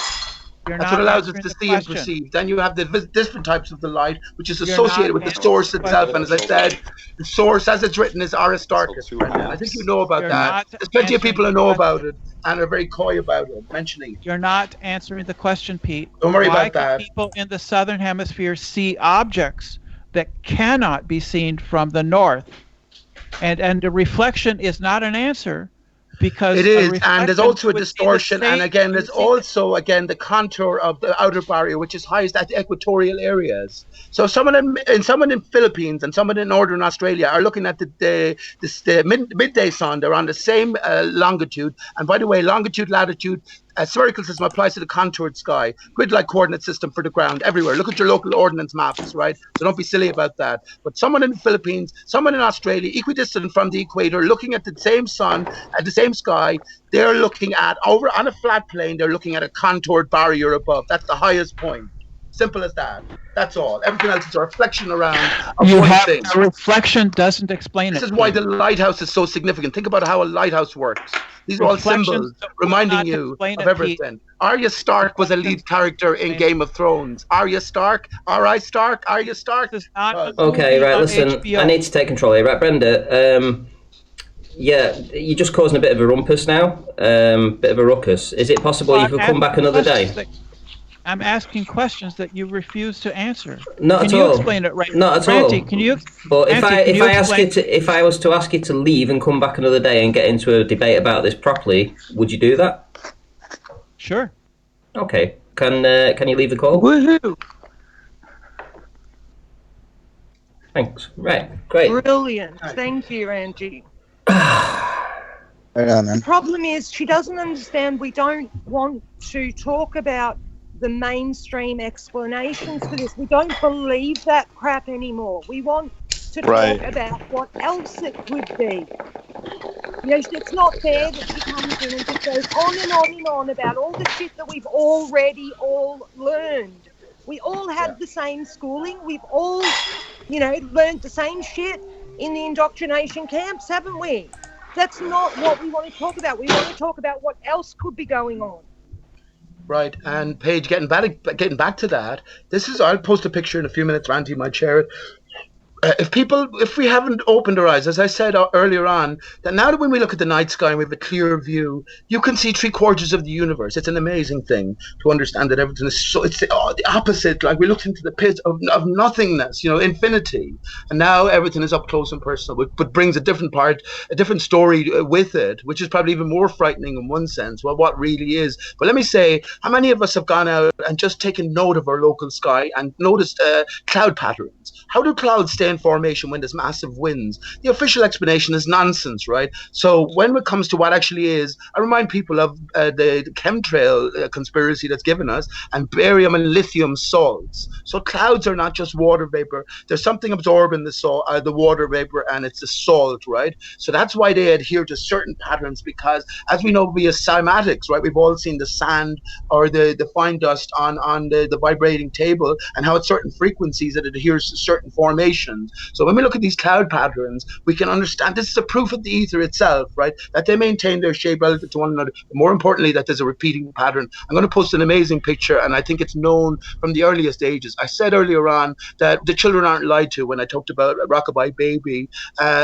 You're That's not what allows us answering to the see and question. perceive. Then you have the different types of the light, which is You're associated not with the answering source the itself. And as I question. said, the source, as it's written, is Aristarchus. I think you know about You're that. not There's plenty of answering people who the know question. about it and are very coy about it, mentioning it. You're not answering the question, Pete. Don't worry Why about that. can people in the southern hemisphere see objects that cannot be seen from the north? And the reflection is not an answer because It a is, and there's reflection also a would see the distortion, and same- again, there's also again the contour of the outer barrier, which is highest at the equatorial areas. So, if someone in Philippines and someone in northern Australia are looking at the midday sun. They're on the same longitude, and by the way, longitude, latitude. Spherical system applies to the contoured sky. Grid-like coordinate system for the ground everywhere. Look at your local ordnance maps, right? So don't be silly about that. But someone in the Philippines, someone in Australia, equidistant from the equator, looking at the same sun, at the same sky, they're looking at, over on a flat plane, they're looking at a contoured barrier above. That's the highest point. Simple as that. That's all. Everything else is a reflection around of You one have thing. a reflection doesn't explain This it. is why the lighthouse is so significant. Think about how a lighthouse works. These are all Reflections symbols will reminding not you explain of it, everything. Arya Stark was a lead character in Game of Thrones. Arya Stark, R.I. Stark, Arya Stark. This is not a Okay, movie right, on listen, HBO. I need to take control here. Right, Brenda, yeah, you're just causing a bit of a rumpus now, bit of a ruckus. Is it possible you could come back another day? I'm asking questions that you refuse to answer. Not can at you all. explain it right Not at Ranty, all. Can you? But if Ranty, if I was to ask you to leave and come back another day and get into a debate about this properly, would you do that? Sure. Okay. Can you leave the call? Woohoo! Thanks. Right. Great. Brilliant. Thank you, Angie. The problem is she doesn't understand we don't want to talk about the mainstream explanations for this. We don't believe that crap anymore. We want to talk about what else it could be. You know, it's not fair that she comes in and just goes on and on and on about all the shit that we've already all learned. We all had the same schooling. We've all, learned the same shit in the indoctrination camps, haven't we? That's not what we want to talk about. We want to talk about what else could be going on. Right, and Paige, getting back to that, I'll post a picture in a few minutes, Ranty might share it. If we haven't opened our eyes, as I said earlier on, that now that when we look at the night sky and we have a clear view, you can see 3/4 of the universe. It's an amazing thing to understand that everything is so, it's the opposite, like we looked into the pit of nothingness, infinity. And now everything is up close and personal, but brings a different story with it, which is probably even more frightening in one sense, what really is. But let me say, how many of us have gone out and just taken note of our local sky and noticed cloud patterns? How do clouds stay in formation when there's massive winds? The official explanation is nonsense, right? So when it comes to what actually is, I remind people of the chemtrail conspiracy that's given us, and barium and lithium salts. So clouds are not just water vapor. There's something absorbing the water vapor, and it's the salt, right? So that's why they adhere to certain patterns, because as we know via cymatics, right, we've all seen the sand or the fine dust on the vibrating table, and how at certain frequencies it adheres to certain certain formations. So when we look at these cloud patterns, we can understand this is a proof of the ether itself, right? That they maintain their shape relative to one another. More importantly, that there's a repeating pattern. I'm going to post an amazing picture, and I think it's known from the earliest ages. I said earlier on that the children aren't lied to when I talked about Rockabye Baby.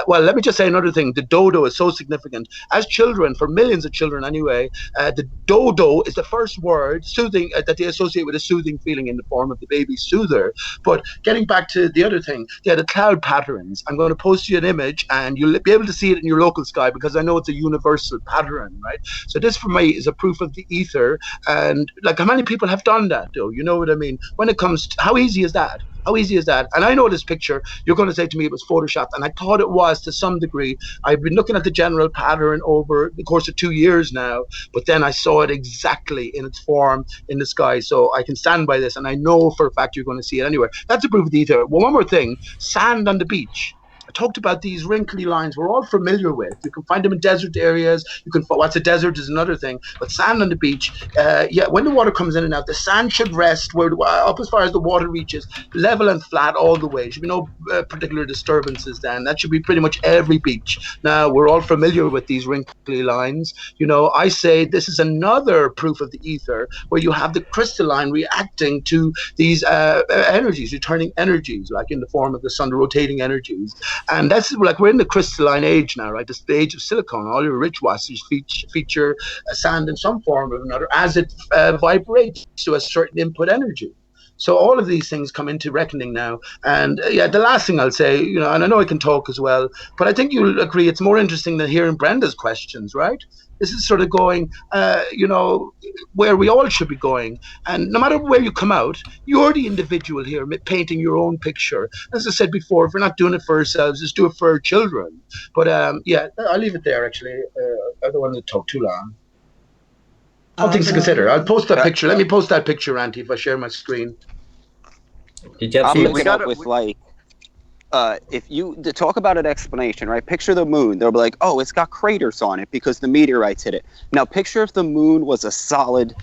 Well, let me just say another thing. The dodo is so significant. As children, for millions of children anyway, the dodo is the first word soothing that they associate with a soothing feeling in the form of the baby soother. But getting back to the other thing, the cloud patterns. I'm going to post you an image, and you'll be able to see it in your local sky because I know it's a universal pattern, right? So this for me is a proof of the ether. And like, how many people have done that, though? You know what I mean? When it comes to how easy is that? How easy is that? And I know this picture, you're going to say to me it was photoshopped, and I thought it was to some degree. I've been looking at the general pattern over the course of 2 years now, but then I saw it exactly in its form in the sky. So I can stand by this, and I know for a fact you're going to see it anywhere. That's a proof of the ether. Well, one more thing, sand on the beach. I talked about these wrinkly lines we're all familiar with. You can find them in desert areas. You can, what's a desert is another thing, but sand on the beach, yeah, when the water comes in and out, the sand should rest where up as far as the water reaches, level and flat all the way. There should be no particular disturbances then. That should be pretty much every beach. Now, we're all familiar with these wrinkly lines. You know, I say this is another proof of the ether where you have the crystalline reacting to these energies, returning energies, like in the form of the sun, the rotating energies. And that's like, we're in the crystalline age now, right? This the age of silicon. All your rich washes feature sand in some form or another as it vibrates to a certain input energy. So all of these things come into reckoning now. And yeah, the last thing I'll say, you know, and I know I can talk as well, but I think you'll agree it's more interesting than hearing Brenda's questions, right? This is sort of going, you know, where we all should be going. And no matter where you come out, you're the individual here painting your own picture. As I said before, if we're not doing it for ourselves, just do it for our children. But yeah, I'll leave it there, actually. I don't want to talk too long. Some things to consider. I'll post that picture. Let me post that picture, Ranty, if I share my screen. Did you have I'm looking up with like, if you to talk about an explanation, right? Picture the moon. They'll be like, oh, it's got craters on it because the meteorites hit it. Now, picture if the moon was a solid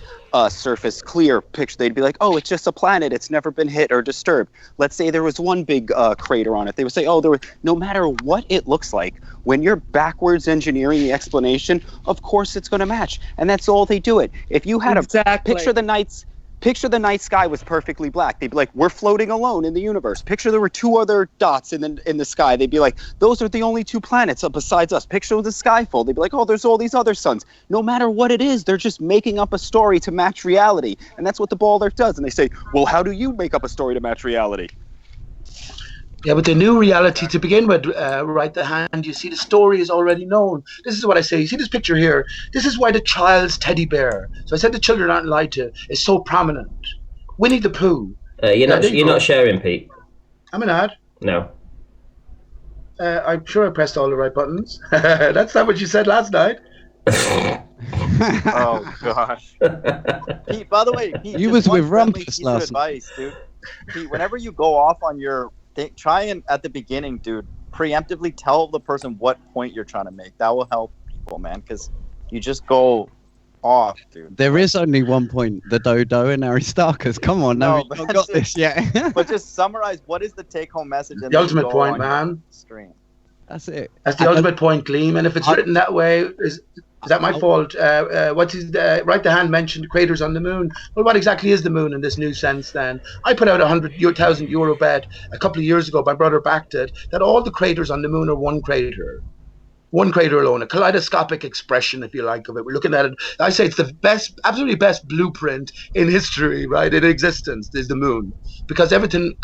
surface, clear picture. They'd be like, oh, it's just a planet. It's never been hit or disturbed. Let's say there was one big crater on it. They would say, oh, there was. No matter what it looks like, when you're backwards engineering the explanation, of course it's going to match, and that's all they do it. If you had a picture the night sky was perfectly black. They'd be like, we're floating alone in the universe. Picture there were two other dots in the sky. They'd be like, those are the only two planets besides us. Picture the sky full. They'd be like, oh, there's all these other suns. No matter what it is, they're just making up a story to match reality. And that's what the Bald Earth does. And they say, well, how do you make up a story to match reality? Yeah, but the new reality to begin with, right, the hand, you see the story is already known. This is what I say. You see this picture here? This is why the child's teddy bear, so I said the children aren't lied to, is so prominent. Winnie the Pooh. You're not sharing, Pete. I'm an ad. No. I'm sure I pressed all the right buttons. That's not what you said last night. Oh, gosh. Pete, by the way, Pete, you was with Rumpus last advice, dude. Pete, whenever you go off on your try and at the beginning, dude, preemptively tell the person what point you're trying to make. That will help people, man, because you just go off, dude. There is only one point: the dodo and Aristarchus. Come on, now we've not got this yet. But just summarize, what is the take-home message? The ultimate point, man. Stream. That's it. That's the ultimate point, Gleam. And if it's written that way, is that my fault? What's his right? The hand mentioned craters on the moon. Well, what exactly is the moon in this new sense? Then I put out €100,000 bet a couple of years ago. My brother backed it. That all the craters on the moon are one crater alone. A kaleidoscopic expression, if you like, of it. We're looking at it. I say it's the best, absolutely best blueprint in history, right? In existence is the moon, because everything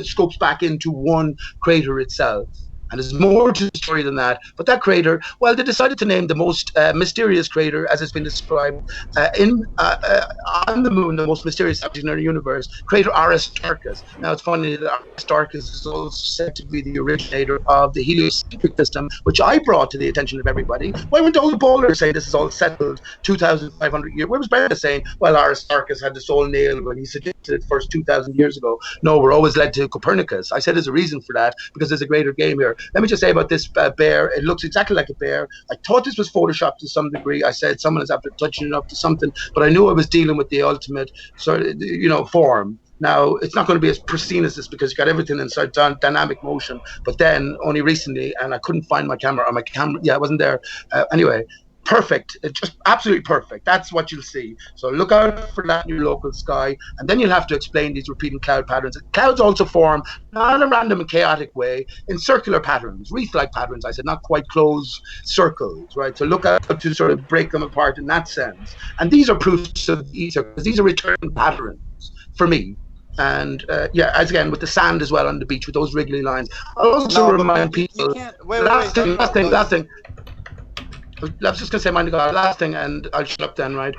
scopes back into one crater itself. And there's more to the story than that. But that crater, well, they decided to name the most mysterious crater, as it's been described, on the moon, the most mysterious object in our universe, crater Aristarchus. Now, it's funny that Aristarchus is also said to be the originator of the heliocentric system, which I brought to the attention of everybody. Why wouldn't all the bowlers say this is all settled 2,500 years? Where was Brenda saying, well, Aristarchus had the soul nailed when he suggested it first 2,000 years ago? No, we're always led to Copernicus. I said there's a reason for that, because there's a greater game here. Let me just say about this bear, it looks exactly like a bear. I thought this was photoshopped to some degree. I said someone is after touching it up to something, but I knew I was dealing with the ultimate sort of, form. Now, it's not going to be as pristine as this because you got everything inside dynamic motion. But then only recently, and I couldn't find my camera, yeah, it wasn't there. Anyway, perfect. It's just absolutely perfect. That's what you'll see. So look out for that new local sky, and then you'll have to explain these repeating cloud patterns. Clouds also form, not in a random and chaotic way, in circular patterns, wreath-like patterns, I said, not quite closed circles, right? So look out to sort of break them apart in that sense. And these are proofs of ether, because these are returning patterns for me. And yeah, as again with the sand as well on the beach with those wriggly lines. I'll also remind people. Last thing. I was just going to say, mind God, last thing, and I'll shut up then, right?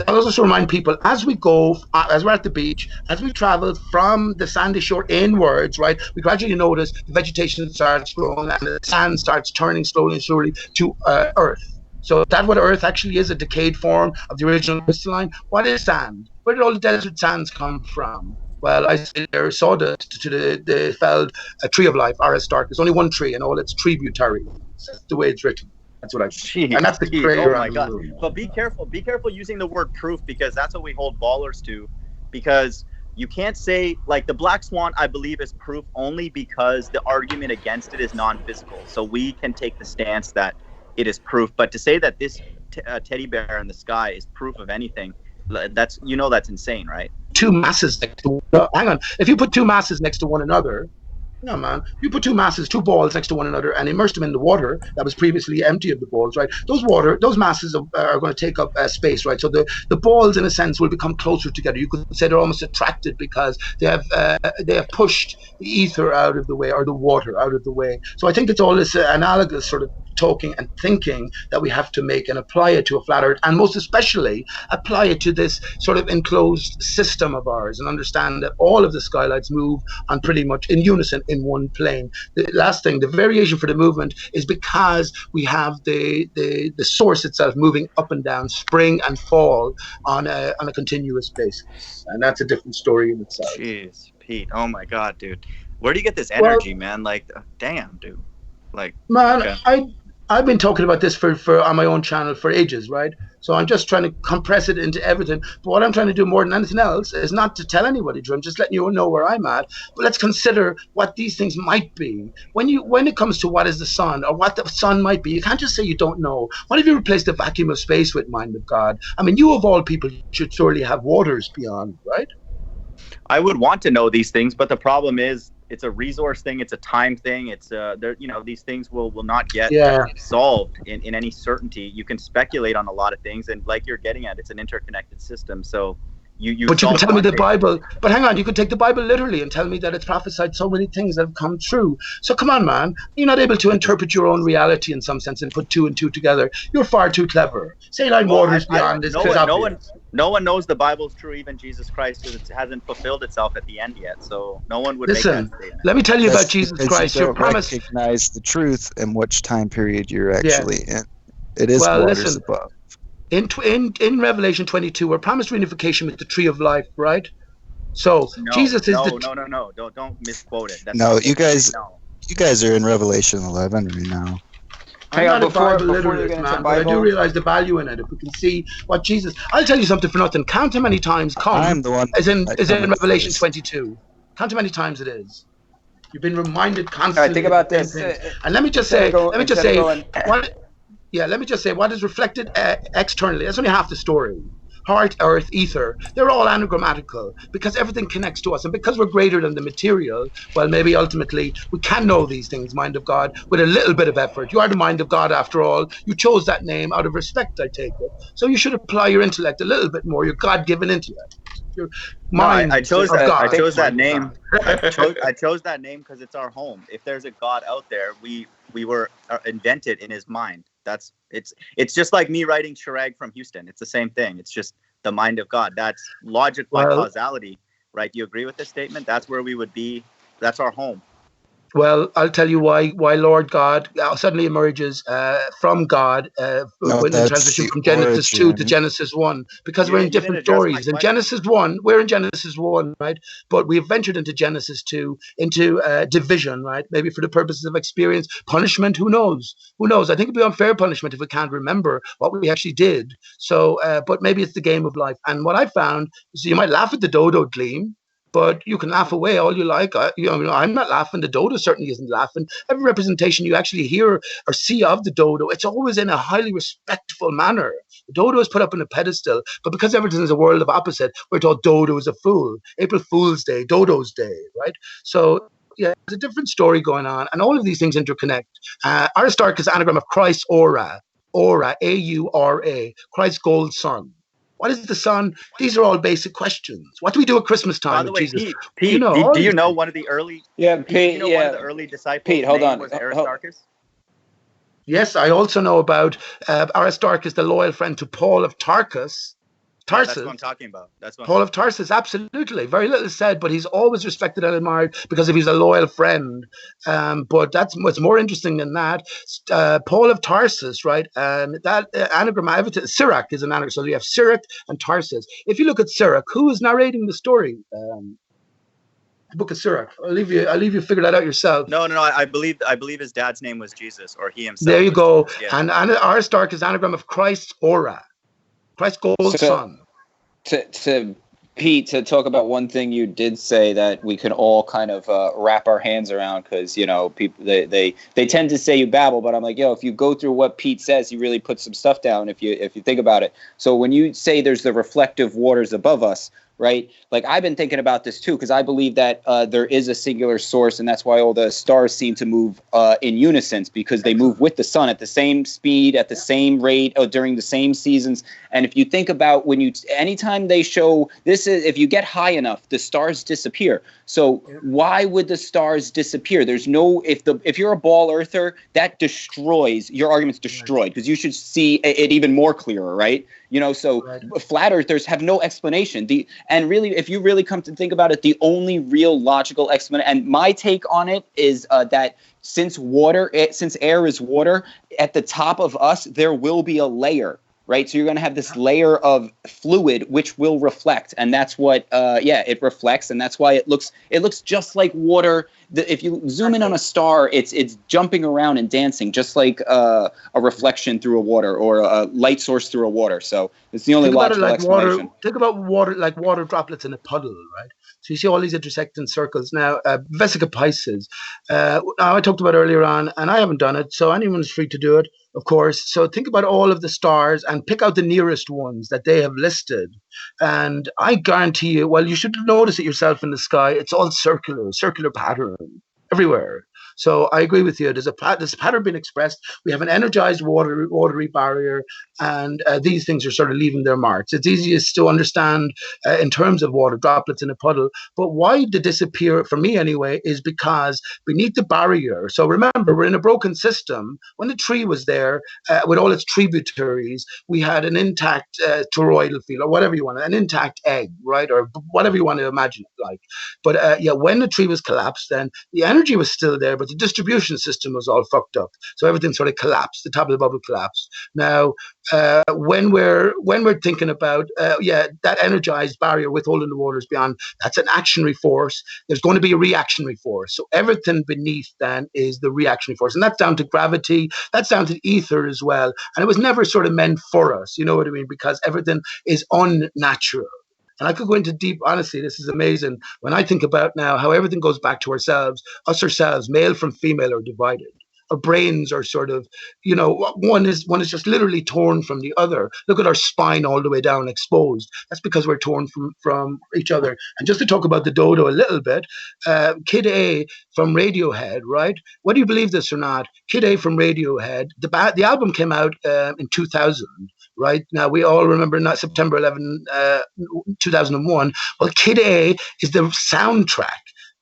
I'll also remind people, as we go, as we're at the beach, as we travel from the sandy shore inwards, right, we gradually notice the vegetation starts growing and the sand starts turning slowly and surely to earth. So is that what Earth actually is, a decayed form of the original crystalline? What is sand? Where did all the desert sands come from? Well, I say there sawdust to the felled tree of life, Aristarchus. There's only one tree and all its tributaries. That's the way it's written. That's what I see. And that's the prayer. Oh my God. But be careful using the word proof, because that's what we hold ballers to. Because you can't say, like, the Black Swan, I believe, is proof only because the argument against it is non-physical. So we can take the stance that it is proof. But to say that this teddy bear in the sky is proof of anything, that's, that's insane, right? Two masses next to hang on. If you put two masses next to one another, no, man. You put two balls next to one another and immerse them in the water that was previously empty of the balls, right? Those masses are going to take up space, right? So the balls, in a sense, will become closer together. You could say they're almost attracted because they have pushed the ether out of the way, or the water out of the way. So I think it's all this analogous sort of talking and thinking that we have to make and apply it to a flat earth, and most especially apply it to this sort of enclosed system of ours, and understand that all of the skylights move on pretty much in unison in one plane. The last thing, the variation for the movement is because we have the source itself moving up and down, spring and fall on a continuous basis, and that's a different story in itself. Jeez, Pete, oh my God, dude, where do you get this energy, man? Like, damn, dude, like, man, okay. I've been talking about this for on my own channel for ages, right? So I'm just trying to compress it into everything. But what I'm trying to do more than anything else is not to tell anybody, Drew. I'm just letting you know where I'm at. But let's consider what these things might be. When it comes to what is the sun, or what the sun might be, you can't just say you don't know. What if you replace the vacuum of space with mind of God? I mean, you of all people should surely have waters beyond, right? I would want to know these things, but the problem is, it's a resource thing, it's a time thing, it's these things will not get solved in any certainty. You can speculate on a lot of things, and like you're getting at, it's an interconnected system. So but you can tell me the Bible, but hang on, you could take the Bible literally and tell me that it's prophesied so many things that have come true. So come on, man, you're not able to interpret your own reality in some sense and put two and two together. You're far too clever. Say like waters beyond is no one knows the Bible's true, even Jesus Christ, because it hasn't fulfilled itself at the end yet. So no one would make that statement. Let me tell you about Jesus Christ. You your promise. Recognize the truth and which time period you're actually in. It is waters above. In Revelation 22, we're promised reunification with the tree of life, right? So Jesus is no, don't misquote it. That's you guys are in Revelation 11 right now. I'm not a Bible literalist, man, but I do realize the value in it. If we can see what Jesus, I'll tell you something for nothing. Count how many times "come" I'm the one is in Revelation 22. Count how many times it is. You've been reminded constantly. All right, think about this. And let me just say, what is reflected externally, that's only half the story. Heart, earth, ether, they're all anagrammatical because everything connects to us. And because we're greater than the material, well, maybe ultimately we can know these things, mind of God, with a little bit of effort. You are the mind of God after all. You chose that name out of respect, I take it. So you should apply your intellect a little bit more, your God-given intellect. Your mind. I chose that name. I chose that name because it's our home. If there's a God out there, we were invented in his mind. It's just like me writing Chirag from Houston. It's the same thing. It's just the mind of God. That's logic by causality, right? Do you agree with this statement? That's where we would be. That's our home. Well, I'll tell you why Lord God suddenly emerges from God when the transition from Genesis 2 to Genesis 1, because we're in different stories. In Genesis 1, we're in Genesis 1, right? But we've ventured into Genesis 2, into division, right? Maybe for the purposes of experience, punishment, who knows? Who knows? I think it'd be unfair punishment if we can't remember what we actually did. So, but maybe it's the game of life. And what I found is, you might laugh at the dodo gleam, But you can laugh away all you like. I'm not laughing. The dodo certainly isn't laughing. Every representation you actually hear or see of the dodo, it's always in a highly respectful manner. The dodo is put up on a pedestal, but because everything is a world of opposite, we're told dodo is a fool. April Fool's Day, Dodo's Day, right? So yeah, there's a different story going on, and all of these things interconnect. Aristarchus' anagram of Christ Aura, A-U-R-A, Christ's gold sun. What is the sun? These are all basic questions. What do we do at Christmas time? By the way, Jesus? Pete, do you know one of the early? Yeah, Pete, one of the early disciples? Pete, hold on. Was Aristarchus? Yes, I also know about Aristarchus, the loyal friend to Paul of Tarsus. Yeah, that's what I'm talking about. Paul of Tarsus, absolutely. Very little said, but he's always respected and admired because of he's a loyal friend. But that's what's more interesting than that. Paul of Tarsus, right? And that anagram, Sirach is an anagram. So you have Sirach and Tarsus. If you look at Sirach, who is narrating the story? The book of Sirach. I'll leave you figure that out yourself. No. I believe his dad's name was Jesus, or he himself. There you go. Jesus, yeah. And Aristarchus' anagram of Christ's Aura. Christ's gold sun. To Pete, to talk about one thing you did say that we can all kind of wrap our hands around, because people they tend to say you babble, but I'm like, if you go through what Pete says, he really puts some stuff down if you think about it. So when you say there's the reflective waters above us, right? Like, I've been thinking about this too, because I believe that there is a singular source, and that's why all the stars seem to move in unison, because they move with the sun at the same speed, at the same rate, during the same seasons. And if you think about anytime they show this, if you get high enough, the stars disappear. So why would the stars disappear? There's no, if you're a ball earther, that destroys, your argument's destroyed, because you should see it even more clearer, right? Flat earthers have no explanation. And really, if you really come to think about it, the only real logical explanation, and my take on it is that since air is water, at the top of us, there will be a layer, right? So you're going to have this layer of fluid which will reflect, and that's what it reflects, and that's why it looks just like water. If you zoom in on a star, it's jumping around and dancing just like a reflection through a water, or a light source through a water. So it's the only logical explanation. Think about water like water droplets in a puddle, right? So you see all these intersecting circles. Now, Vesica Pisces, I talked about earlier on, and I haven't done it, so anyone's free to do it, of course. So think about all of the stars and pick out the nearest ones that they have listed. And I guarantee you, well, you should notice it yourself in the sky. It's all circular pattern everywhere. So I agree with you. There's a pattern being expressed. We have an energized watery barrier, and these things are sort of leaving their marks. It's easiest to understand in terms of water droplets in a puddle. But why they disappear, for me anyway, is because beneath the barrier. So remember, we're in a broken system. When the tree was there, with all its tributaries, we had an intact toroidal field, or whatever you want, an intact egg, right, or whatever you want to imagine it like. But when the tree was collapsed, then the energy was still there, but the distribution system was all fucked up. So everything sort of collapsed. The top of the bubble collapsed. Now, when we're thinking about that energized barrier withholding the waters beyond, that's an actionary force. There's going to be a reactionary force. So everything beneath then is the reactionary force, and that's down to gravity. That's down to ether as well. And it was never sort of meant for us. You know what I mean? Because everything is unnatural. And I could go into deep, honestly, this is amazing. When I think about now how everything goes back to ourselves, male from female are divided. Our brains are sort of, one is just literally torn from the other. Look at our spine all the way down exposed. That's because we're torn from each other. And just to talk about the dodo a little bit, Kid A from Radiohead, right? Whether you believe this or not, Kid A from Radiohead, the album came out in 2000. Right now, we all remember September 11, 2001. Well, Kid A is the soundtrack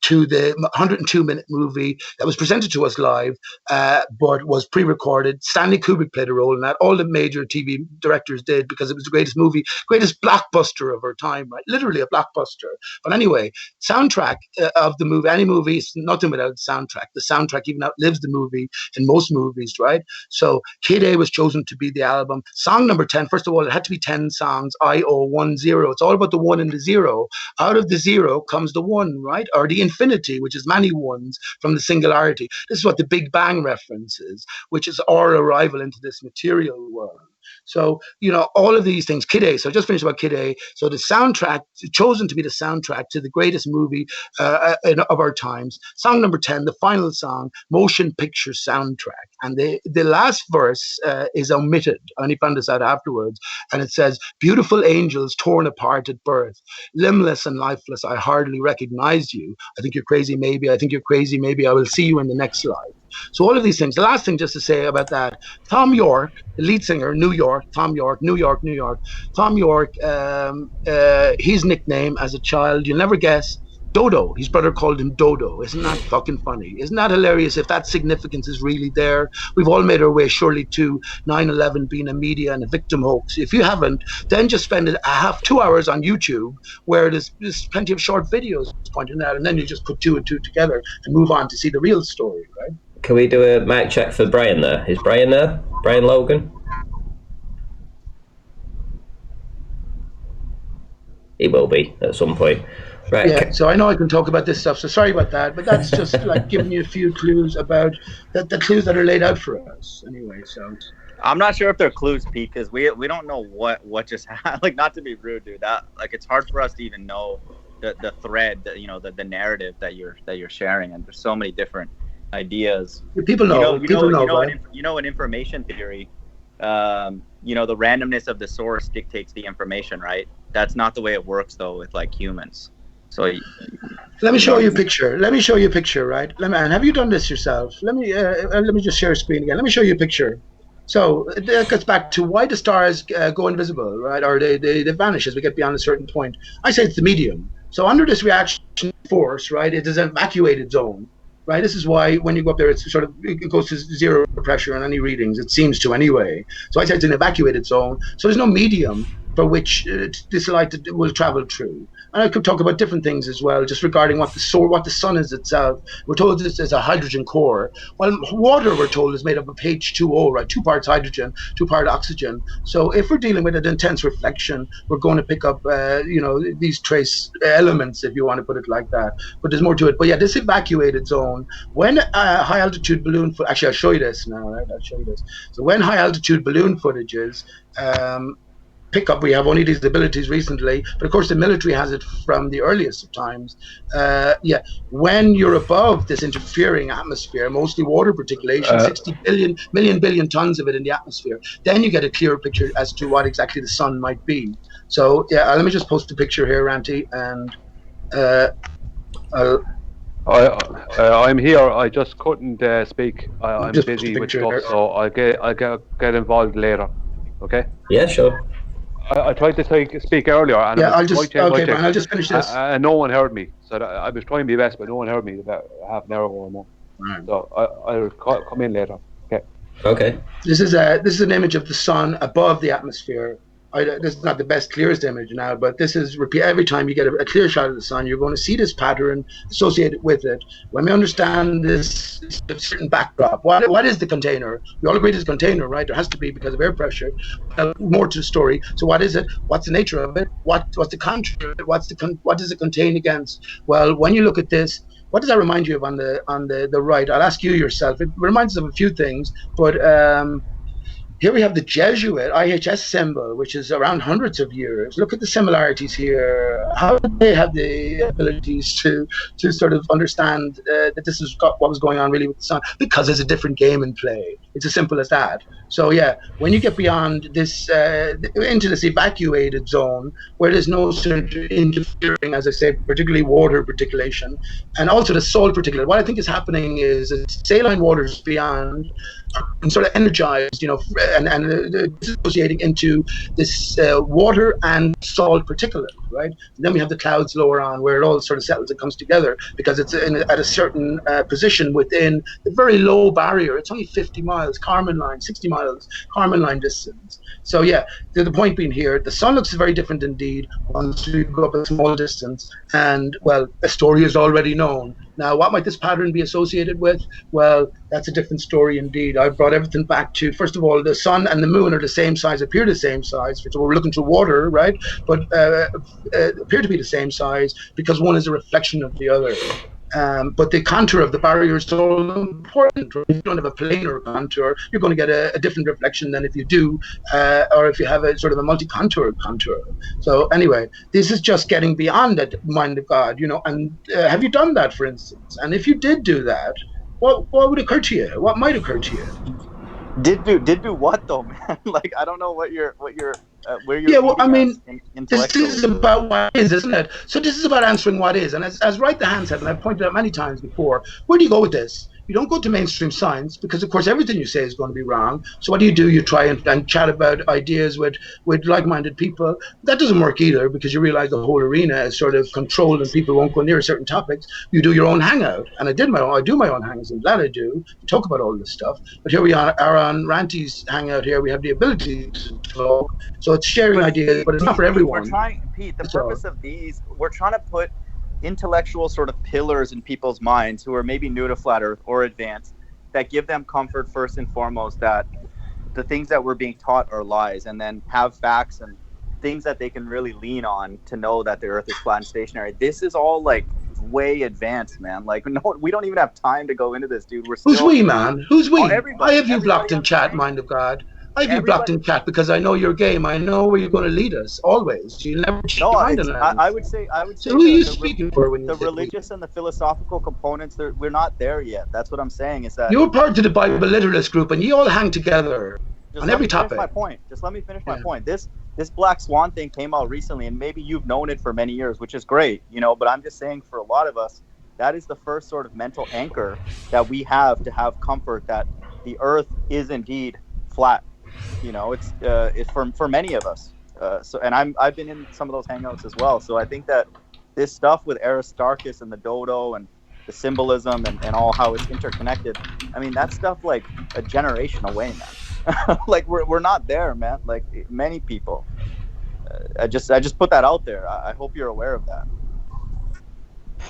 to the 102-minute movie that was presented to us live, but was pre-recorded. Stanley Kubrick played a role in that. All the major TV directors did, because it was the greatest movie, greatest blockbuster of our time, right? Literally a blockbuster. But anyway, soundtrack of the movie, any movie is nothing without a soundtrack. The soundtrack even outlives the movie in most movies, right? So Kid A was chosen to be the album. Song number 10, first of all, it had to be 10 songs, I-O-1-0. It's all about the one and the zero. Out of the zero comes the one, right? Or the infinity, which is many ones from the singularity. This is what the Big Bang references, which is our arrival into this material world. So, all of these things, Kid A. So I just finished about Kid A. So the soundtrack, chosen to be the soundtrack to the greatest movie of our times. Song number 10, the final song, motion picture soundtrack. And the last verse is omitted. I only found this out afterwards. And it says, beautiful angels torn apart at birth, limbless and lifeless, I hardly recognize you. I think you're crazy, maybe. I think you're crazy, maybe. I will see you in the next life. So all of these things. The last thing just to say about that, Tom York, the lead singer, New York, Tom York, New York, New York. Tom York, his nickname as a child, you'll never guess, Dodo. His brother called him Dodo. Isn't that fucking funny? Isn't that hilarious if that significance is really there? We've all made our way surely to 9/11 being a media and a victim hoax. If you haven't, then just spend 2 hours on YouTube where there's plenty of short videos pointing out, and then you just put 2 and 2 together and move on to see the real story, right? Can we do a mic check for Brian there? Is Brian there? Brian Logan? He will be at some point. Right. Yeah, so I know I can talk about this stuff, so sorry about that, but that's just like giving you a few clues about the clues that are laid out for us anyway. So I'm not sure if they're clues, Pete, because we don't know what just happened. Like, not to be rude, dude, that like it's hard for us to even know the thread, the narrative that you're sharing, and there's so many different ideas. People know. In information theory, the randomness of the source dictates the information, right? That's not the way it works though with like humans. So let me show you a picture. Right? And have you done this yourself? Let me just share a screen again. Let me show you a picture. So that gets back to why the stars go invisible, right? Or they vanish as we get beyond a certain point. I say it's the medium. So under this reaction force, right, it is an evacuated zone. Right. This is why when you go up there, it goes to zero pressure on any readings. It seems to anyway. So I said it's an evacuated zone. So there's no medium for which this light will travel through. And I could talk about different things as well, just regarding what the sun is itself. We're told this is a hydrogen core. Well, water, we're told, is made up of H2O, right? 2 parts hydrogen, 2 parts oxygen. So if we're dealing with an intense reflection, we're going to pick up, these trace elements, if you want to put it like that. But there's more to it. But yeah, this evacuated zone, when high altitude balloon, actually I'll show you this now, right? So when high altitude balloon footages, pick up, we have only these abilities recently, but of course the military has it from the earliest of times. When you're above this interfering atmosphere, mostly water particulation, 60 billion tons of it in the atmosphere, then you get a clearer picture as to what exactly the sun might be. So yeah, let me just post a picture here, Ranty, and I'm here. I just couldn't speak. I'm busy with stuff, so I'll get involved later. Okay? Yeah, sure. I tried to speak earlier, and I'll just finish this. And no one heard me, so I was trying my best, but no one heard me about half an hour or more. Right. So I'll come in later. Okay. This is an image of the sun above the atmosphere. This is not the best, clearest image now, but this is every time you get a clear shot of the sun, you're going to see this pattern associated with it. When we understand this certain backdrop, what is the container? We all agree it's a container, right? There has to be because of air pressure. More to the story. So what is it? What's the nature of it? What's the contrary? What does it contain against? Well, when you look at this, what does that remind you of on the right? I'll ask you yourself. It reminds us of a few things, but here we have the Jesuit IHS symbol, which is around hundreds of years. Look at the similarities here. How did they have the abilities to sort of understand that this is what was going on really with the sun? Because there's a different game in play. It's as simple as that. So yeah, when you get beyond this, into this evacuated zone, where there's no sort of interfering, as I said, particularly water particulation, and also the soil particulate, what I think is happening is saline waters beyond are sort of energized, and dissociating into this water and salt particulate, right? And then we have the clouds lower on where it all sort of settles and comes together because it's at a certain position within the very low barrier. It's only 50 miles, Kármán line, 60 miles, Kármán line distance. So yeah, the point being here, the sun looks very different indeed once we go up a small distance, and well, a story is already known. Now, what might this pattern be associated with? Well, that's a different story indeed. I've brought everything back to, first of all, the sun and the moon are the same size, appear the same size. So we're looking to water, right? But appear to be the same size because one is a reflection of the other. But the contour of the barrier is so important. If you don't have a planar contour, you're going to get a different reflection than if you do, or if you have a sort of a multi-contour contour. So anyway, this is just getting beyond that mind of God, and have you done that, for instance? And if you did do that, what would occur to you? What might occur to you? Did do what though, man? Like, I don't know where you're yeah, well, I mean, this intellectually. is about what is, isn't it? So this is about answering what is. And as Right the Hand said, and I've pointed out many times before, where do you go with this? You don't go to mainstream science because, of course, everything you say is going to be wrong. So what do? You try and chat about ideas with like-minded people. That doesn't work either because you realize the whole arena is sort of controlled and people won't go near certain topics. You do your own hangout. And I do my own hangouts. I'm glad I do. To talk about all this stuff. But here we are on Ranty's hangout here. We have the ability to talk. So it's sharing ideas, but it's not for everyone. We're trying, Pete, the purpose of these, we're trying to put intellectual sort of pillars in people's minds who are maybe new to Flat Earth or advanced, that give them comfort first and foremost that the things that we're being taught are lies, and then have facts and things that they can really lean on to know that the Earth is flat and stationary. This is all like way advanced, man. Like, no, we don't even have time to go into this, dude. We're still, who's we, man? Who's we? Everybody, I have you blocked in chat, mind of God. I have you blocked in chat because I know your game. I know where you're going to lead us always. You never change your mind on that. I would say. So who are you speaking for when you the religious and the philosophical components? We're not there yet. That's what I'm saying. Is that you're part of the Bible literalist group, and you all hang together on every topic. Just let me finish my point. This Black Swan thing came out recently, and maybe you've known it for many years, which is great, But I'm just saying, for a lot of us, that is the first sort of mental anchor that we have to have comfort that the Earth is indeed flat. It's for many of us. And I've been in some of those hangouts as well. So I think that this stuff with Aristarchus and the dodo and the symbolism and all how it's interconnected, I mean, that stuff like a generation away, man. Like we're not there, man. Like many people. I just put that out there. I hope you're aware of that.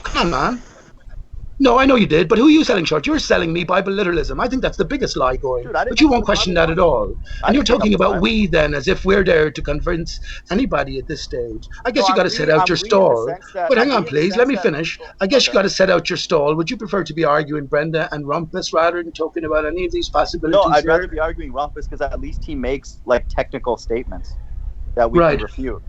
Come on, man. No, I know you did, but who are you selling short? You're selling me Bible literalism. I think that's the biggest lie going. Dude, but you won't question that at all. And you're talking about we then as if we're there to convince anybody at this stage. I guess you got to set out your stall. But hang on, please. Let me finish. I guess you got to set out your stall. Would you prefer to be arguing Brenda and Rumpus rather than talking about any of these possibilities? No, I'd rather be arguing Rumpus because at least he makes like technical statements that we can refute.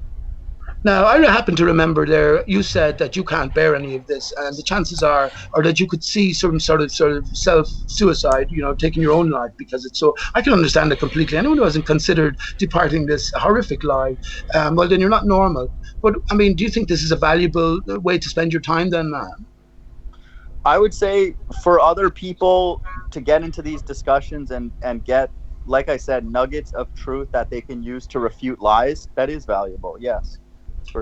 Now, I happen to remember you said that you can't bear any of this, and the chances are that you could see some sort of self-suicide, taking your own life because it's so. I can understand it completely. Anyone who hasn't considered departing this horrific life, well, then you're not normal. But, I mean, do you think this is a valuable way to spend your time then, man? I would say for other people to get into these discussions and get, like I said, nuggets of truth that they can use to refute lies, that is valuable, yes.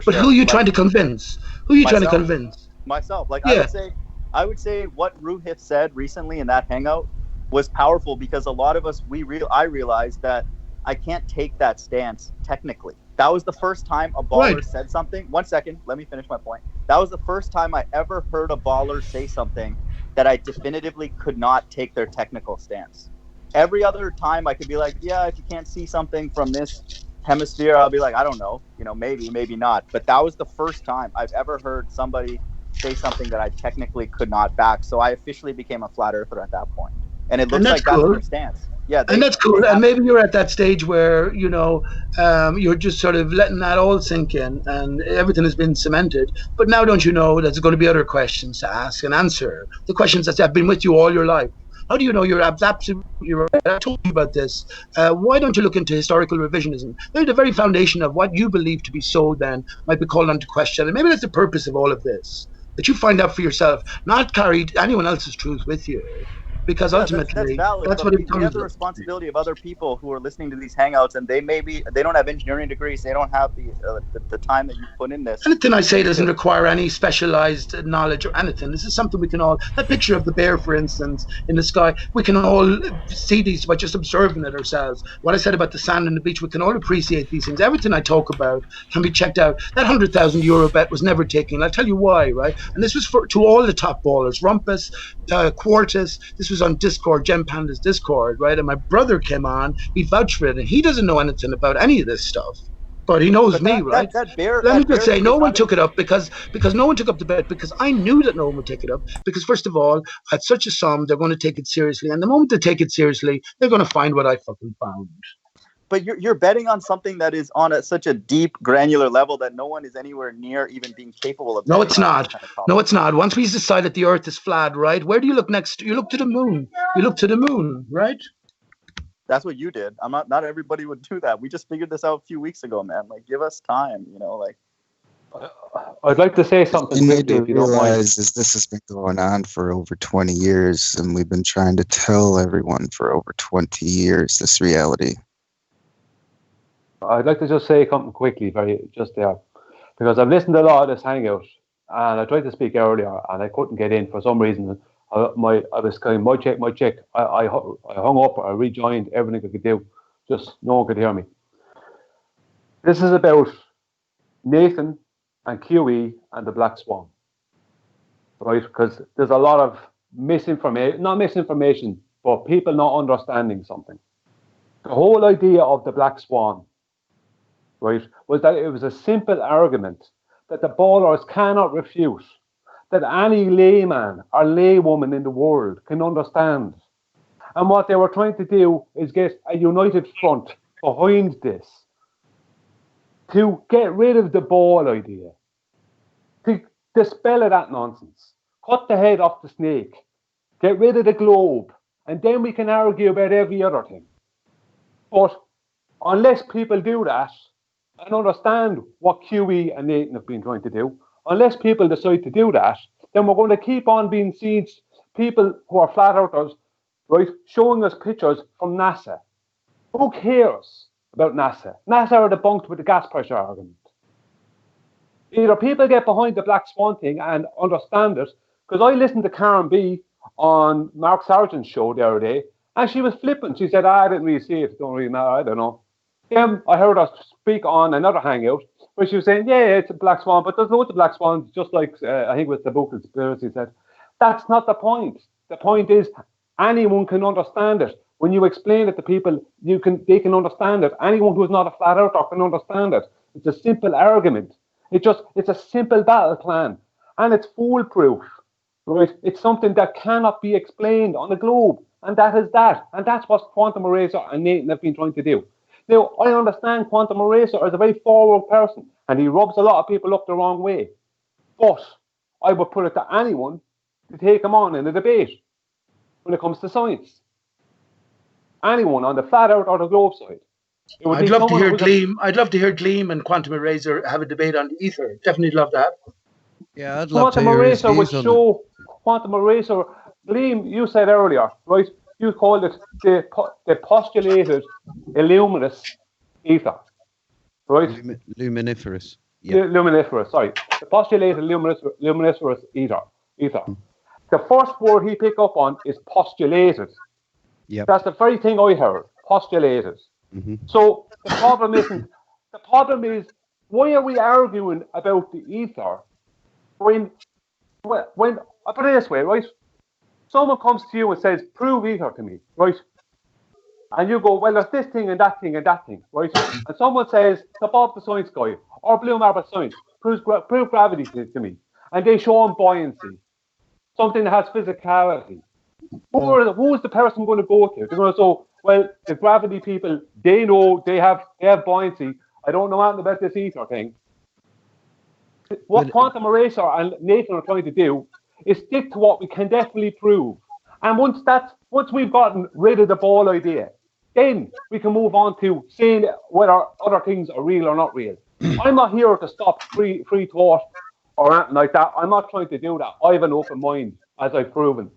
But who are you trying to convince? Who are you trying to convince? Myself. I would say what Ruhif said recently in that hangout was powerful because a lot of us, I realized that I can't take that stance technically. That was the first time a baller said something. 1 second, let me finish my point. That was the first time I ever heard a baller say something that I definitively could not take their technical stance. Every other time I could be like, yeah, if you can't see something from this hemisphere, I'll be like, I don't know, maybe not. But that was the first time I've ever heard somebody say something that I technically could not back. So I officially became a flat earther at that point. And it looks like that's their stance. Yeah, and that's cool. And maybe you're at that stage where, you're just sort of letting that all sink in and everything has been cemented. But now don't you know there's going to be other questions to ask and answer? The questions that have been with you all your life. How do you know you're absolutely right? I told you about this. Why don't you look into historical revisionism? They're the very foundation of what you believe to be so then might be called into question. And maybe that's the purpose of all of this, that you find out for yourself, not carry anyone else's truth with you. Because ultimately, that's what it comes to. We have the responsibility of other people who are listening to these hangouts, and they don't have engineering degrees, they don't have the time that you put in this. Anything I say doesn't require any specialized knowledge or anything. This is something we can all. That picture of the bear, for instance, in the sky, we can all see these by just observing it ourselves. What I said about the sand and the beach, we can all appreciate these things. Everything I talk about can be checked out. That €100,000 bet was never taken. I'll tell you why, right? And this was to all the top ballers, Rumpus, Quartus. This was on Discord, Gem Panda's Discord, right? And my brother came on, he vouched for it, and he doesn't know anything about any of this stuff. But he knows me, that, right? That bear. Let me bear just say, thing no is one not took it up because no one took up the bet because I knew that no one would take it up because first of all, at such a sum, they're going to take it seriously, and the moment they take it seriously, they're going to find what I fucking found. But you're betting on something that is on such a deep, granular level that no one is anywhere near even being capable of. No, it's not. No, it's not. Once we decide that the Earth is flat, right? Where do you look next? You look to the moon. You look to the moon, right? That's what you did. I'm not. Not everybody would do that. We just figured this out a few weeks ago, man. Like, give us time. You know, like. I'd like to say something You need quickly, to if you don't mind. realize is this has been going on for over 20 years, and we've been trying to tell everyone for over 20 years this reality. I'd like to just say something quickly, just there, because I've listened to a lot of this hangout, and I tried to speak earlier, and I couldn't get in for some reason. I was going, my check. I hung up, I rejoined, everything I could do, just no one could hear me. This is about Nathan and QE and the Black Swan, right? Because there's a lot of not misinformation, but people not understanding something. The whole idea of the Black Swan, right, was that it was a simple argument that the ballers cannot refute, that any layman or laywoman in the world can understand. And what they were trying to do is get a united front behind this to get rid of the ball idea, to dispel that nonsense, cut the head off the snake, get rid of the globe, and then we can argue about every other thing. But unless people do that and understand what QE and Nathan have been trying to do, unless people decide to do that, then we're going to keep on being seen, people who are flat earthers, right, showing us pictures from NASA. Who cares about NASA? NASA are debunked with the gas pressure argument. Either people get behind the Black Swan thing and understand it, because I listened to Karen B on Mark Sargent's show the other day, and she was flippant. She said, I didn't really see it, don't really matter, I don't know. Then I heard her speak on another hangout where she was saying, yeah, it's a Black Swan, but there's loads of Black Swans, just like I think it was the book Conspiracy said. That's not the point. The point is anyone can understand it. When you explain it to people, they can understand it. Anyone who's not a flat earther can understand it. It's a simple argument. It's a simple battle plan, and it's foolproof, right? It's something that cannot be explained on the globe, and that is that. And that's what Quantum Eraser and Nathan have been trying to do. Now, I understand Quantum Eraser is a very forward person, and he rubs a lot of people up the wrong way. But I would put it to anyone to take him on in a debate when it comes to science. Anyone on the flat earth or the globe side. I'd love to hear Gleam. I'd love to hear Gleam and Quantum Eraser have a debate on the ether. Definitely love that. Yeah, I'd love to hear his views on it. Quantum Eraser, Gleam, you said earlier, right? You called it the postulated illuminous ether, right? Luminiferous. Yeah. Luminiferous, sorry. The postulated luminiferous ether. The first word he picked up on is postulated. Yep. That's the very thing I heard, postulated. Mm-hmm. So the problem is, why are we arguing about the ether when I put it this way, right? Someone comes to you and says, prove ether to me, right? And you go, well, there's this thing and that thing and that thing, right? And someone says, to Bob the Science Guy, or Blue Marble Science, prove gravity to me. And they show him buoyancy, something that has physicality. Who is the person going to go to? They're going to say, well, the gravity people, they know they have buoyancy. I don't know anything about this ether thing. What Quantum Eraser and Nathan are trying to do is stick to what we can definitely prove. And once we've gotten rid of the ball idea, then we can move on to saying whether other things are real or not real. I'm not here to stop free thought or anything like that. I'm not trying to do that. I have an open mind, as I've proven.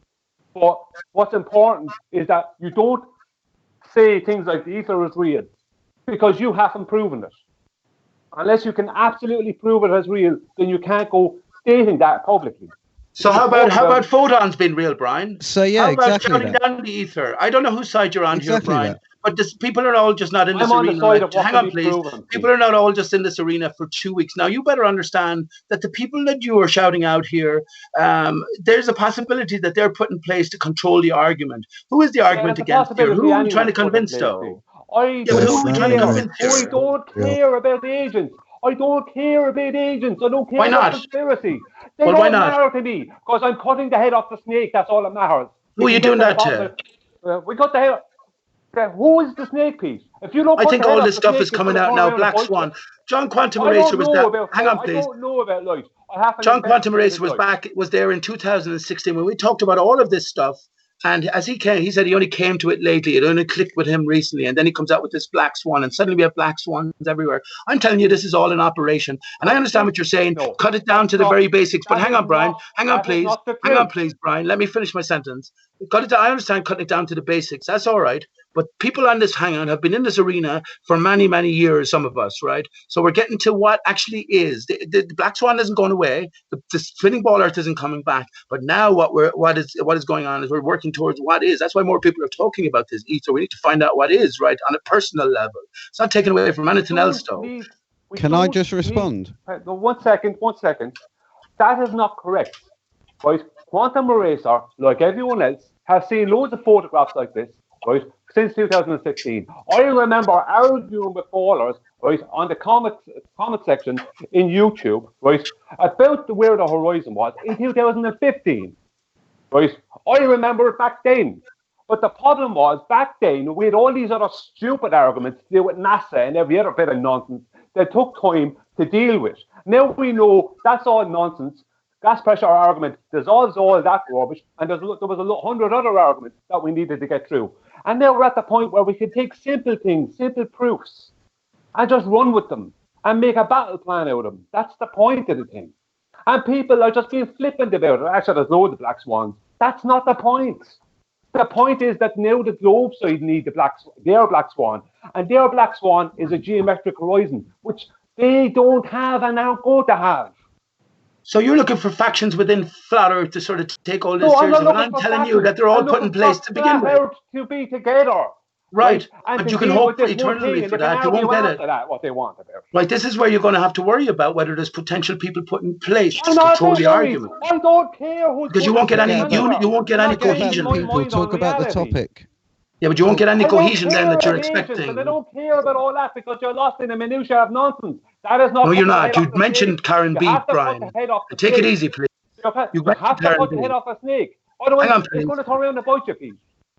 But what's important is that you don't say things like the ether is real because you haven't proven it. Unless you can absolutely prove it as real, then you can't go stating that publicly. So how about photons being real, Brian? So yeah, how about exactly shutting down the ether? I don't know whose side you're on here, Brian. But people are all just not in this arena. Hang on, please. People are not all just in this arena for 2 weeks. Now, you better understand that the people that you are shouting out here, there's a possibility that they're put in place to control the argument. Who is the argument against here? Who are you trying to convince, though? I don't care about agents. I don't care about agents. I don't care Why about not? conspiracy. They Well, don't why not? matter to me because I'm cutting the head off the snake. That's all that matters. Who are you doing that to? We cut the head. Okay, who is the snake piece? If you don't, I cut think the head all off this the stuff snake, is you're coming gonna out turn now. around and Black bite Swan. you. John Quantum I Eraser don't was know that. about. Hang on, I please. don't know about light. I haven't. John Quantum Eraser was light. back. Was there in 2016 when we talked about all of this stuff. And as he came, he said he only came to it lately. It only clicked with him recently. And then he comes out with this Black Swan, and suddenly we have Black Swans everywhere. I'm telling you, this is all in operation. And I understand what you're saying. No, cut it down to the very basics. But hang on, Brian. Hang on, please. Hang on, please, Brian. Let me finish my sentence. Cut it down. I understand cutting it down to the basics. That's all right. But people on this hangout have been in this arena for many, many years, some of us, right? So we're getting to what actually is. The Black Swan isn't going away. The spinning ball Earth isn't coming back. But now what is going on is we're working towards what is. That's why more people are talking about this ether. We need to find out what is, right, on a personal level. It's not taken away from anything else, though. Can I just respond? No, 1 second. That is not correct. Right? Quantum Eraser, like everyone else, has seen loads of photographs like this, right, since 2016. I remember arguing with callers, right, on the comment section in YouTube, right, about where the horizon was in 2015. Right? I remember it back then. But the problem was, back then, we had all these other stupid arguments to do with NASA and every other bit of nonsense that took time to deal with. Now we know that's all nonsense. Gas pressure argument dissolves all that rubbish, and there was 100 other arguments that we needed to get through. And now we're at the point where we can take simple things, simple proofs, and just run with them and make a battle plan out of them. That's the point of the thing. And people are just being flippant about it. Actually, there's loads of Black Swans. That's not the point. The point is that now the globe side need their Black Swan, and their Black Swan is a geometric horizon, which they don't have and are going to have. So you're looking for factions within Flat Earth to sort of take all this seriously. But I'm telling you that they're all put in place to begin with. To be together. Right. But you can hope eternally for that. You won't get it. What they want about. Right. This is where you're going to have to worry about whether there's potential people put in place to control the argument. I don't care who's. Because you won't get any. You won't get any cohesion. People talk about the topic. Yeah, but you won't get any cohesion then that you're expecting. But I don't care about all that because you're lost in the minutiae of nonsense. That is not. No, you're not. You mentioned Karen B, Brian. Take it easy, please. You have to cut the head off a snake. Otherwise, it's going to turn around and bite you, please.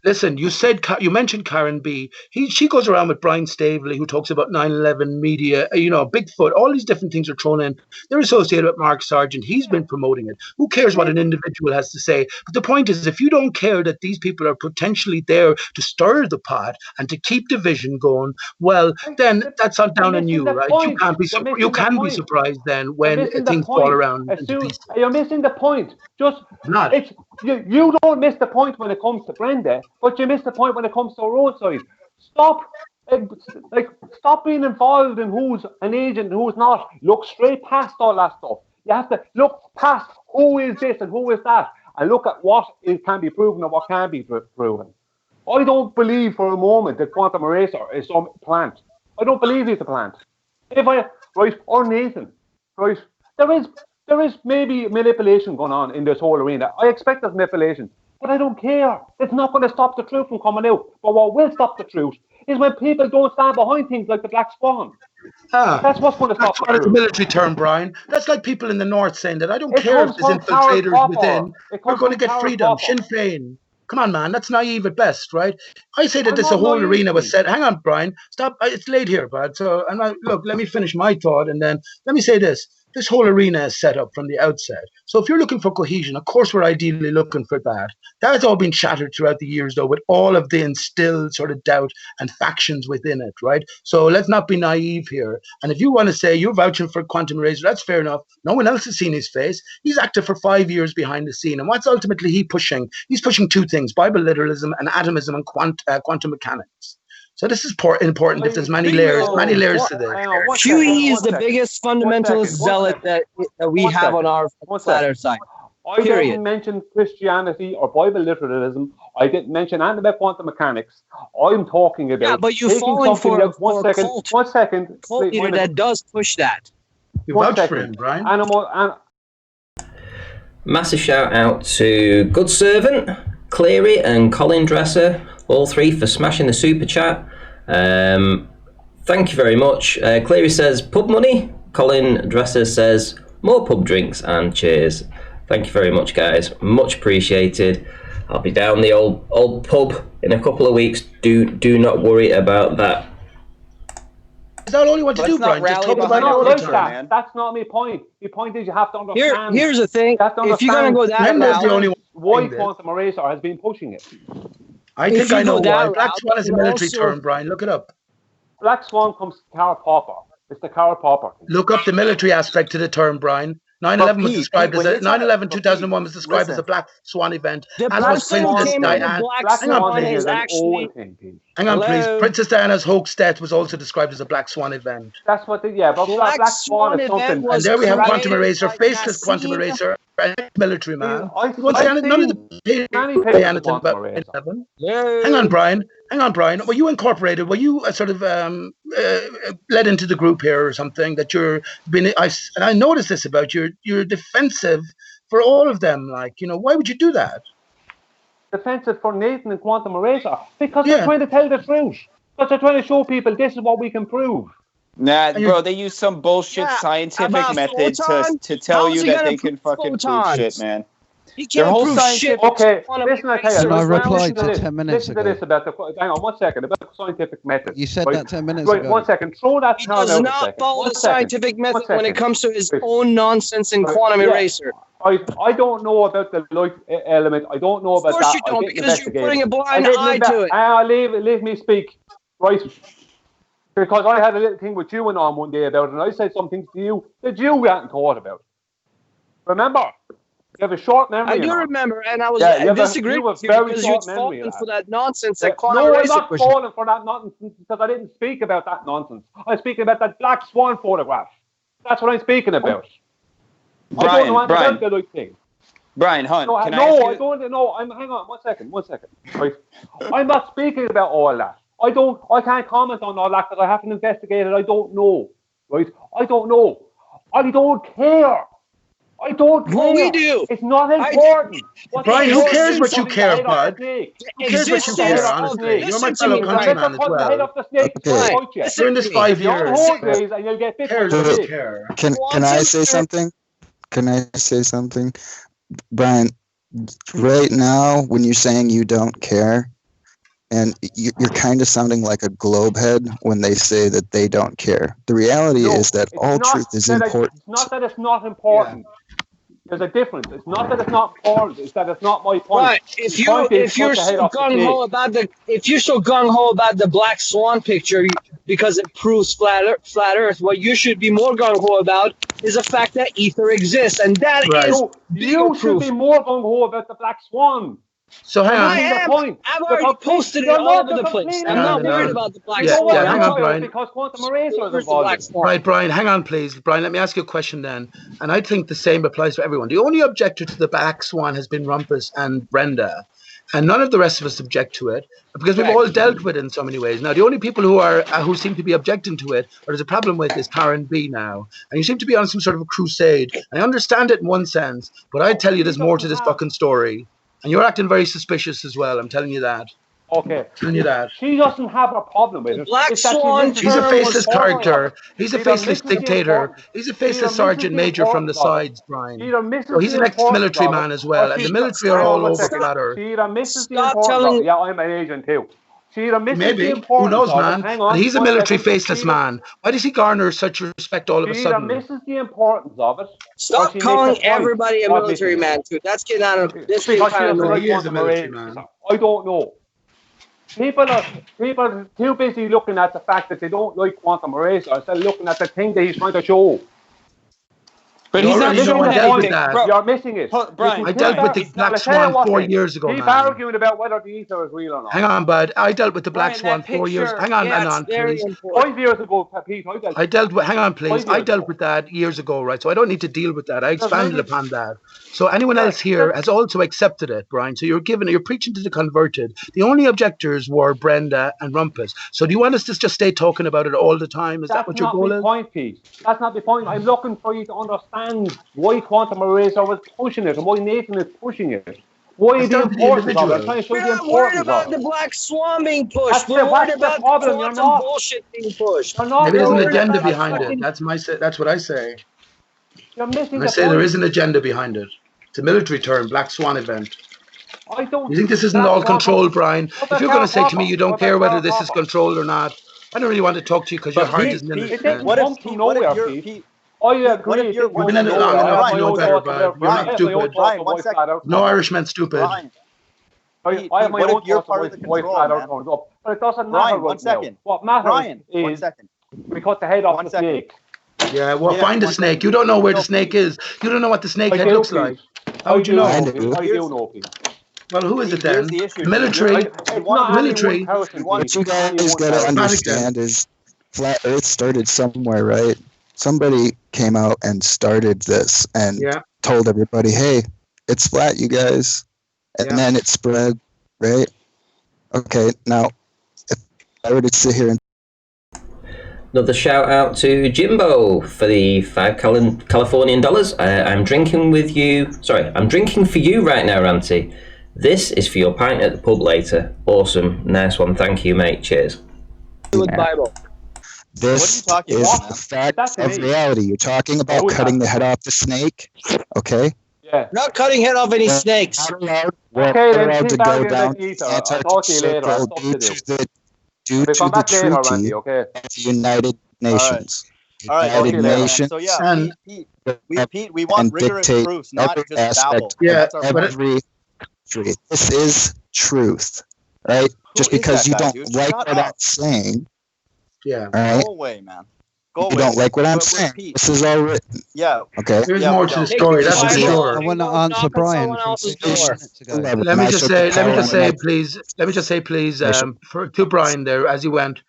Listen, you mentioned Karen B. She goes around with Brian Staveley, who talks about 9/11 media, Bigfoot, all these different things are thrown in. They're associated with Mark Sargent. He's been promoting it. Who cares what an individual has to say? But the point is, if you don't care that these people are potentially there to stir the pot and to keep division going, well, then that's all down on you, right? You can't be surprised then when things fall around. You're missing the point. You don't miss the point when it comes to Brenda, but you miss the point when it comes to our own side. Stop being involved in who's an agent and who's not. Look straight past all that stuff. You have to look past who is this and who is that, and look at what can be proven and what can't be proven. I don't believe for a moment that Quantum Eraser is some plant. I don't believe he's a plant. Or Nathan, right? There is maybe manipulation going on in this whole arena. I expect there's manipulation, but I don't care. It's not going to stop the truth from coming out. But what will stop the truth is when people don't stand behind things like the Black Swan. That's what's going to stop the truth. That's a military term, Brian. That's like people in the north saying that I don't care if there's infiltrators within. We're going to get freedom. Sinn Féin. Come on, man. That's naive at best, right? I say that this whole arena was set. Hang on, Brian. Stop. It's late here, bud. So, look, let me finish my thought, and then let me say this. This whole arena is set up from the outset. So if you're looking for cohesion, of course we're ideally looking for that. That's all been shattered throughout the years, though, with all of the instilled sort of doubt and factions within it, right? So let's not be naive here. And if you want to say you're vouching for Quantum Eraser, that's fair enough. No one else has seen his face. He's active for 5 years behind the scene. And what's ultimately he pushing? He's pushing two things, Bible literalism and atomism and quantum mechanics. So this is important that there's many layers to this. QE is the biggest fundamentalist zealot that we have on our Flat Earth side. I didn't mention Christianity or Bible literalism. I didn't mention anything about quantum mechanics. I'm talking about but you're falling for a cult leader that does push that. You vouch for him, Brian. Massive shout out to Good Servant, Cleary and Colin Dresser, all three for smashing the super chat. Thank you very much. Cleary says pub money. Colin Dresser says more pub drinks and cheers. Thank you very much, guys. Much appreciated. I'll be down the old pub in a couple of weeks. Do not worry about that. Is that all you want to do, Brian? Just talk about it all the time, man. That's not my point. The point is you have to understand. Here's the thing. If you're going to go that route, why quantum eraser has been pushing it. I think I know why. Black Swan is a military term, Brian. Look it up. Black Swan comes to Karl Popper. It's the Karl Popper. Look up the military aspect to the term, Brian. 9/11 was described as a 9/11 2001 was described as a Black Swan event. As was Princess Diana. Hang on, please. Princess Diana's hoax death was also described as a Black Swan event. That's what. But Black Swan is something. And there we have quantum eraser, faceless quantum eraser, and military man. None of the people say anything about 9/11. Hang on, Brian. Were you incorporated? Were you sort of led into the group here or something that you're been? I noticed this about you. You're defensive for all of them. Like, why would you do that? Defensive for Nathan and quantum eraser because they're trying to tell the truth. Because they're trying to show people this is what we can prove. Nah, bro, they use some bullshit scientific method to tell you that they can fucking prove shit, man. He can't prove shit. Okay, listen, I tell you. I replied to 10 minutes ago. Listen to this about hang on 1 second, about the scientific method. You said that 10 minutes ago. Wait, 1 second. Throw that He does not follow the scientific method when it comes to his own nonsense in quantum eraser. I don't know about the light element. I don't know about that. Of course you don't, because you're putting a blind eye to it. Leave me speak, right? Because I had a little thing with you and on one day about it, and I said something to you that you hadn't thought about. Remember? You have a short memory. I do remember, and I was disagreeing with you because you're falling for that nonsense that quantum eraser. No, I'm not falling for that nonsense because I didn't speak about that nonsense. I'm speaking about that Black Swan photograph. That's what I'm speaking about. Brian, Brian Hunt, can I ask you? I don't know. Hang on, 1 second. Right. I'm not speaking about all that. I can't comment on all that because I haven't investigated. I don't know. Right? I don't know. I don't care. I don't care. Well, we do. It's not important. Brian, who cares what you care, bud? Who cares what you care, honestly? You're my fellow countryman as well. Okay. During this 5 years. Can I say something? Brian, right now, when you're saying you don't care, and you're kind of sounding like a globe head when they say that they don't care. The reality is that all truth is important. It's not that it's not important. Yeah. There's a difference. It's not that it's not important. It's that it's not my point. Right. If you're so gung ho about the Black Swan picture because it proves flat Earth, what you should be more gung ho about is the fact that ether exists, and that is you should be more gung ho about the Black Swan. So hang on. I've already posted it all over the place. I'm not worried about the Black Swan. Hang on, Brian. Because quantum eraser is involved. Right, Brian, hang on, please. Brian, let me ask you a question then. And I think the same applies to everyone. The only objector to the Black Swan has been Rumpus and Brenda. And none of the rest of us object to it because we've all dealt with it in so many ways. Now, the only people who seem to be objecting to it, or there's a problem with, is Karen B now. And you seem to be on some sort of a crusade. I understand it in one sense, but I tell you there's more to this fucking story. And you're acting very suspicious as well. I'm telling you that. Okay. I'm telling you that. She doesn't have a problem with it. Black Swan. He's a faceless character. He's a faceless dictator. He's a faceless sergeant major from the sides, Brian. So he's an ex-military man as well. And the military are all over Flat Earth. Stop telling. Yeah, I'm an agent too. Maybe. Who knows, man? And he's a military faceless man. Why does he garner such respect all of a sudden? Misses the importance of it. Stop calling everybody a military man, too. That's getting out of this. He is a military man. I don't know. People are too busy looking at the fact that they don't like quantum eraser instead of looking at the thing that he's trying to show. But he's not showing anything. You're missing it. Brian, I dealt with the Black Swan 4 years ago, Keep arguing about whether the ether is real or not. Hang on, bud. I dealt with the Black Swan 4 years. Hang on, please. 5 years ago, Pete, I dealt with. Hang on, please. I dealt with that years ago, right? So I don't need to deal with that. I expanded upon that. So anyone else here has also accepted it, Brian. So you're preaching to the converted. The only objectors were Brenda and Rumpus. So do you want us to just stay talking about it all the time? Is that what your goal is? That's not the point, Pete. That's not the point. I'm looking for you to understand why quantum eraser was pushing it and why Nathan is pushing it. Why are you It's the down to the importance of it? I'm individual. trying to show We're you the not worried importance about of the it. Black Swan being pushed. That's We're worried what's the about problem? You're quantum not. bullshit being pushed. You're not Maybe there's an worried agenda about behind it. fucking. That's what I say. You're missing And I the say there point. is an agenda behind it. It's a military term, Black Swan event. I don't. You think this isn't That's all what I'm controlled, Brian? What If the you're going hell to say to me proper? you don't What the care whether hell this is proper? controlled or not, I don't really want to talk to you because your But heart Pete, isn't in It it. didn't what if come from Pete, what if nowhere, you're Pete. Pete, I Pete, what agree. if It you're didn't You've come been from in it nowhere. long I enough have to my know own better, thoughts Brian. about. You're I not have my own stupid. thoughts Brian, on 1 why second. flat Earth No comes up. Irishman stupid. Brian, Pete, I have my what own if you're thoughts on part of the why control, flat Earth man? comes up. But it doesn't matter Brian, right 1 now. second. What matters Brian, 1 is second. we cut the head off 1 the second. snake. Yeah, well, Yeah, find the 1 snake. second. You don't know where the No, snake Pete. is. You don't know what the snake I head do, looks Pete. like. How I would you do know? I know, do. Pete. I Here's- do know, Pete. Well, who is Pete, it then? here's the issue. The military? It's You want not any military. one person, You want- Pete. What you It's not any guys one gotta person. understand is flat Earth started somewhere, right? Somebody came out and started this and Yeah, told everybody, "Hey, it's flat, you guys," and yeah. then it spread, right? Okay, now if I were to sit here and Another shout out to Jimbo for the $5 Californian dollars. I'm drinking with you. Sorry, I'm drinking for you right now, Ranty. This is for your pint at the pub later. Awesome, nice one. Thank you, mate. Cheers. With Bible. this What are you talking is about, the man? fact That's of me. reality. You're talking about Who is cutting that? the head off the snake, okay? Yeah. Not cutting head off any Well, snakes. Not allowed, we're Okay, then allowed to sit down go again down like the ether. I'll Antarctic talk to you later. I have Circle stuff to do. due I'll to come the back later, treaty Randy, okay? of the United Nations. All right, Talk to United you later. Nations So yeah, And- Pete, we want and rigorous dictate proofs, not every just babble. aspect Yeah, That's our of but point. every country. This is truth, right? Just is because that you guy, don't dude? like Shut what up. I'm saying, Yeah. all right? Go away, man. Go away. You don't like what I'm But saying. Pete, This is all written, yeah, okay? There's Yeah, more we to the don't. story. That's for Bible. sure. I want to Go answer knock on Brian someone from else's 15 door. minutes ago. Let Let me just say, please. Let me just say, please, Bishop. to Brian there as he went,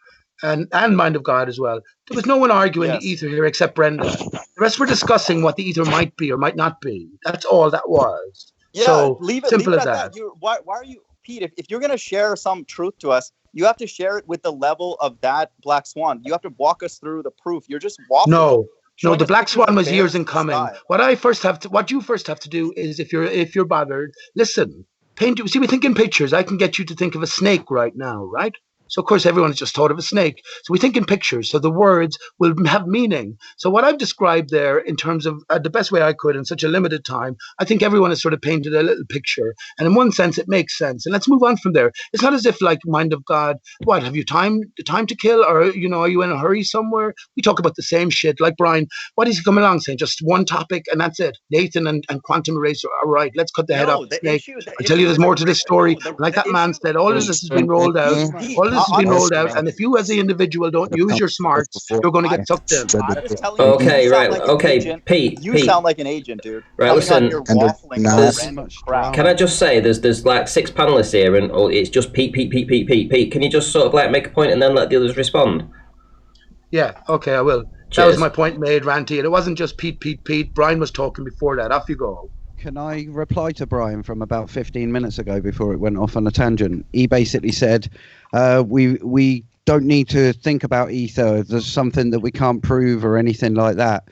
and Mind of God as well. There was no one arguing Yes. the ether here except Brenda. The rest were discussing what the ether might be or might not be. That's all that was. Yeah, So leave it simple at as that. Why are you, Pete? If you're gonna share some truth to us, you have to share it with the level of that Black Swan. You have to walk us through the proof. You're just waffling. No, Showing the us Black pictures Swan of was bears years in the coming. sky. What you first have to do is, if you're bothered, listen. Paint. See, we think in pictures. I can get you to think of a snake right now, right? So of course everyone's just thought of a snake. So we think in pictures. So the words will have meaning. So what I've described there, in terms of the best way I could in such a limited time, I think everyone has sort of painted a little picture. And in one sense, it makes sense. And let's move on from there. It's not as if, like, Mind of God, what, have you time to kill, or are you in a hurry somewhere? We talk about the same shit. Like Brian, what is he coming along saying? Just one topic and that's it. Nathan and quantum eraser. All right, let's cut the head off the snake. I tell you, there's more to this story. Like that man said, all of this has been rolled out. All of this has been rolled out, and if you as the individual don't use your smarts, you're going to get sucked in. I'm just telling you. Okay, you sound right. like an Okay, agent. Pete. You Pete. sound like an agent, dude. Right, Coming listen. on here waffling about There's- random crap. Can I just say, there's like 6 panelists here, and it's just Pete. Can you just sort of like make a point and then let the others respond? Yeah, okay, I will. Cheers. That was my point made, Ranty, and it wasn't just Pete. Brian was talking before that. Off you go. Can I reply to Brian from about 15 minutes ago before it went off on a tangent? He basically said, we don't need to think about ether. There's something that we can't prove or anything like that.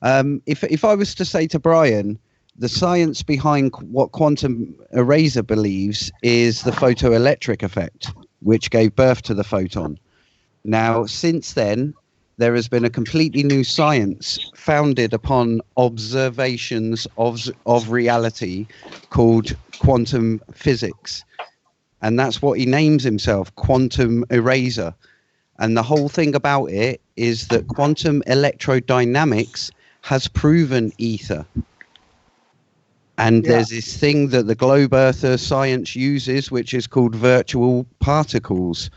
If I was to say to Brian, the science behind what quantum eraser believes is the photoelectric effect, which gave birth to the photon. Now, since then, there has been a completely new science founded upon observations of reality called quantum physics. And that's what he names himself, quantum eraser. And the whole thing about it is that quantum electrodynamics has proven ether. And there's this thing that the globe earther science uses, which is called virtual particles.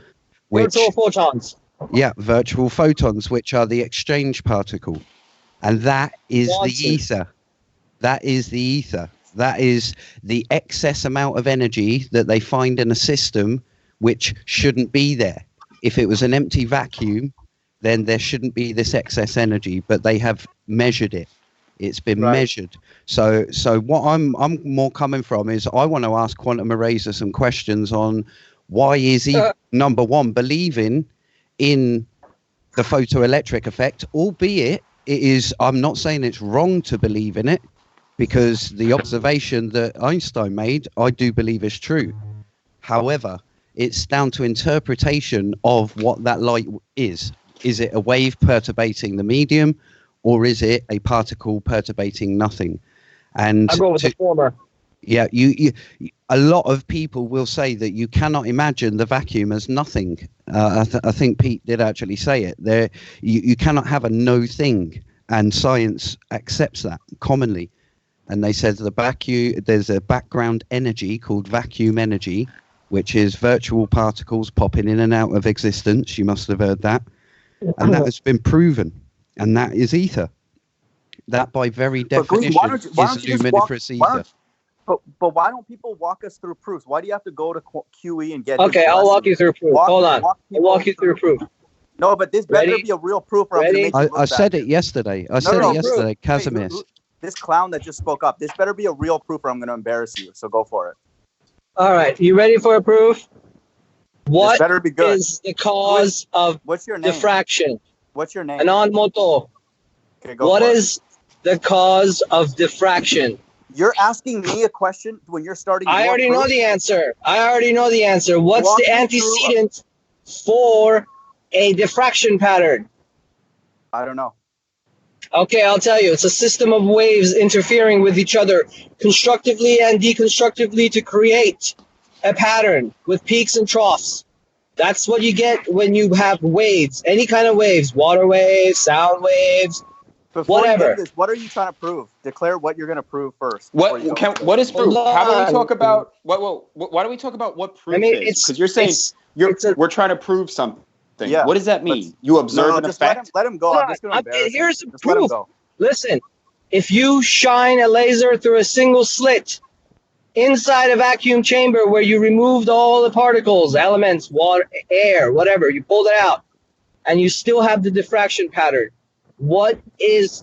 Virtual photons. Yeah, virtual photons, which are the exchange particle. And that is the ether. That is the ether. That is the excess amount of energy that they find in a system which shouldn't be there. If it was an empty vacuum, then there shouldn't be this excess energy, but they have measured it. It's been measured. So what I'm more coming from is I want to ask Quantum Eraser some questions on why is he, number one, believing in the photoelectric effect, albeit it is, I'm not saying it's wrong to believe in it, because the observation that Einstein made, I do believe is true. However, it's down to interpretation of what that light is. Is it a wave perturbating the medium, or is it a particle perturbating nothing? And I'll go with the former. Yeah, you a lot of people will say that you cannot imagine the vacuum as nothing. I think Pete did actually say it. You cannot have a no thing, and science accepts that commonly. And they said there's a background energy called vacuum energy, which is virtual particles popping in and out of existence. You must have heard that. And that has been proven. And that is ether. That by very definition is luminiferous ether. But why don't people walk us through proofs? Why do you have to go to QE and get? Okay, I'll walk you through proof. Hold on. I'll walk you through proof. No, but this better be a real proof. Or I said it yesterday. I said it yesterday, Casimir. This clown that just spoke up. This better be a real proof, or I'm going to embarrass you. So go for it. All right, you ready for a proof? What better be good. Is the cause of What's your name? diffraction? What's your name? Anon Moto. Okay, go What for is the cause of diffraction? You're asking me a question when you're starting. I already know the answer. What's the antecedent for a diffraction pattern? I don't know. Okay, I'll tell you. It's a system of waves interfering with each other constructively and deconstructively to create a pattern with peaks and troughs. That's what you get when you have waves, any kind of waves, water waves, sound waves, whatever. What are you trying to prove? Declare what you're going to prove first. What is proof? How about we talk about why don't we talk about what proof is? Because you're saying we're trying to prove something. Yeah, what does that mean? You observe an effect? Let him go. I'm just going to embarrass him. Here's the proof. Listen, if you shine a laser through a single slit inside a vacuum chamber where you removed all the particles, elements, water, air, whatever, you pulled it out, and you still have the diffraction pattern, what is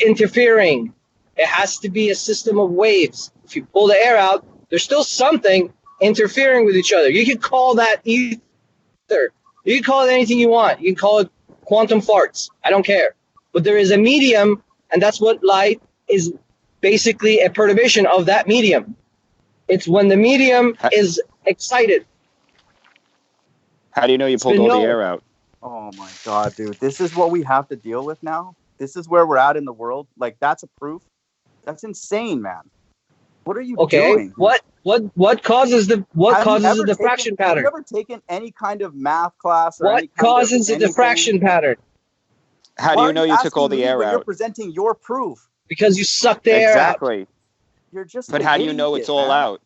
interfering? It has to be a system of waves. If you pull the air out, there's still something interfering with each other. You can call that ether. You can call it anything you want. You can call it quantum farts. I don't care. But there is a medium, and that's what light is basically a perturbation of that medium. It's when the medium is excited. How do you know you pulled all the air out? Oh my God, dude. This is what we have to deal with now? This is where we're at in the world? Like, that's a proof? That's insane, man. What are you doing? What causes the diffraction pattern? Have you ever taken any kind of math class? Or what causes the diffraction pattern? How do you know you took all the air out? You're presenting your proof. Because you sucked the air out. Exactly. You're just. But how do you know it's all out?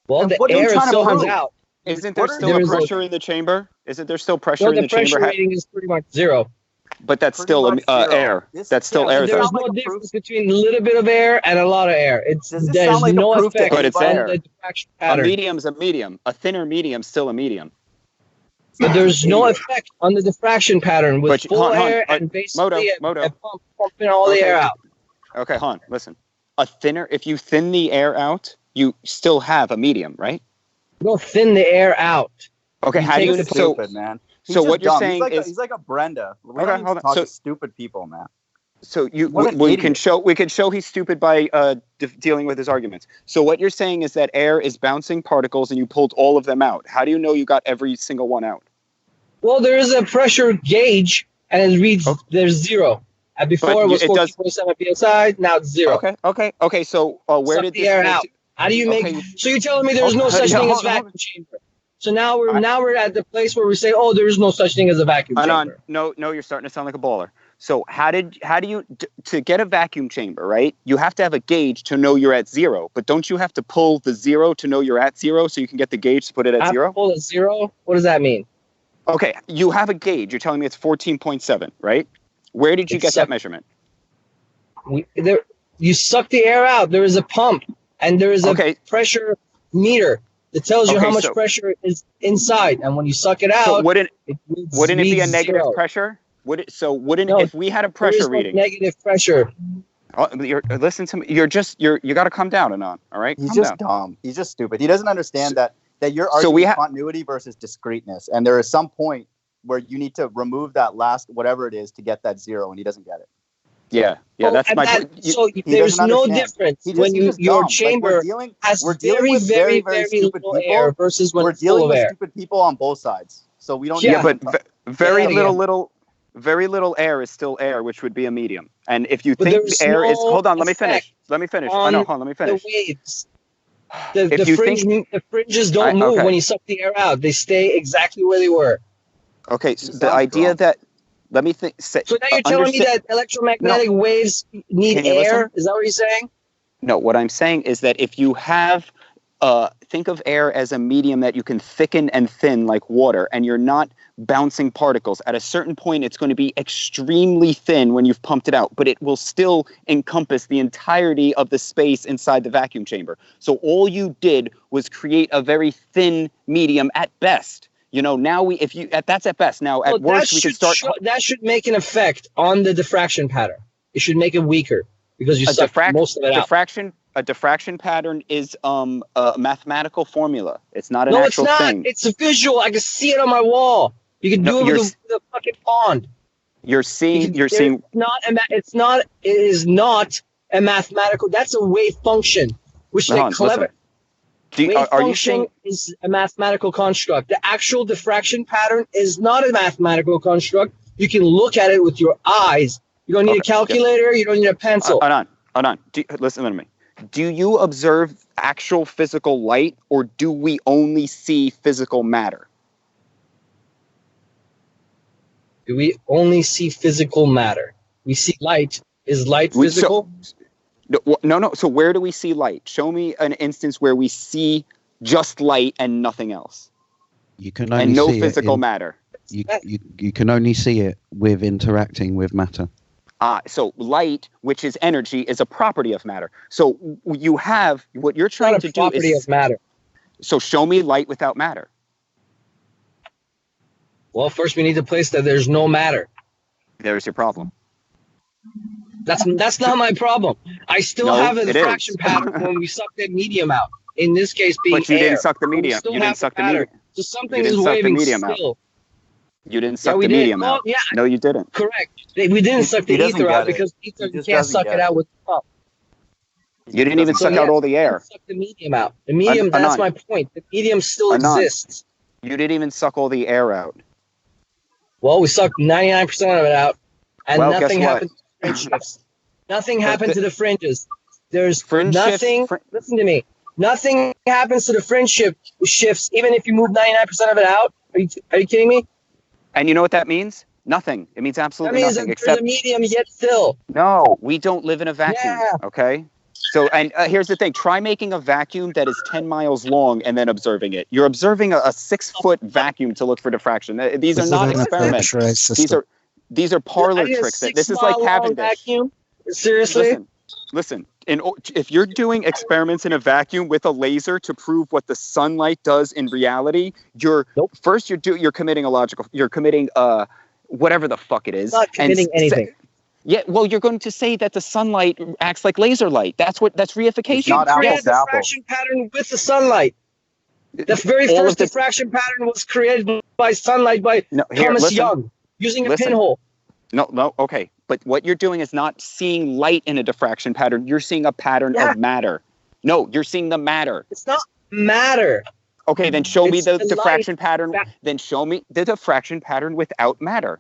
Well, the air still comes out. Isn't there still a pressure in the chamber? Isn't there still pressure in the chamber? The pressure rating is pretty much zero. But that's still air. That's still air. There's no difference between a little bit of air and a lot of air. There's like no effect but it's air. the diffraction pattern. A medium's a medium. A thinner medium's still a medium. But there's no effect on the diffraction pattern with full air and basically a pump pumping all the air out. Okay, hon, listen. If you thin the air out, you still have a medium, right? You don't thin the air out. Okay, how do you stupid, man? So what you're saying is he's like a Brenda. We don't need to talk to stupid people, man. So we can show he's stupid by dealing with his arguments. So what you're saying is that air is bouncing particles and you pulled all of them out. How do you know you got every single one out? Well, there is a pressure gauge and it reads there's zero. And before it was 14.7 psi, now it's zero. Okay. So where did the air out? How do you make? So you're telling me there's no such thing as vacuum chamber? So now we're at the place where we say, oh, there is no such thing as a vacuum chamber. No, you're starting to sound like a baller. So how do you to get a vacuum chamber, right? You have to have a gauge to know you're at zero. But don't you have to pull the zero to know you're at zero so you can get the gauge to put it at zero? Pull a zero? What does that mean? Okay, you have a gauge. You're telling me it's 14.7, right? Where did you get that measurement? You suck the air out. There is a pump and there is a pressure meter. It tells you how much pressure is inside, and when you suck it out, wouldn't it be a negative pressure? If we had a pressure reading, negative pressure. Listen to me. You got to calm down, Anon. All right. He's just dumb. He's just stupid. He doesn't understand that you're arguing continuity versus discreteness, and there is some point where you need to remove that last whatever it is to get that zero, and he doesn't get it. Yeah, that's my point. So there's no difference when your chamber has very, very, very low air versus when it's full of air. We're dealing with stupid people on both sides, so we don't. Yeah, but very little air is still air, which would be a medium. And if you think air is, hold on, let me finish. Let me finish. I know, hold on, let me finish. The waves. The fringes don't move when you suck the air out. They stay exactly where they were. Okay, so the idea that, let me think. So now you're telling me that electromagnetic waves need air? Is that what you're saying? No, what I'm saying is that if you have, think of air as a medium that you can thicken and thin like water, and you're not bouncing particles. At a certain point, it's going to be extremely thin when you've pumped it out, but it will still encompass the entirety of the space inside the vacuum chamber. So all you did was create a very thin medium at best. You know, now that's at best. Now at worst, we can start. That should make an effect on the diffraction pattern. It should make it weaker because you suck most of it out. A diffraction pattern is a mathematical formula. It's not an actual thing. It's a visual. I can see it on my wall. You can do it with the fucking pond. You're seeing. It is not a mathematical. That's a wave function, which they're clever. Wave function is a mathematical construct. The actual diffraction pattern is not a mathematical construct. You can look at it with your eyes. You don't need a calculator. You don't need a pencil. Hold on. Listen to me. Do you observe actual physical light, or do we only see physical matter? Do we only see physical matter? We see light. Is light physical? No. So where do we see light? Show me an instance where we see just light and nothing else. You can only see physical matter. You can only see it with interacting with matter. So light, which is energy, is a property of matter. So you have what you're trying to do is property of matter. So show me light without matter. Well, first we need to place that there's no matter. There's your problem. That's not my problem. I still have a diffraction pattern when we suck that medium out. In this case, being but you didn't suck the medium. You didn't suck the medium. So something is waving still. You didn't suck the medium out. Yeah. No, you didn't. Correct. We didn't suck the ether out because ether you can't suck it out with the pump. You didn't even suck out all the air. Suck the medium out. The medium. That's my point. The medium still exists. You didn't even suck all the air out. Well, we sucked 99% of it out, and nothing happened to the fringe shifts. Nothing happened to the fringes. There's nothing. Listen to me. Nothing happens to the fringe shifts, even if you move 99% of it out. Are you kidding me? And you know what that means? Nothing. It means absolutely nothing. Except the medium yet still. No, we don't live in a vacuum. Yeah. Okay. So, and here's the thing. Try making a vacuum that is 10 miles long and then observing it. You're observing a 6-foot vacuum to look for diffraction. These are not experiments. These are parlor tricks. This is like Cavendish. Vacuum? Seriously? Listen. If you're doing experiments in a vacuum with a laser to prove what the sunlight does in reality, you're committing whatever the fuck it is. Not committing anything. Yeah, well, you're going to say that the sunlight acts like laser light. That's reification. You create a diffraction pattern with the sunlight. The very first diffraction pattern was created by sunlight by Thomas Young using a pinhole. No, okay. But what you're doing is not seeing light in a diffraction pattern. You're seeing a pattern of matter. No, you're seeing the matter. It's not matter. Okay, then show me the diffraction pattern. Then show me the diffraction pattern without matter.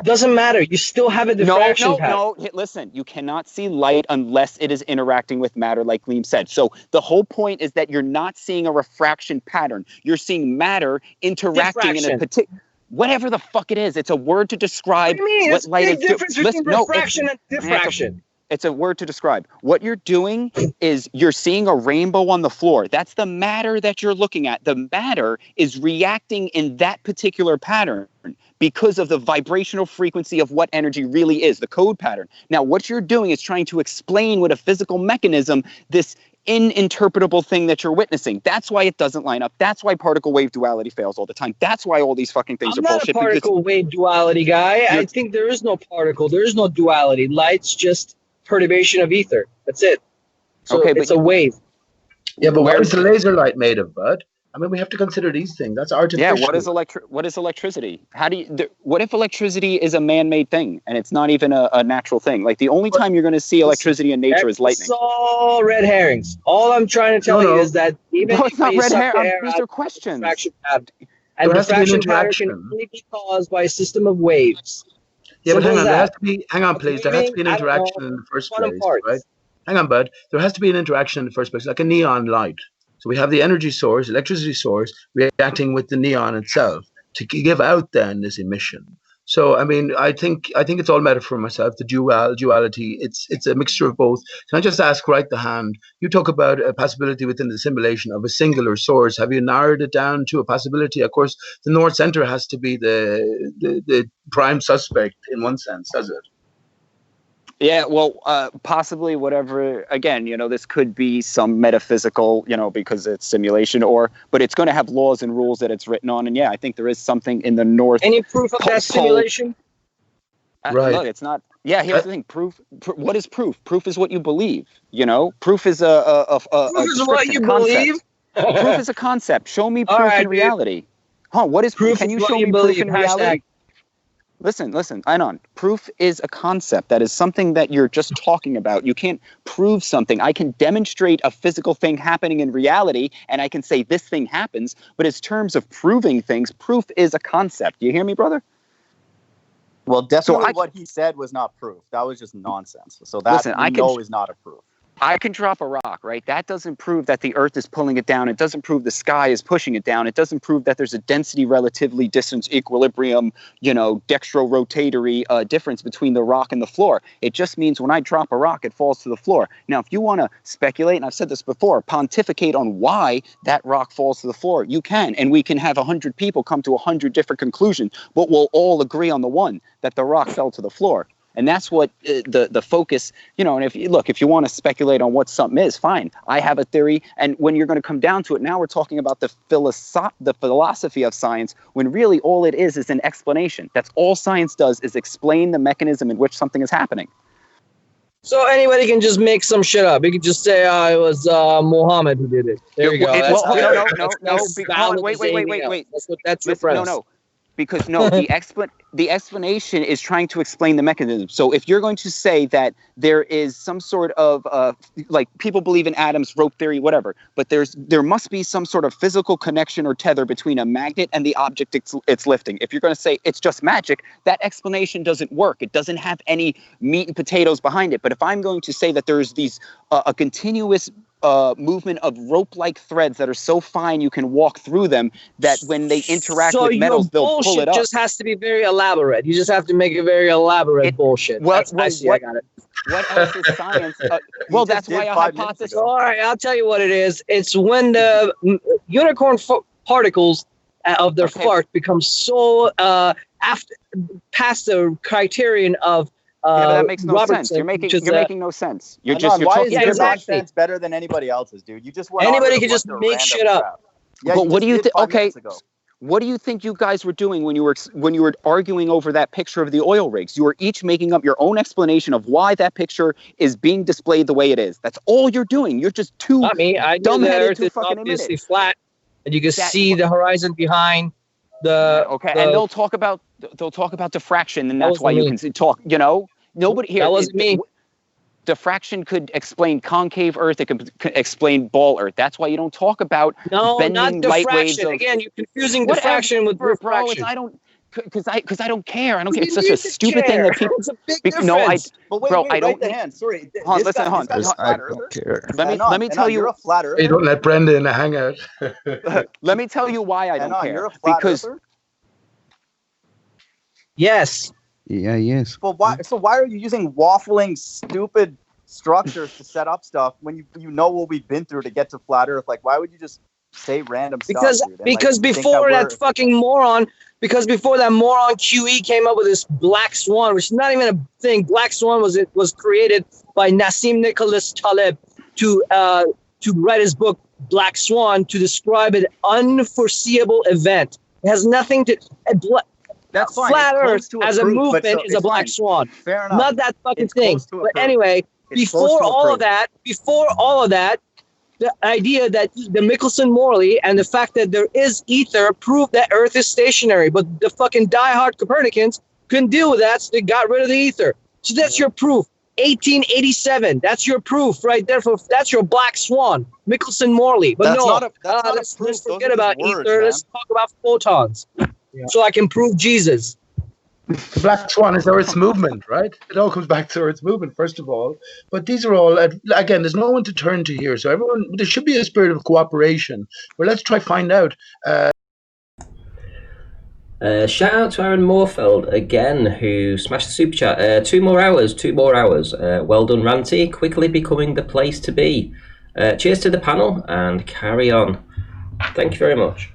Doesn't matter. You still have a diffraction pattern. No, listen. You cannot see light unless it is interacting with matter, like Liam said. So the whole point is that you're not seeing a refraction pattern. You're seeing matter interacting in a particular... Whatever the fuck it is, it's a word to describe what light is doing. There's a big difference between refraction and diffraction. It's a word to describe. What you're doing is you're seeing a rainbow on the floor. That's the matter that you're looking at. The matter is reacting in that particular pattern because of the vibrational frequency of what energy really is, the code pattern. Now, what you're doing is trying to explain with a physical mechanism this ininterpretable thing that you're witnessing. That's why it doesn't line up. That's why particle wave duality fails all the time. That's why all these fucking things are bullshit. I'm not a particle wave duality guy. I think there is no particle. There is no duality. Light's just perturbation of ether. That's it. So it's a wave. Yeah, but what is the laser light made of, bud? I mean, we have to consider these things. That's artificial. Yeah, what is electricity? What if electricity is a man-made thing and it's not even a natural thing? Like the only time you're going to see electricity in nature is lightning. It's all red herrings. All I'm trying to tell you is that even it's not red herring. These are questions. And diffraction pattern can only be caused by a system of waves. Yeah, but hang on. There has to be. Hang on, please. There has to be an interaction in the first place, right? Hang on, bud. There has to be an interaction in the first place, like a neon light. So we have the energy source, electricity source, reacting with the neon itself to give out then this emission. So I mean, I think it's all metaphor myself. The duality. It's a mixture of both. Can I just ask, right the hand? You talk about a possibility within the simulation of a singular source. Have you narrowed it down to a possibility? Of course, the North Center has to be the prime suspect in one sense, does it? Yeah, well, possibly whatever. Again, this could be some metaphysical, because it's simulation, but it's going to have laws and rules that it's written on. And yeah, I think there is something in the North. Any proof of that simulation? Right. Look, it's not. Yeah, here's the thing. Proof. What is proof? Proof is what you believe. Proof is proof is what you believe. Proof is a concept. Show me proof in reality. What is proof? Can you show me proof in reality? Listen, Einon. Proof is a concept. That is something that you're just talking about. You can't prove something. I can demonstrate a physical thing happening in reality, and I can say this thing happens, but in terms of proving things, proof is a concept. You hear me, brother? Well, definitely what he said was not proof. That was just nonsense. So that is not a proof. I can drop a rock, right? That doesn't prove that the Earth is pulling it down. It doesn't prove the sky is pushing it down. It doesn't prove that there's a density relativity distance equilibrium, dextro-rotatory difference between the rock and the floor. It just means when I drop a rock, it falls to the floor. Now, if you want to speculate, and I've said this before, pontificate on why that rock falls to the floor, you can. And we can have 100 people come to 100 different conclusions, but we'll all agree on the one, that the rock fell to the floor. And that's what the focus, and if you want to speculate on what something is, fine. I have a theory. And when you're going to come down to it, now we're talking about the philosophy of science, when really all it is an explanation. That's all science does, is explain the mechanism in which something is happening. So anybody can just make some shit up. You can just say, it was Muhammad who did it. There you go. Wait. That's your premise. No. Because the explanation is trying to explain the mechanism. So if you're going to say that there is some sort of like people believe in atoms, rope theory, whatever, but there must be some sort of physical connection or tether between a magnet and the object it's lifting. If you're going to say it's just magic, that explanation doesn't work. It doesn't have any meat and potatoes behind it. But if I'm going to say that there's these a continuous movement of rope-like threads that are so fine you can walk through them, that when they interact with metals, they'll pull it up. So your bullshit just has to be very elaborate. You just have to make it very elaborate bullshit. I got it. What else is science? That's why a hypothesis. All right, I'll tell you what it is. It's when the unicorn particles of their fart become so past the criterion of but that makes no sense. You're making no sense. You're why is your nonsense better than anybody else's, dude? You just anybody can just make shit up. Yeah, but what do you think? Okay, what do you think you guys were doing when you were arguing over that picture of the oil rigs? You were each making up your own explanation of why that picture is being displayed the way it is. That's all you're doing. You're just too dumbheaded to fucking admit it. Flat, and you can see the horizon behind the. Okay, and they'll talk about diffraction, and that's why you can talk. Nobody here. That wasn't me. Diffraction could explain concave Earth. It could explain ball Earth. That's why you don't talk about bending light waves. Again, you're confusing diffraction with refraction. Because I don't care. I don't care. It's such a stupid thing that people. It's a big difference. I don't. The hand. Sorry, listen, I don't care. Let me tell you. You're a flat earther. You don't let Brenda in the hangout. Let me tell you why I don't care. You're a flat earther? Yes. Yeah, yes. But why? So why are you using waffling, stupid structures to set up stuff when you know what we've been through to get to flat Earth? Like, why would you just say random stuff? Because before that moron QE came up with this Black Swan, which is not even a thing. Black Swan was created by Nassim Nicholas Taleb to write his book Black Swan to describe an unforeseeable event. It has nothing to. That's fine. Flat Earth as a movement is a Black Swan. Fair enough. Not that fucking thing. But anyway, before all of that, the idea that the Michelson-Morley and the fact that there is ether prove that Earth is stationary, but the fucking diehard Copernicans couldn't deal with that, so they got rid of the ether. So that's your proof. 1887. That's your proof right there. That's your Black Swan, Michelson-Morley. But That's no, not a let's proof. Those forget are about just words, ether. man. Let's talk about photons, so I can prove Jesus. The Black Swan is Earth's movement, right? It all comes back to Earth's movement, first of all. But these are all, again, there's no one to turn to here. So everyone, there should be a spirit of cooperation. But let's try find out. Shout out to Aaron Moorfeld again, who smashed the super chat. 2 more hours. Well done, Ranty. Quickly becoming the place to be. Cheers to the panel and carry on. Thank you very much.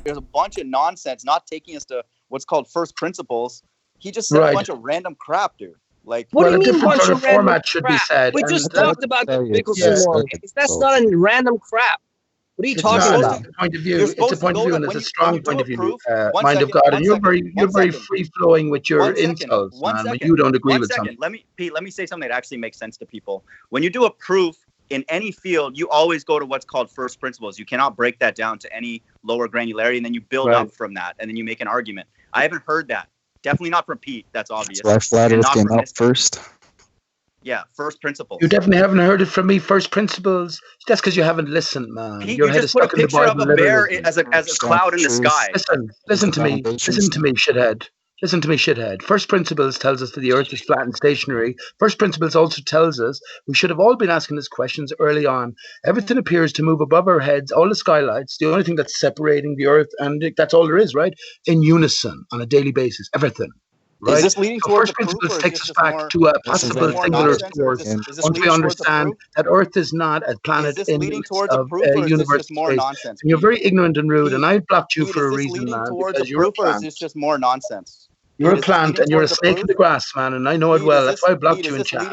There's a bunch of nonsense, not taking us to what's called first principles. He just said a bunch of random crap, dude. Like, what do you mean? Different Bunch sort of of format random should crap? be said. We just talked about the Michelson-Morley. That's not a random crap. What are you talking about? It's a point of view. It's a point of view, and it's a strong point of view. Mind of God, and you're very free flowing with your insults, man. But you don't agree with something. Let me say something that actually makes sense to people. When you do a proof in any field, you always go to what's called first principles. You cannot break that down to any lower granularity, and then you build up from that, and then you make an argument. I haven't heard that. Definitely not from Pete. That's obvious. That's why Flat Earth came out first. Yeah, first principles. You definitely haven't heard it from me. First principles. That's because you haven't listened, man. Pete, you just put a picture of a bear as a cloud in the sky. Listen to me. Listen to me, shithead. Listen to me, shithead. First principles tells us that the Earth is flat and stationary. First principles also tells us we should have all been asking these questions early on. Everything appears to move above our heads, all the skylights, the only thing that's separating the Earth, and that's all there is, right? In unison, on a daily basis, everything. Right? Is this leading towards first principles takes us back to a possible singular source. Once we understand that Earth is not a planet in the universe space. And you're very ignorant and rude, and I blocked you for a reason, man. Because you're a plant. Is this just more nonsense? You're a plant, and you're a snake in the grass, man, and I know it well. That's why I blocked you in chat.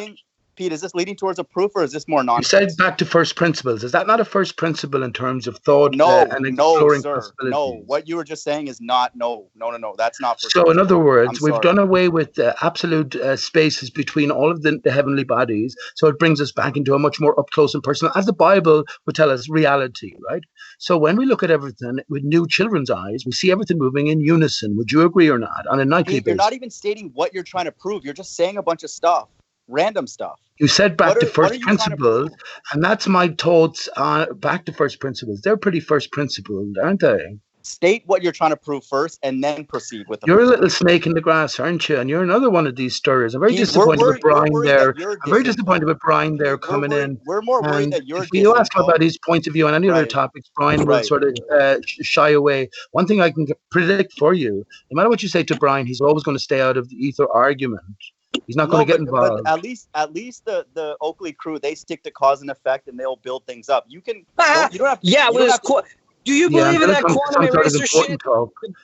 Pete, is this leading towards a proof, or is this more nonsense? You said back to first principles. Is that not a first principle in terms of thought and exploring possibilities? No, what you were just saying is not. No. That's not. So, in other words, we've done away with the absolute spaces between all of the heavenly bodies. So it brings us back into a much more up close and personal, as the Bible would tell us, reality, right? So when we look at everything with new children's eyes, we see everything moving in unison. Would you agree or not? On a nightly basis. You're not even stating what you're trying to prove. You're just saying a bunch of stuff. Random stuff. You said back to first principles, and that's my thoughts on back to first principles. They're pretty first principled, aren't they? State what you're trying to prove first, and then proceed with the You're a little snake in the grass, aren't you? And you're another one of these stirrers. I'm very disappointed with Brian there. I'm very disappointed with Brian there coming in. We're more worried that you're. If you ask him about his point of view on any other topics, Brian will sort of shy away. One thing I can predict for you: no matter what you say to Brian, he's always going to stay out of the ether argument. He's not going to get involved. But at least the Oakley crew, they stick to cause and effect, and they'll build things up. You can. You don't have. Yeah, do you believe in that quantum eraser shit?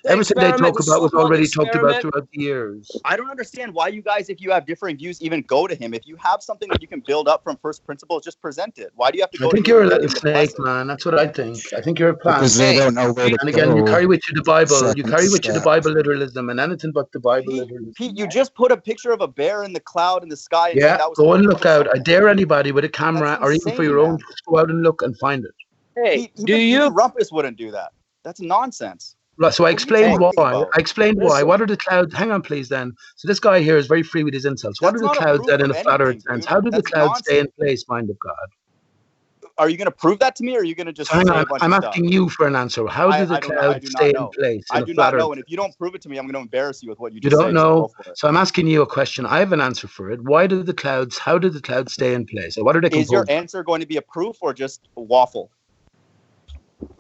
Everything they talk about was already talked about throughout the years. I don't understand why you guys, if you have differing views, even go to him. If you have something that you can build up from first principles, just present it. Why do you have to go? I think you're a little snake, man. That's what I think. I think you're a plant. Because they don't know where to go. And again, you carry with you the Bible. You carry with you the Bible literalism and anything but the Bible literalism. Pete, you just put a picture of a bear in the cloud in the sky. And yeah, go and look out. I dare anybody with a camera or even for your own, just go out and look and find it. Hey, do you? Rumpus wouldn't do that. That's nonsense. Right, so I explained why. What are the clouds? Hang on, please, then. So this guy here is very free with his insults. What are the clouds then in a flat earth sense? How do the clouds stay in place, mind of God? Are you going to prove that to me, or are you going to just hang on? I'm asking you for an answer. How do the clouds stay in place? I do not know, and if you don't prove it to me, I'm going to embarrass you with what you just said. You don't know, so I'm asking you a question. I have an answer for it. How do the clouds stay in place? Or what are they composed? Is your answer going to be a proof or just a waffle?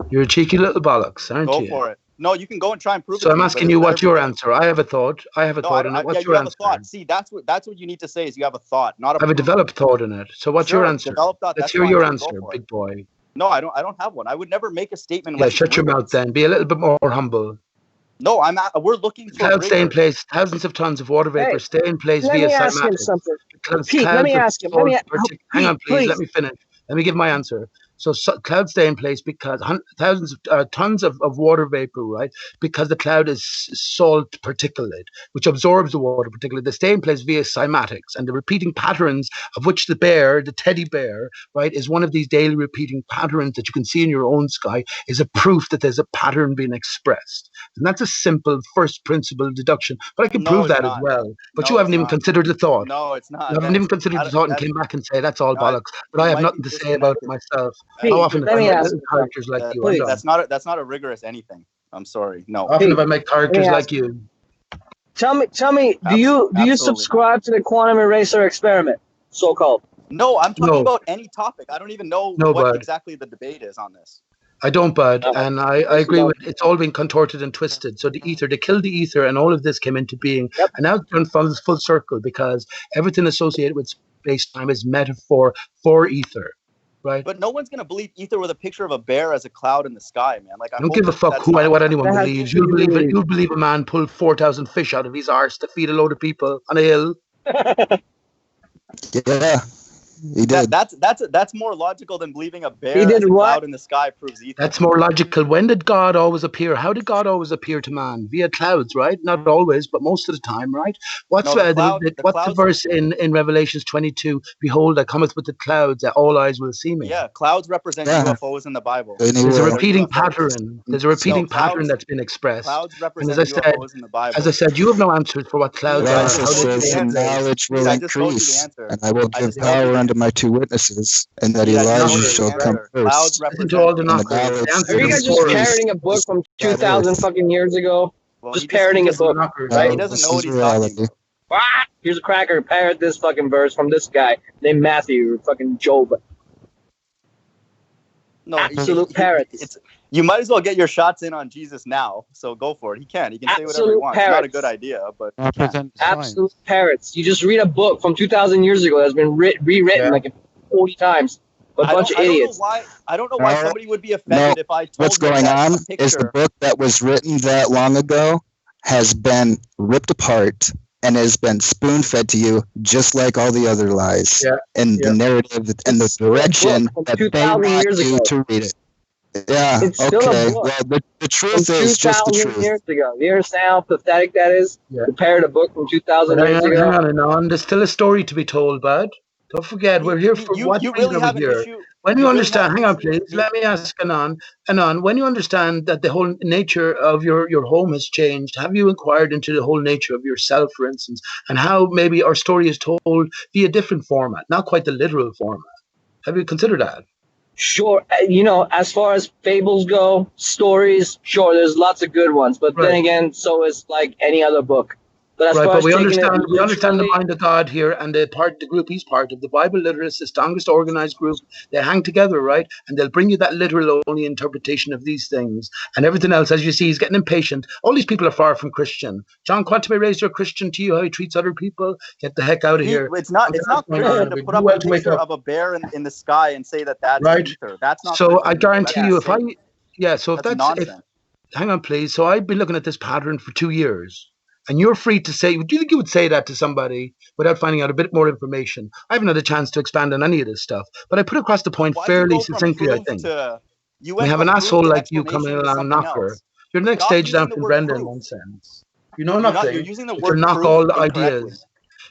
You're a cheeky little bollocks, aren't you? Go for it. No, you can go and try and prove it. So I'm asking you, what's your answer? I have a thought. What's your answer? See, that's what you need to say is you have a thought, not a. I have a developed thought in it. So what's your answer? Let's hear your answer, big boy. No, I don't have one. I would never make a statement. Yeah, shut your mouth then. Be a little bit more humble. No, we're looking for clouds stay in place. Thousands of tons of water vapor stay in place via cymatics. Pete, let me ask him. Hang on, please. Let me finish. Let me give my answer. So clouds stay in place because tons of water vapor, right? Because the cloud is salt particulate, which absorbs the water particulate. They stay in place via cymatics, and the repeating patterns of which the teddy bear, right, is one of these daily repeating patterns that you can see in your own sky, is a proof that there's a pattern being expressed. And that's a simple first principle deduction. But I can prove that as well. But you haven't even considered the thought. No, it's not. You haven't even considered the thought and came back and say that's all bollocks. But I have nothing to say about it myself. How often have I met little characters like you? That's not a rigorous anything. I'm sorry. No. How often have I met characters like you? Tell me, do you subscribe to the quantum eraser experiment, so-called? No, I'm talking about any topic. I don't even know what exactly the debate is on this. I don't, Bud, and I agree with it's all been contorted and twisted. So the ether, they killed the ether, and all of this came into being. Yep. And now it's turned full circle because everything associated with space-time is metaphor for ether, right? But no one's gonna believe ether with a picture of a bear as a cloud in the sky, man. Like I don't give a fuck what anyone believes. You'll believe a man pulled 4,000 fish out of his arse to feed a load of people on a hill. Yeah. He did. That's more logical than believing a bear as a cloud in the sky proves ether. That's more logical. When did God always appear? How did God always appear to man? Via clouds, right? Not always, but most of the time, right? What's the verse in Revelations 22? Behold, I cometh with the clouds, that all eyes will see me. Yeah, clouds represent UFOs in the Bible. There's a repeating pattern. There's a repeating pattern that's been expressed. Clouds represent UFOs in the Bible. As I said, you have no answers for what clouds are. Knowledge will increase, and I will give power unto my two witnesses, and that Elijah shall come first. Are you guys just parroting a book from 2,000 fucking years ago? Well, just parroting a book, right? He doesn't know what he's talking about. Here's a cracker. Parrot this fucking verse from this guy named Matthew, fucking Job. No, absolute parrots. You might as well get your shots in on Jesus now. So go for it. He can say whatever he wants. It's not a good idea, but absolute parrots. You just read a book from 2,000 years ago that's been rewritten like 40 times. A bunch of idiots. I don't know why somebody would be offended if I told what's going on is the book that was written that long ago has been ripped apart and has been spoon-fed to you just like all the other lies and the narrative and the direction that they want you to read it. Yeah, okay. Well, the truth is just the truth. Years ago. You understand how pathetic that is? Yeah. Compared a book from 2,000 years ago. Hang on. There's still a story to be told, bud. Don't forget, we're here for what reason are we here? When you understand, hang on, please. Let me ask Anon. When you understand that the whole nature of your home has changed, have you inquired into the whole nature of yourself, for instance, and how maybe our story is told via a different format, not quite the literal format? Have you considered that? Sure. As far as fables go, stories, sure, there's lots of good ones. But then again, so is like any other book. But as far as we understand the mind of God here, and the group he's part of, the Bible literalists, the strongest organized group. They hang together, right? And they'll bring you that literal only interpretation of these things, and everything else. As you see, he's getting impatient. All these people are far from Christian. John Quantime raised your Christian to you, how he treats other people. Get the heck out of here. It's not Christian to put up a picture of a bear in the sky and say that's ether. That's not. So I guarantee you, hang on, please. So I've been looking at this pattern for 2 years. And you're free to say, do you think you would say that to somebody without finding out a bit more information? I haven't had a chance to expand on any of this stuff, but I put across the point fairly succinctly, I think. We have an asshole like you coming along, knocker. You're the next stage down from Brenda in one sense. You know nothing. You're using the word knock all ideas.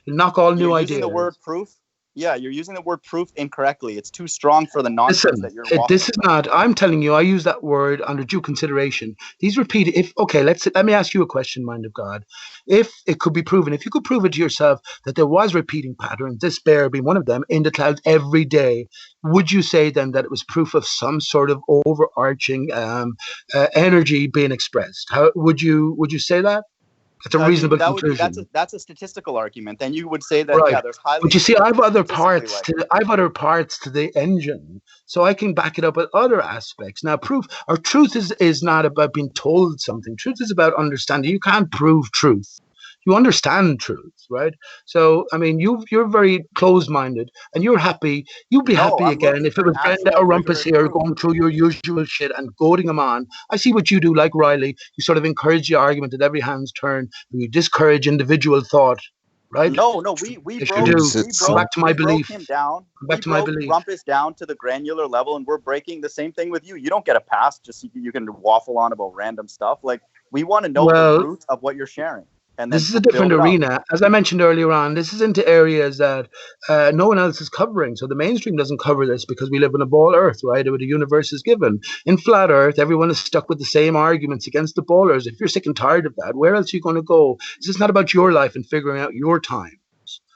You knock all new ideas. You're using the word proof. Yeah, you're using the word proof incorrectly. It's too strong for the nonsense that you're walking. This is not. I'm telling you, I use that word under due consideration. These repeat. Let me ask you a question, mind of God. If it could be proven, if you could prove it to yourself that there was repeating patterns, this bear being one of them, in the clouds every day, would you say then that it was proof of some sort of overarching energy being expressed? How would you say that? It's a reasonable conclusion. That's a statistical argument. Then you would say that there's highly. But you see, I have other parts to the engine, so I can back it up with other aspects. Now, truth is not about being told something. Truth is about understanding. You can't prove truth. You understand truth, right? So, I mean, you're very closed-minded, and you're happy. You'd be happy again if it was Brenda or Rumpus here going through your usual shit and goading them on. I see what you do, like Riley. You sort of encourage the argument at every hand's turn. You discourage individual thought, right? No, we Yes, broke. you do. We Come broke, back to my we broke belief. him down. Come back We to my broke belief. Rumpus down to the granular level, and we're breaking the same thing with you. You don't get a pass just so you can waffle on about random stuff. Like, we want to know the root of what you're sharing. And then this is a different build it up. arena. As I mentioned earlier on, this is into areas that no one else is covering. So the mainstream doesn't cover this because we live in a ball earth, right? Where the universe is given. In flat earth, everyone is stuck with the same arguments against the ballers. If you're sick and tired of that, where else are you going to go? This is not about your life and figuring out your time.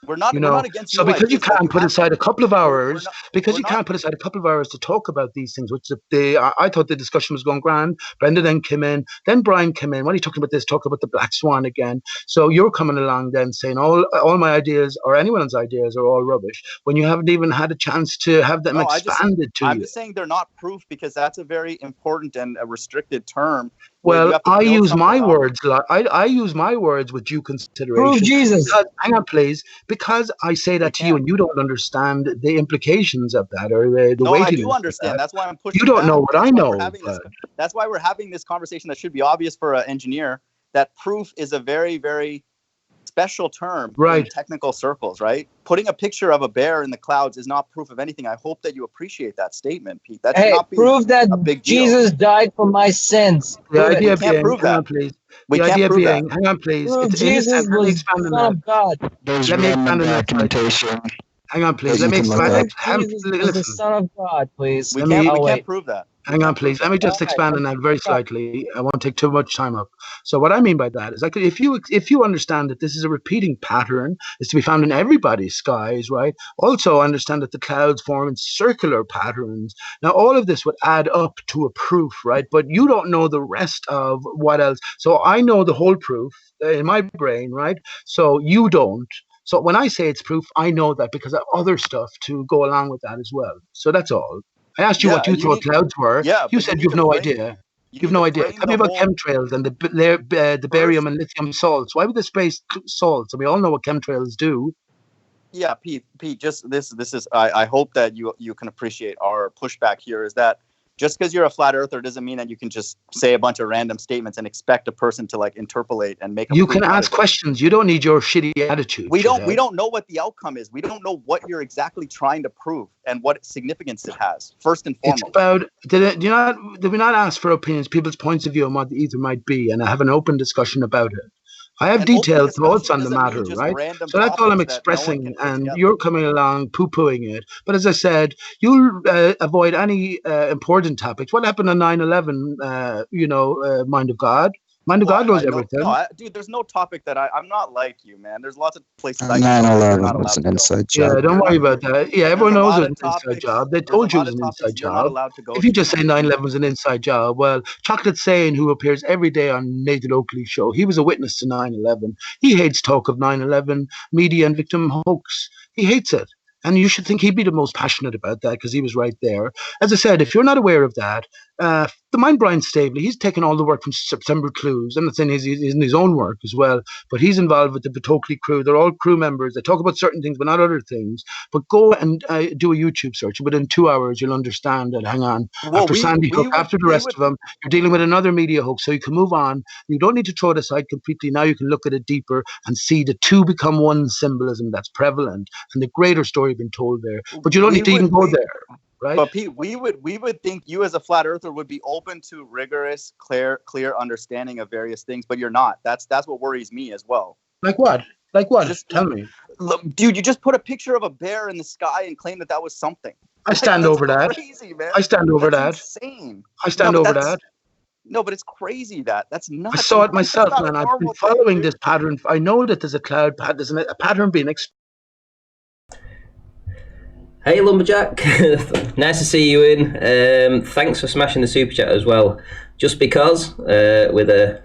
We're not against so your because you ideas, but can't put aside a couple of hours, we're not- can't put aside a couple of hours to talk about these things, which I thought the discussion was going grand. Brenda then came in, then Brian came in. What are you talking about this? Talk about the Black Swan again. So you're coming along then saying all my ideas or anyone's ideas are all rubbish when you haven't even had a chance to have them expanded to you. I'm just saying they're not proof because that's a very important and a restricted term. Well, I use my words. I use my words with due consideration. Prove Jesus. Hang on, please. Because I say that to you, and you don't understand the implications of that or the weightiness. I do understand. That's why I'm pushing. You don't know what I know. That's why we're having this conversation. That should be obvious for an engineer. That proof is a very, very special term in technical circles, right? Putting a picture of a bear in the clouds is not proof of anything. I hope that you appreciate that statement, Pete. That should not be prove that a big Jesus died for my sins. The idea we can't prove that. Hang on, please. We the can't idea prove being, that. hang on, please. Prove Jesus was the Son of God. There's Let me expand on that. documentation. Hang on, please. Let me Prove expand. Jesus was the Son of God, please. We can't prove that. Hang on, please. Let me just expand on that very slightly. I won't take too much time up. So what I mean by that is, like, if you understand that this is a repeating pattern, is to be found in everybody's skies, right? Also understand that the clouds form in circular patterns. Now, all of this would add up to a proof, right? But you don't know the rest of what else. So I know the whole proof in my brain, right? So you don't. So when I say it's proof, I know that because I have other stuff to go along with that as well. So that's all. I asked you what you thought clouds were. You said you've no idea. You've no idea. Tell me about chemtrails and the barium and lithium salts. Why would they space salts? And we all know what chemtrails do. Yeah, Pete. Just this is. I hope that you can appreciate our pushback here. Is that just because you're a flat earther doesn't mean that you can just say a bunch of random statements and expect a person to like interpolate and make. You can ask questions. You don't need your shitty attitude. We don't know what the outcome is. We don't know what you're exactly trying to prove and what significance it has. First and foremost, it's about did we not ask for opinions, people's points of view on what the ether might be, and have an open discussion about it. I have detailed thoughts on the matter, right? So that's all I'm expressing, and you're coming along poo-pooing it. But as I said, you'll avoid any important topics. What happened on 9/11, Mind of God? Mind of God knows everything. Dude, there's no topic that I'm not like you, man. There's lots of places. 9/11 was an inside job. Yeah, don't worry about that. Yeah, everyone knows it's an inside job. They told you it was an inside job. If you just say 9/11 was an inside job, well, Chocolate Sane, who appears every day on Nathan Oakley's show, he was a witness to 9/11. He hates talk of 9/11 media and victim hoax. He hates it. And you should think he'd be the most passionate about that because he was right there. As I said, if you're not aware of that, the mind Brian Staveley, he's taken all the work from September Clues. I'm not saying he's in his own work as well, but he's involved with the Batocli crew. They're all crew members. They talk about certain things, but not other things. But go and do a YouTube search. Within 2 hours, you'll understand that, hang on, after Sandy Hook, after the rest of them, you're dealing with another media hoax. So you can move on. You don't need to throw it aside completely. Now you can look at it deeper and see the two become one symbolism that's prevalent and the greater story being told there. But you don't need to even go there. Right. But Pete, we would think you as a flat earther would be open to rigorous, clear understanding of various things, but you're not. That's what worries me as well. Like what? Like what? Just tell me. Look, dude, you just put a picture of a bear in the sky and claim that was something. I stand over that. Crazy, man. I stand over that. Insane. I stand over that. No, but it's crazy that's not. I saw it myself, man. I've been following this pattern. I know that there's a cloud pattern. There's a pattern being Hey Lumberjack, nice to see you in. Thanks for smashing the super chat as well. Just because, with a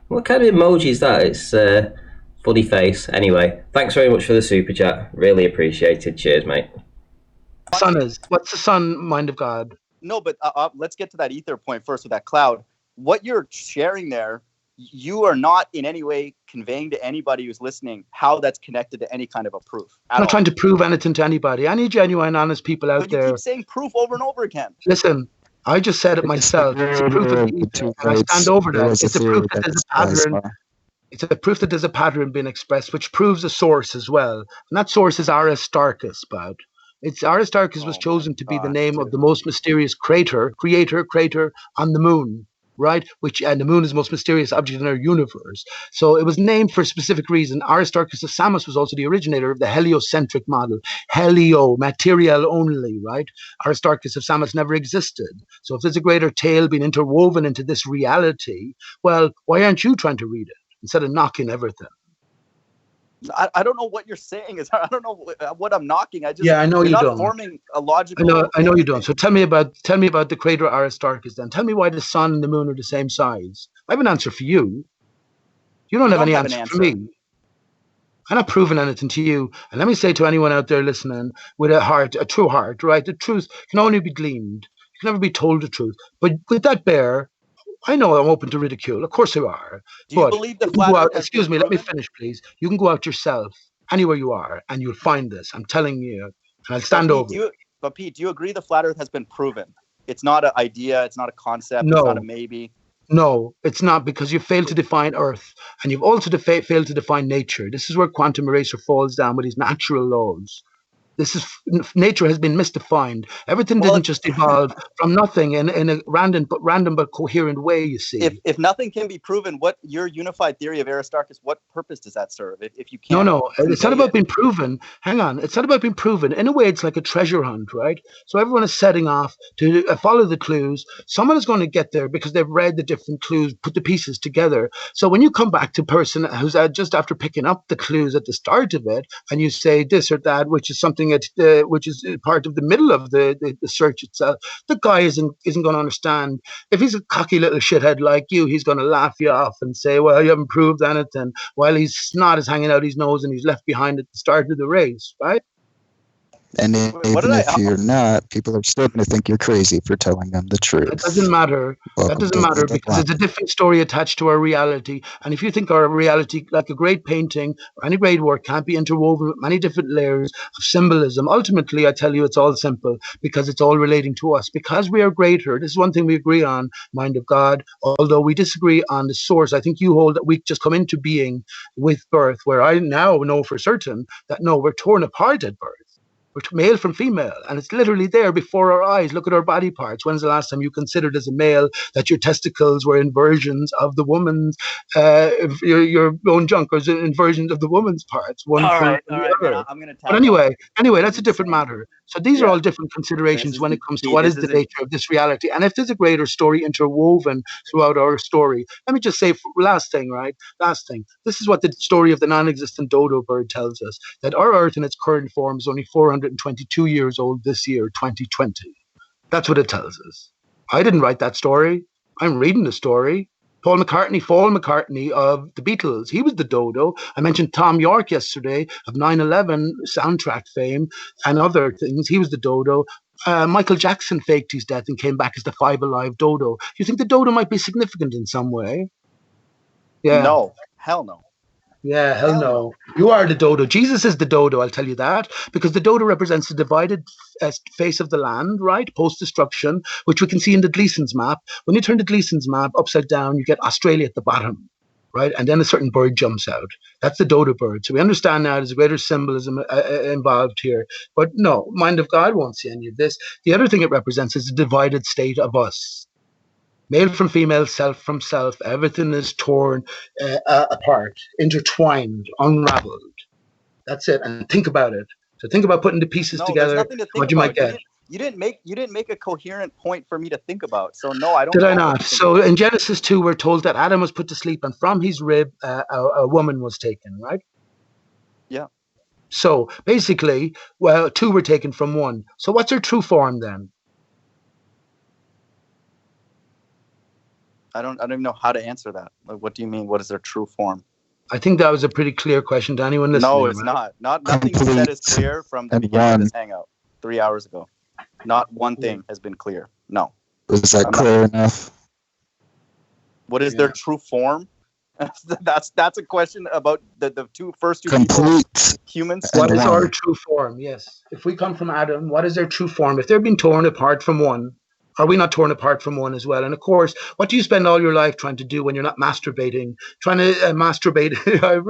what kind of emoji is that? It's funny face. Anyway, thanks very much for the super chat. Really appreciated. Cheers, mate. Sun is what's the sun? Mind of God. No, but let's get to that ether point first with that cloud. What you're sharing there, you are not in any way conveying to anybody who's listening how that's connected to any kind of a proof. I'm not trying to prove anything to anybody. Any genuine, honest people out there. You keep saying proof over and over again. Listen, I just said it myself. It's a proof of the ether, and I stand over that. It's a proof that there's a pattern. It's a proof that there's a pattern being expressed, which proves a source as well. And that source is Aristarchus, Bud. Aristarchus was chosen to be the name of the most mysterious creator on the moon, right? And the moon is the most mysterious object in our universe. So it was named for a specific reason. Aristarchus of Samos was also the originator of the heliocentric model. Helio, material only, right? Aristarchus of Samos never existed. So if there's a greater tale being interwoven into this reality, well, why aren't you trying to read it instead of knocking everything? I don't know what you're saying. I don't know what I'm knocking. I know you don't. Forming a logical. I know you don't. So tell me about the crater Aristarchus then. Tell me why the sun and the moon are the same size. I have an answer for you. You don't have any answer for me. I'm not proving anything to you. And let me say to anyone out there listening with a true heart, right? The truth can only be gleaned. You can never be told the truth. But with that bear, I know I'm open to ridicule. Of course you are. Do you believe the flat Earth? Excuse me, let me finish, please. You can go out yourself, anywhere you are, and you'll find this. I'm telling you. And I'll stand over you. But Pete, do you agree the flat Earth has been proven? It's not an idea. It's not a concept. No. It's not a maybe. No, it's not, because you failed to define Earth, and you've also failed to define nature. This is where quantum eraser falls down with these natural laws. Nature has been misdefined. Everything didn't just evolve from nothing in a random but coherent way, you see. If nothing can be proven, what your unified theory of Aristarchus, what purpose does that serve? If you can't. No, it's not about being proven. Hang on, it's not about being proven. In a way, it's like a treasure hunt, right? So everyone is setting off to follow the clues. Someone is going to get there because they've read the different clues, put the pieces together. So when you come back to a person who's just after picking up the clues at the start of it, and you say this or that, which is something which is part of the middle of the search itself, the guy isn't going to understand. If he's a cocky little shithead like you, he's going to laugh you off and say, well, you haven't proved anything, while his snot is hanging out his nose and he's left behind at the start of the race, right? And even if you're not, people are still going to think you're crazy for telling them the truth. That doesn't matter. That doesn't matter, because it's a different story attached to our reality. And if you think our reality, like a great painting or any great work, can't be interwoven with many different layers of symbolism, ultimately, I tell you, it's all simple, because it's all relating to us. Because we are greater, this is one thing we agree on, mind of God, although we disagree on the source. I think you hold that we just come into being with birth, where I now know for certain that, no, we're torn apart at birth. We're male from female, and it's literally there before our eyes. Look at our body parts. When's the last time you considered as a male that your testicles were inversions of the woman's, your own junk was inversions of the woman's parts? All right. I'm going to tell. But anyway, that's a different matter. So these are all different considerations when it comes to what is the nature of this reality. And if there's a greater story interwoven throughout our story, let me just say, last thing. This is what the story of the non-existent dodo bird tells us, that our Earth in its current form is only 422 years old this year, 2020. That's what it tells us. I didn't write that story. I'm reading the story. Paul McCartney of the Beatles, he was the dodo. I mentioned Tom York yesterday of 9/11 soundtrack fame and other things. He was the dodo. Michael Jackson faked his death and came back as the Five Alive dodo. You think the dodo might be significant in some way? Yeah. No, hell no. Yeah, hell no. You are the dodo. Jesus is the dodo, I'll tell you that, because the dodo represents the divided face of the land, right, post-destruction, which we can see in the Gleason's map. When you turn the Gleason's map upside down, you get Australia at the bottom, right, and then a certain bird jumps out. That's the dodo bird. So we understand now there's a greater symbolism involved here. But no, mind of God won't see any of this. The other thing it represents is the divided state of us. Male from female, self from self, everything is torn apart, intertwined, unraveled. That's it. And think about it. So think about putting the pieces together. There's nothing to think what you about. might get. You didn't make a coherent point for me to think about. So no, I don't. Did I not? So in Genesis 2, we're told that Adam was put to sleep, and from his rib, a woman was taken, right? Yeah. So basically, well, two were taken from one. So what's their true form then? I don't even know how to answer that. Like, what do you mean? What is their true form? I think that was a pretty clear question to anyone listening. No, it's not. Nothing you said is clear from the beginning of this hangout 3 hours ago. Not one thing has been clear. No. Was that clear enough? What is their true form? That's a question about the first two complete people, humans. What is our true form? Yes. If we come from Adam, what is their true form? If they're being torn apart from one, Are we not torn apart from one as well? And of course, what do you spend all your life trying to do when you're not masturbating? Trying to masturbate.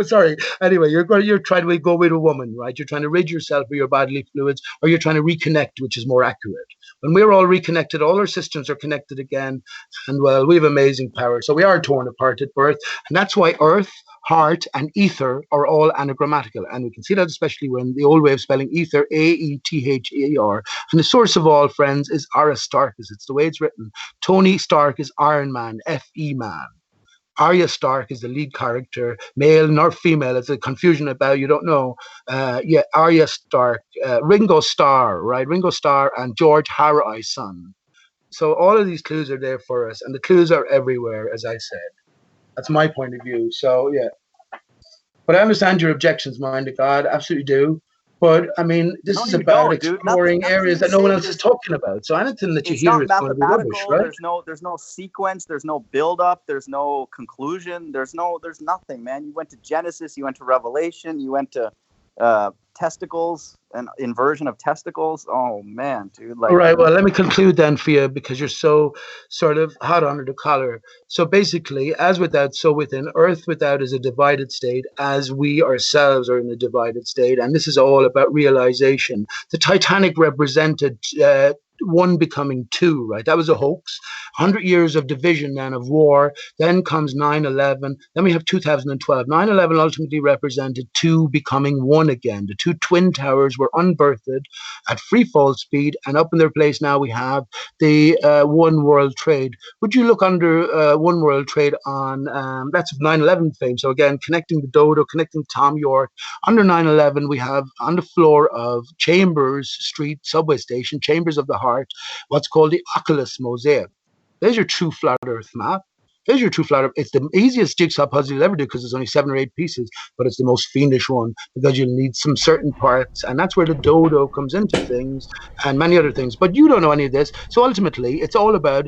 Sorry. Anyway, you're trying to go with a woman, right? You're trying to rid yourself of your bodily fluids, or you're trying to reconnect, which is more accurate. When we're all reconnected, all our systems are connected again, and well, we have amazing power. So we are torn apart at birth, and that's why Earth, heart, and ether are all anagrammatical. And we can see that especially when the old way of spelling ether, A-E-T-H-E-R. And the source of all, friends, is Arya Starkis. It's the way it's written. Tony Stark is Iron Man, F-E man. Arya Stark is the lead character, male nor female. It's a confusion about, you don't know. Arya Stark, Ringo Starr, right? Ringo Starr and George Harrow's son. So all of these clues are there for us, and the clues are everywhere, as I said. That's my point of view. So, yeah. But I understand your objections, mind to God. Absolutely do. But, I mean, this is about exploring areas that no one else is talking about. So anything that you hear is going to be rubbish, right? There's no sequence. There's no build-up. There's no conclusion. There's nothing, man. You went to Genesis. You went to Revelation. You went to testicles and inversion of testicles. Oh, man, dude. All right, well, let me conclude then for you, because you're so sort of hot under the collar. So basically, as without, so within. Earth without is a divided state, as we ourselves are in a divided state. And this is all about realization. The Titanic represented one becoming two, right? That was a hoax. 100 years of division then, of war. Then comes 9/11. Then we have 2012. 9/11 ultimately represented two becoming one again. The two twin towers were unberthed at free fall speed, and up in their place now we have the One World Trade. Would you look under One World Trade on, that's 9/11 fame. So again, connecting the Dodo, connecting Tom York. Under 9/11, we have on the floor of Chambers Street subway station, Chambers of the Heart, what's called the Oculus Mosaic. There's your true flat Earth map. There's your true flat Earth. It's the easiest jigsaw puzzle you'll ever do, because there's only 7 or 8 pieces, but it's the most fiendish one because you'll need some certain parts, and that's where the Dodo comes into things and many other things. But you don't know any of this, so ultimately it's all about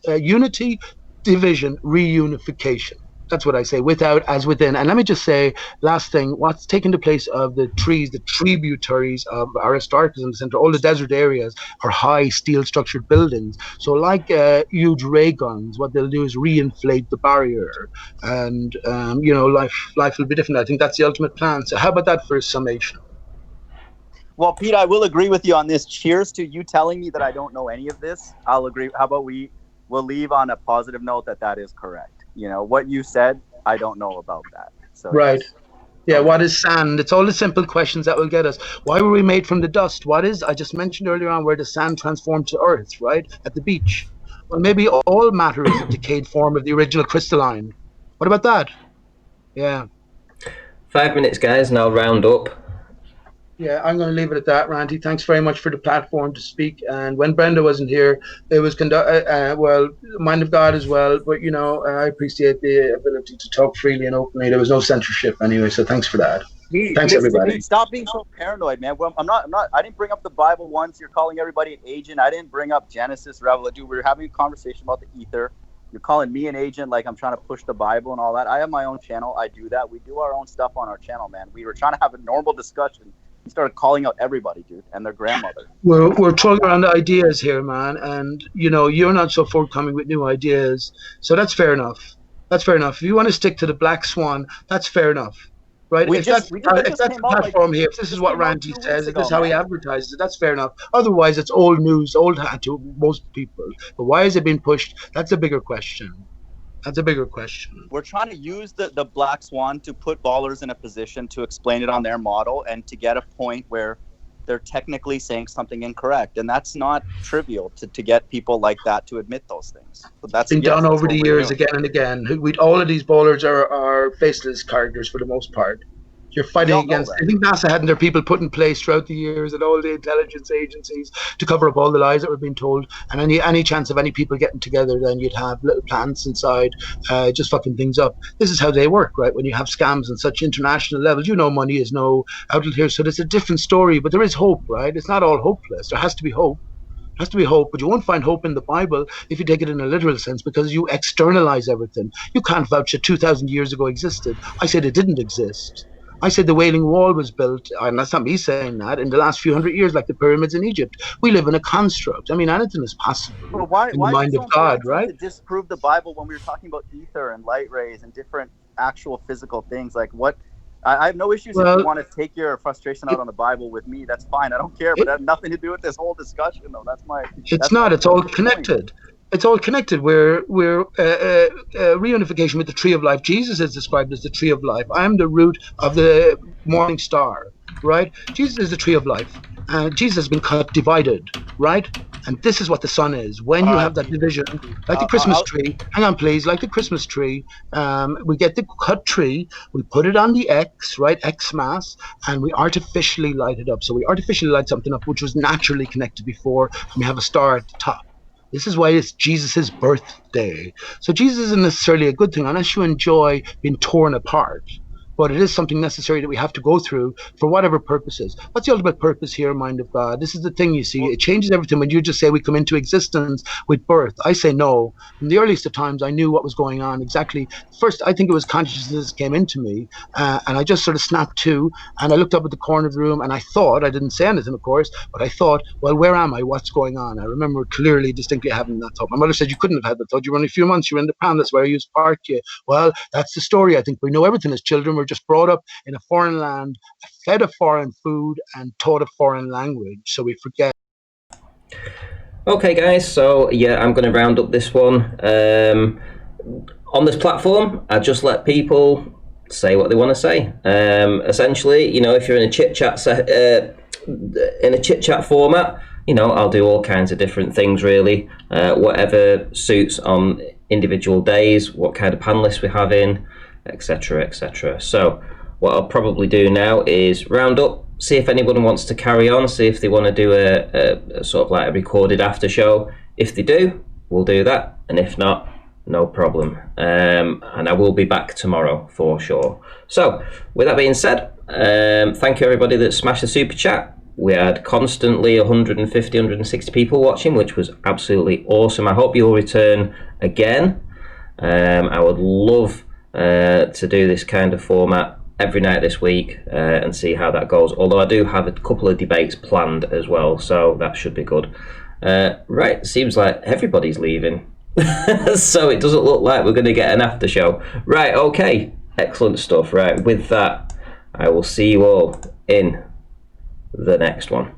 unity, division, reunification. That's what I say, without as within. And let me just say, last thing, what's taken the place of the trees, the tributaries of Aristarchus in the center, all the desert areas are high steel structured buildings. So like huge ray guns, what they'll do is reinflate the barrier, and life will be different. I think that's the ultimate plan. So how about that for a summation? Well, Pete, I will agree with you on this. Cheers to you telling me that I don't know any of this. I'll agree. How about we'll leave on a positive note that is correct. You know, what you said, I don't know about that. So right. Yeah, what is sand? It's all the simple questions that will get us. Why were we made from the dust? What is, I just mentioned earlier on, where the sand transformed to earth, right? At the beach. Well, maybe all matter is a decayed form of the original crystalline. What about that? Yeah. 5 minutes, guys, and I'll round up. Yeah, I'm going to leave it at that, Ranty. Thanks very much for the platform to speak. And when Brenda wasn't here, it was mind of God as well. But, I appreciate the ability to talk freely and openly. There was no censorship anyway, so thanks for that. Thanks, everybody. Stop being so paranoid, man. Well, I'm not. I didn't bring up the Bible once. You're calling everybody an agent. I didn't bring up Genesis, Revelation. We were having a conversation about the ether. You're calling me an agent like I'm trying to push the Bible and all that. I have my own channel. I do that. We do our own stuff on our channel, man. We were trying to have a normal discussion. He started calling out everybody, dude, and their grandmother. We're throwing around ideas here, man, and you're not so forthcoming with new ideas, so that's fair enough. That's fair enough. If you want to stick to the Black Swan, that's fair enough, right? If that's the platform here, if this is what Ranty says, if this is how he advertises it, that's fair enough. Otherwise, it's old news, old hat to most people. But why is it being pushed? That's a bigger question. That's a bigger question. We're trying to use the Black Swan to put ballers in a position to explain it on their model and to get a point where they're technically saying something incorrect. And that's not trivial to get people like that to admit those things. So that's been done over the years again and again. All of these ballers are faceless characters for the most part. You're fighting against. I think NASA had their people put in place throughout the years and all the intelligence agencies to cover up all the lies that were being told. And any chance of any people getting together, then you'd have little plants inside, just fucking things up. This is how they work, right? When you have scams on such international levels, money is no outlet here. So there's a different story, but there is hope, right? It's not all hopeless. There has to be hope. Has to be hope, but you won't find hope in the Bible if you take it in a literal sense, because you externalize everything. You can't vouch that 2,000 years ago existed. I said it didn't exist. I said the Wailing Wall was built, and that's not me saying that, in the last few hundred years, like the pyramids in Egypt. We live in a construct. I mean, anything is possible Well, in the mind is it so of God, important right? to disprove the Bible when we were talking about ether and light rays and different actual physical things? Like what? I have no issues if you want to take your frustration out on the Bible with me. That's fine. I don't care, but it has nothing to do with this whole discussion, though. It's all connected. It's all connected. We're reunification with the tree of life. Jesus is described as the tree of life. I am the root of the morning star, right? Jesus is the tree of life. Jesus has been divided, right? And this is what the sun is. When you have that division, like the Christmas tree, hang on please, like the Christmas tree, we get the cut tree, we put it on the X, right, X mass, and we artificially light it up. So we artificially light something up which was naturally connected before, and we have a star at the top. This is why it's Jesus' birthday. So Jesus isn't necessarily a good thing unless you enjoy being torn apart. But it is something necessary that we have to go through for whatever purposes. What's the ultimate purpose here, mind of God? This is the thing, you see. It changes everything when you just say we come into existence with birth. I say no. In the earliest of times, I knew what was going on exactly. First, I think it was consciousness came into me, and I just sort of snapped to, and I looked up at the corner of the room, and I thought, I didn't say anything, of course, but I thought, well, where am I? What's going on? I remember clearly, distinctly having that thought. My mother said you couldn't have had that thought. You were only a few months. You were in the pan. That's where I used to park you. Well, that's the story. I think we know everything as children. We're just brought up in a foreign land, fed a foreign food, and taught a foreign language, so we forget. Okay, guys, so yeah, I'm going to round up this one. On this platform, I just let people say what they want to say. Essentially, you know, if you're in a chit chat format, you know, I'll do all kinds of different things, really, whatever suits on individual days, what kind of panelists we have in, etc., etc. So what I'll probably do now is round up, see if anyone wants to carry on, see if they want to do a sort of like a recorded after show. If they do, we'll do that, and if not, no problem. And I will be back tomorrow for sure. So with that being said, thank you everybody that smashed the super chat. We had constantly 150, 160 people watching, which was absolutely awesome. I hope you'll return again. I would love to do this kind of format every night this week and see how that goes, although I do have a couple of debates planned as well, so that should be good. Right, seems like everybody's leaving. So it doesn't look like we're going to get an after show. Right, okay, excellent stuff. Right, with that, I will see you all in the next one.